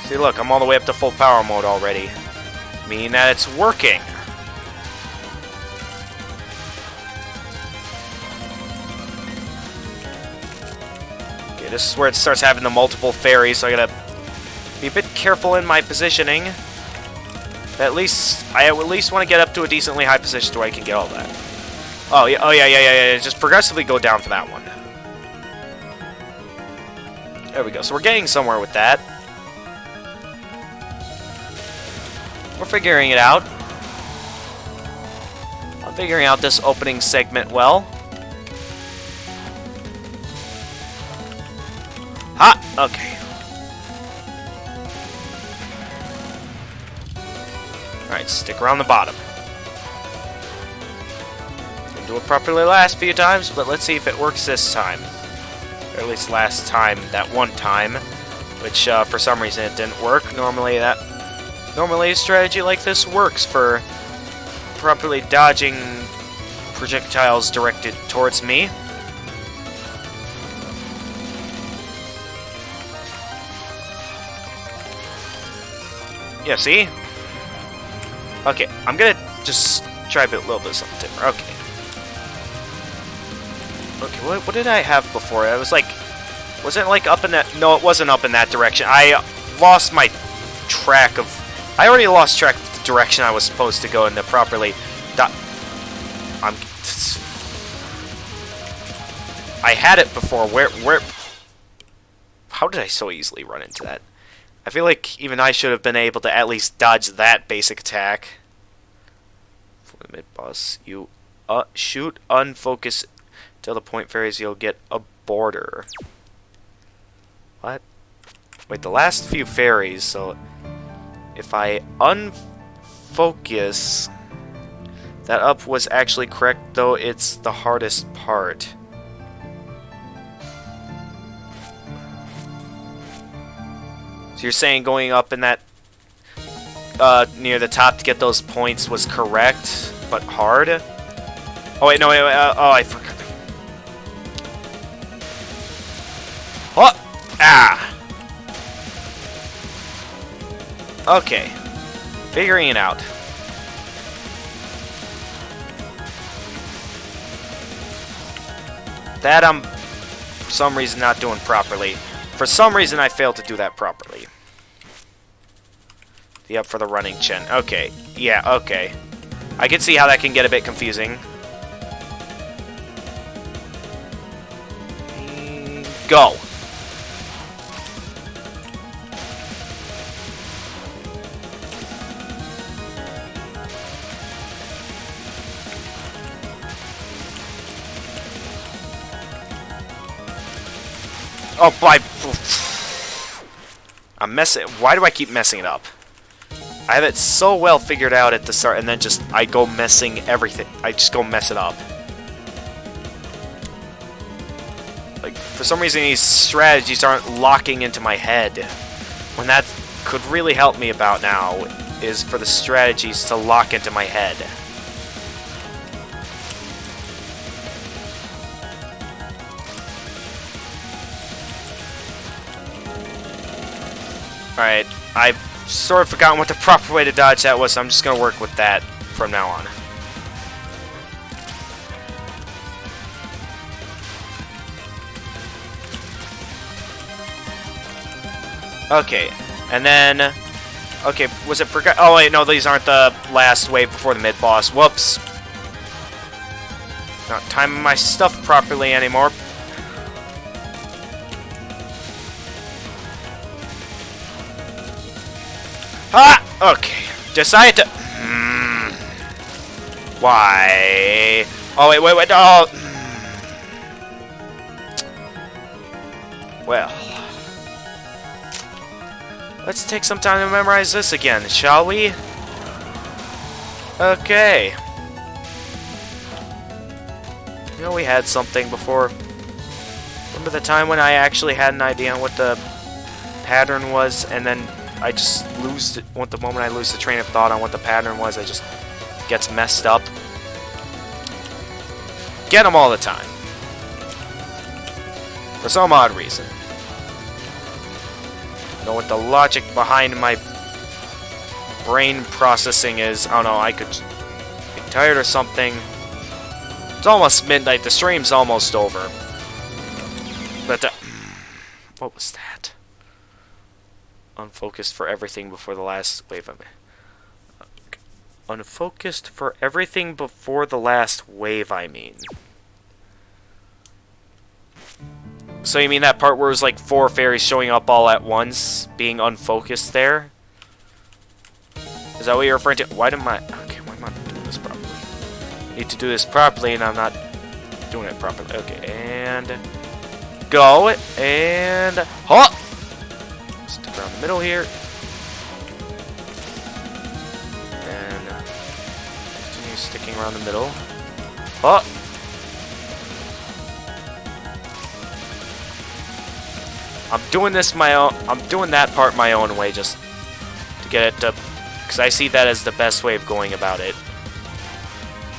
See, look, I'm all the way up to full power mode already. Meaning that it's working. Okay, this is where it starts having the multiple fairies, so I gotta be a bit careful in my positioning. I at least want to get up to a decently high position so I can get all that. Oh yeah. Just progressively go down for that one. There we go. So we're getting somewhere with that. We're figuring it out. I'm figuring out this opening segment well. Ha! Okay. Alright, stick around the bottom. Didn't do it properly last few times, but let's see if it works this time. Or at least last time, that one time. Which, for some reason, it didn't work. Normally a strategy like this works for properly dodging projectiles directed towards me. Yeah, see? Okay, I'm gonna just try a little bit of something different. Okay. Okay, what did I have before? I was like... Wasn't it like up in that... No, it wasn't up in that direction. I lost my track of... I already lost track of the direction I was supposed to go into properly. I had it before. Where... How did I so easily run into that? I feel like even I should have been able to at least dodge that basic attack. For the mid-boss, you shoot unfocus till the point varies, you'll get a border. What? Wait, the last few fairies, so if I unfocus, that up was actually correct, though it's the hardest part. So you're saying going up in that near the top to get those points was correct, but hard? Oh wait, no, wait, oh, I forgot. Oh! Ah! Okay. Figuring it out. That I'm, for some reason, not doing properly. For some reason, I failed to do that properly. The up for the running chin. Okay. Yeah, okay. I can see how that can get a bit confusing. Go. Oh, boy. I'm messing... Why do I keep messing it up? I have it so well figured out at the start, and then just... I go messing everything. I just go mess it up. Like, for some reason, these strategies aren't locking into my head. When that could really help me about now, is for the strategies to lock into my head. Alright, I've sort of forgotten what the proper way to dodge that was, so I'm just going to work with that from now on. Okay, and then... Okay, was it... Oh, wait, no, these aren't the last wave before the mid-boss. Whoops. Not timing my stuff properly anymore. Ah! Okay. Decide to... Why? Oh, wait. Oh! Well... Let's take some time to memorize this again, shall we? Okay. You know, we had something before. Remember the time when I actually had an idea on what the pattern was, and then I just lose it. The moment I lose the train of thought on what the pattern was, I just gets messed up. Get them all the time. For some odd reason. Know what the logic behind my brain processing is. Oh no, I could be tired or something. It's almost midnight. The stream's almost over. But what was that? Unfocused for everything before the last wave. Unfocused for everything before the last wave, I mean. So you mean that part where it was like 4 fairies showing up all at once, being unfocused there? Is that what you're referring to? Why am I... Okay, why am I not doing this properly? Need to do this properly, and I'm not doing it properly. Okay, and... Go, and... Hop! Stick around the middle here. And... Continue sticking around the middle. Hop! I'm doing this my own. I'm doing that part my own way, just to get it to, because I see that as the best way of going about it.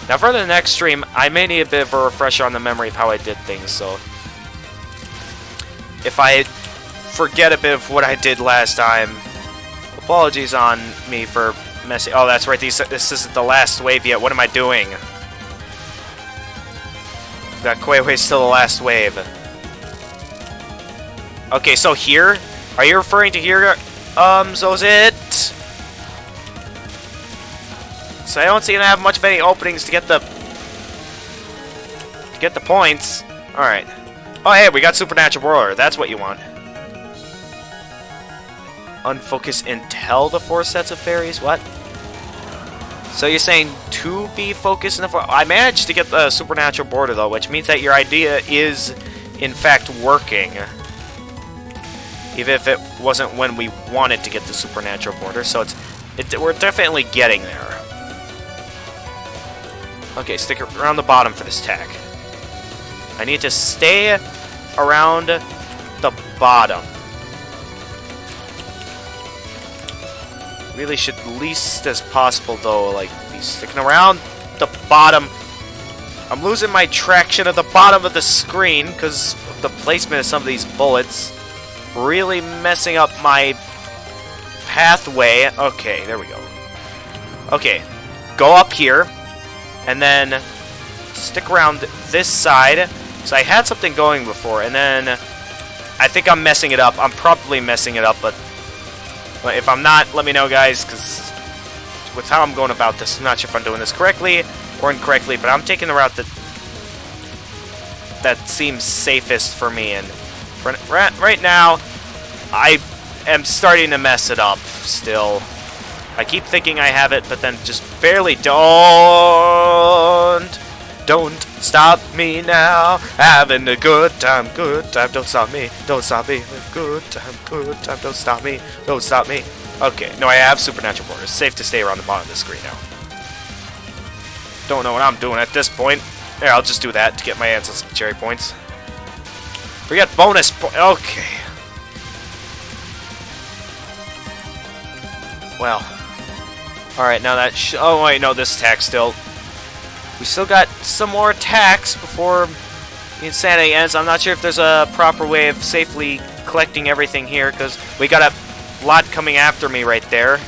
Now, for the next stream, I may need a bit of a refresher on the memory of how I did things. So, if I forget a bit of what I did last time, apologies on me for messing. Oh, that's right. This isn't the last wave yet. What am I doing? That Kuei still the last wave. Okay, so here? Are you referring to here? So is it? So I don't seem to have much of any openings to get the points. Alright. Oh hey, we got Supernatural Brawler. That's what you want. Unfocus until the 4 sets of fairies? What? So you're saying to be focused in the 4? I managed to get the Supernatural Border though, which means that your idea is in fact working. Even if it wasn't when we wanted to get the Supernatural Border, so we're definitely getting there. Okay, stick around the bottom for this tack. I need to stay around the bottom. Really should least as possible though, like be sticking around the bottom. I'm losing my traction at the bottom of the screen because of the placement of some of these bullets. Really messing up my pathway. Okay, there we go. Okay, go up here, and then stick around this side. So I had something going before, and then I think I'm messing it up. I'm probably messing it up, but if I'm not, let me know, guys, because with how I'm going about this, I'm not sure if I'm doing this correctly or incorrectly, but I'm taking the route that seems safest for me, and right now, I am starting to mess it up still. I keep thinking I have it, but then just barely don't stop me now. Having a good time, don't stop me, good time, don't stop me, don't stop me. Okay, no, I have Supernatural Border. It's safe to stay around the bottom of the screen now. Don't know what I'm doing at this point. There, I'll just do that to get my hands on some cherry points. Forget bonus okay. Well. Alright, now that oh wait, no, this attack still. We still got some more attacks before the insanity ends. I'm not sure if there's a proper way of safely collecting everything here, because we got a lot coming after me right there.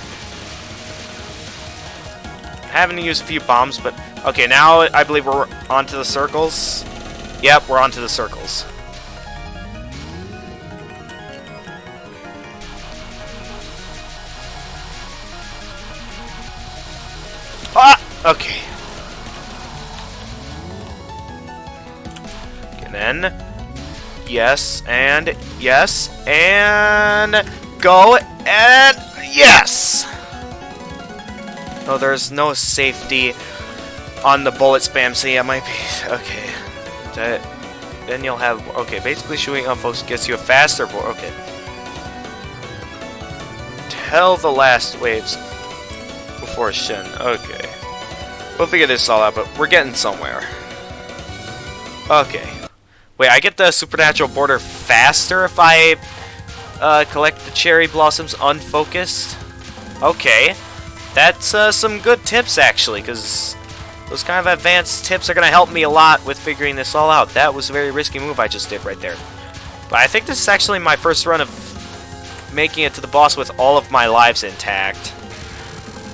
Having to use a few bombs, but okay, now I believe we're onto the circles. Yep, we're onto the circles. Okay. And then... Yes, and... Yes, and... Go, and... Yes! Oh, there's no safety on the bullet spam, so yeah, might be... Okay. Then you'll have... Okay, basically shooting on folks gets you a faster... Okay. Tell the last waves before Shin. Okay. We'll figure this all out, but we're getting somewhere. Okay. Wait, I get the supernatural border faster if I collect the cherry blossoms unfocused? Okay. That's some good tips, actually, because those kind of advanced tips are going to help me a lot with figuring this all out. That was a very risky move I just did right there. But I think this is actually my first run of making it to the boss with all of my lives intact.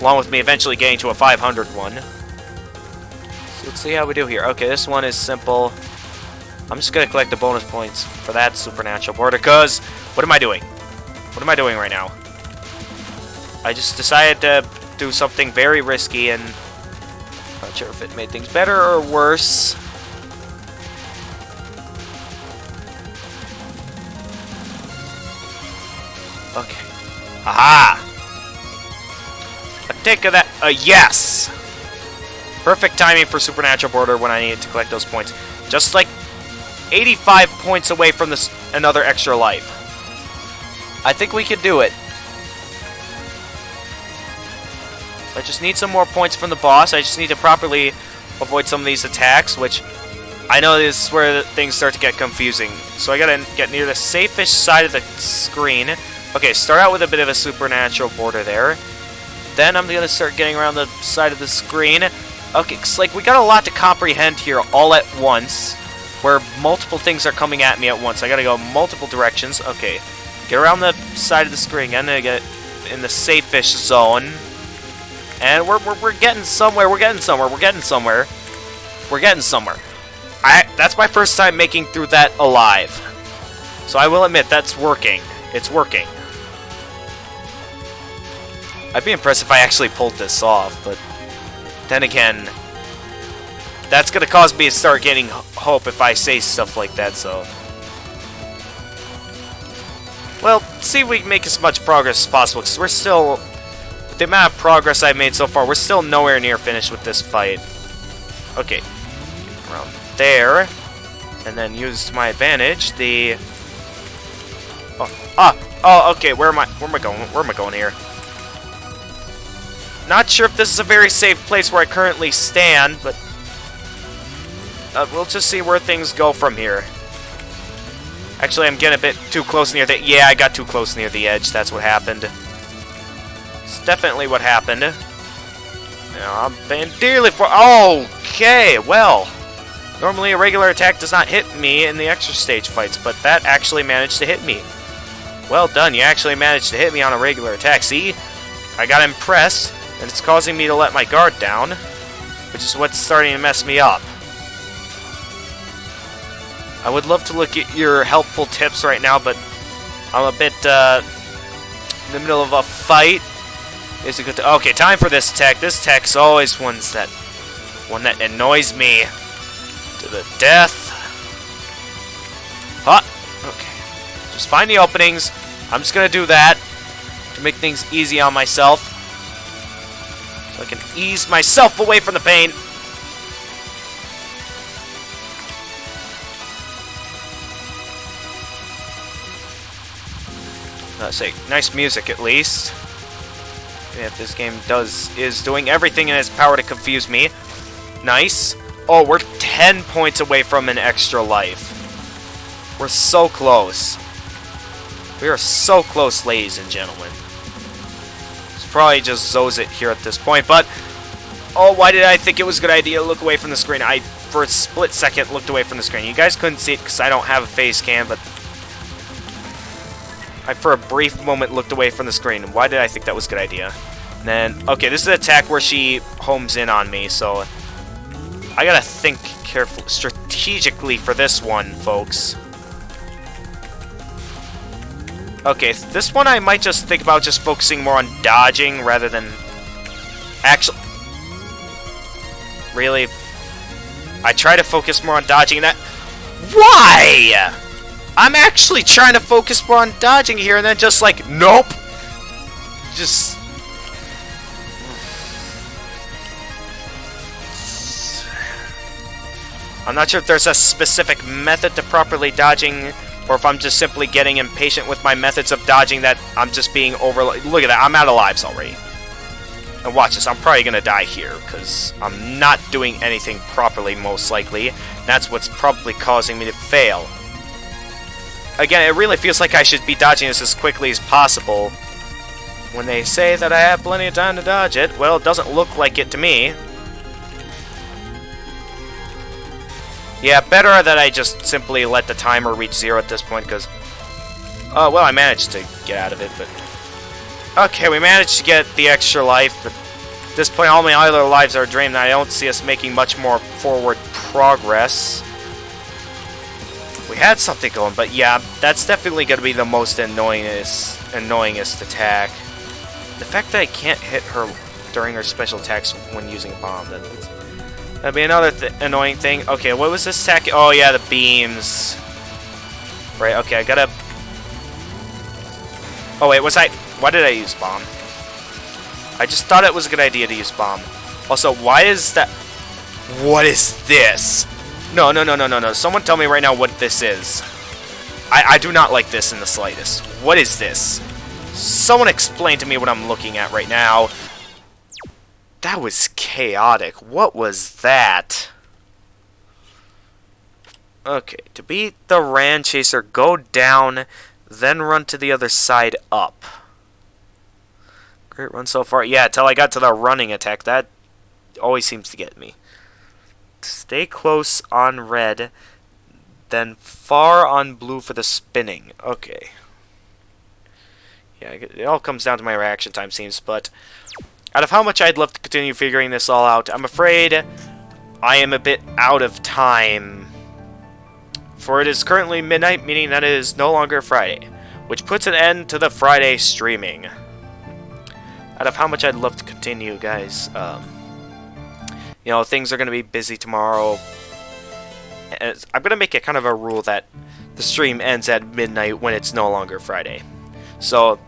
Along with me eventually getting to a 500 one. So let's see how we do here. Okay, this one is simple. I'm just going to collect the bonus points for that supernatural border, because what am I doing? What am I doing right now? I just decided to do something very risky, and not sure if it made things better or worse. Okay. Aha! A take of that. Yes! Perfect timing for supernatural border when I needed to collect those points. Just like 85 points away from this another extra life. I think we can do it. I just need some more points from the boss. I just need to properly avoid some of these attacks, which I know this is where things start to get confusing. So I gotta get near the safest side of the screen. Okay, start out with a bit of a supernatural border there. Then I'm gonna start getting around the side of the screen. Okay, it's like we got a lot to comprehend here all at once, where multiple things are coming at me at once. I gotta go multiple directions. Okay, get around the side of the screen and then get in the safe-ish zone. And we're getting somewhere. We're getting somewhere. We're getting somewhere. We're getting somewhere. That's my first time making through that alive. So I will admit that's working. It's working. I'd be impressed if I actually pulled this off, but then again, that's gonna cause me to start getting hope if I say stuff like that, so... Well, see if we can make as much progress as possible, because we're still... With the amount of progress I've made so far, we're still nowhere near finished with this fight. Okay. Around there. And then use to my advantage the... Oh, okay, where am I going? Where am I going here? Not sure if this is a very safe place where I currently stand, but... we'll just see where things go from here. Actually, I'm getting a bit too close near the... Yeah, I got too close near the edge. That's what happened. It's definitely what happened. Now, I'm paying dearly for... Okay, well... Normally, a regular attack does not hit me in the extra stage fights, but that actually managed to hit me. Well done, you actually managed to hit me on a regular attack. See? I got impressed, and it's causing me to let my guard down, which is what's starting to mess me up. I would love to look at your helpful tips right now, but I'm a bit in the middle of a fight. Is it good to... Okay, time for this tech. This tech's always one that annoys me to the death. Huh. Okay. Just find the openings. I'm just gonna do that to make things easy on myself, so I can ease myself away from the pain. Let's say nice music at least. If this game is doing everything in its power to confuse me. Nice. Oh, we're 10 points away from an extra life. We're so close. We are so close, ladies and gentlemen. It's probably just zoes it here at this point, but... Oh, why did I think it was a good idea to look away from the screen? I, for a split second, looked away from the screen. You guys couldn't see it because I don't have a face cam, but... I, for a brief moment, looked away from the screen. Why did I think that was a good idea? And then, okay, this is an attack where she homes in on me, so... I gotta think carefully, strategically for this one, folks. Okay, this one I might just think about just focusing more on dodging rather than... Actually... Really? I try to focus more on dodging that. Why? I'm actually trying to focus more on dodging here, and then just like, nope. Just... I'm not sure if there's a specific method to properly dodging, or if I'm just simply getting impatient with my methods of dodging that I'm just being over... Look at that, I'm out of lives already. And watch this, I'm probably gonna die here, because I'm not doing anything properly, most likely. That's what's probably causing me to fail. Again, it really feels like I should be dodging this as quickly as possible. When they say that I have plenty of time to dodge it, well, it doesn't look like it to me. Yeah, better that I just simply let the timer reach 0 at this point, because... well, I managed to get out of it, but... Okay, we managed to get the extra life, but at this point all my other lives are drained, and I don't see us making much more forward progress. We had something going, but yeah, that's definitely going to be the most annoyingest attack. The fact that I can't hit her during her special attacks when using a bomb, that'd be another annoying thing. Okay, what was this attack? Oh yeah, the beams. Right, okay, I gotta... Oh wait, why did I use bomb? I just thought it was a good idea to use bomb. Also, why is that... What is this? No. Someone tell me right now what this is. I do not like this in the slightest. What is this? Someone explain to me what I'm looking at right now. That was chaotic. What was that? Okay, to beat the Ran Chaser, go down, then run to the other side up. Great run so far. Yeah, till I got to the running attack. That always seems to get me. Stay close on red, then far on blue for the spinning. Okay. Yeah, it all comes down to my reaction time, seems, but out of how much I'd love to continue figuring this all out, I'm afraid I am a bit out of time. For it is currently midnight, meaning that it is no longer Friday, which puts an end to the Friday streaming. Out of how much I'd love to continue, guys. You know, things are going to be busy tomorrow. And I'm going to make it kind of a rule that the stream ends at midnight when it's no longer Friday. So,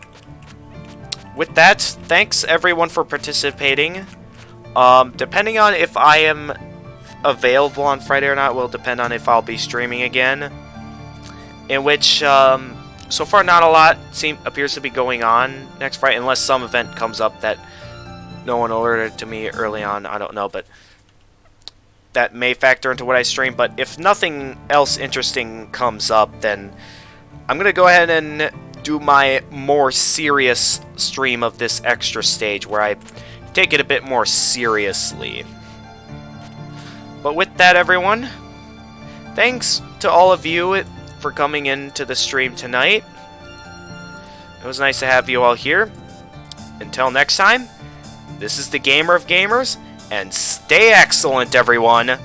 with that, thanks everyone for participating. Depending on if I am available on Friday or not will depend on if I'll be streaming again. In which, so far not a lot appears to be going on next Friday, unless some event comes up that no one alerted to me early on. I don't know, but that may factor into what I stream. But if nothing else interesting comes up, then I'm going to go ahead and do my more serious stream of this extra stage, where I take it a bit more seriously. But with that, everyone, thanks to all of you for coming into the stream tonight. It was nice to have you all here. Until next time, this is the Gamer of Gamers, and stay excellent, everyone!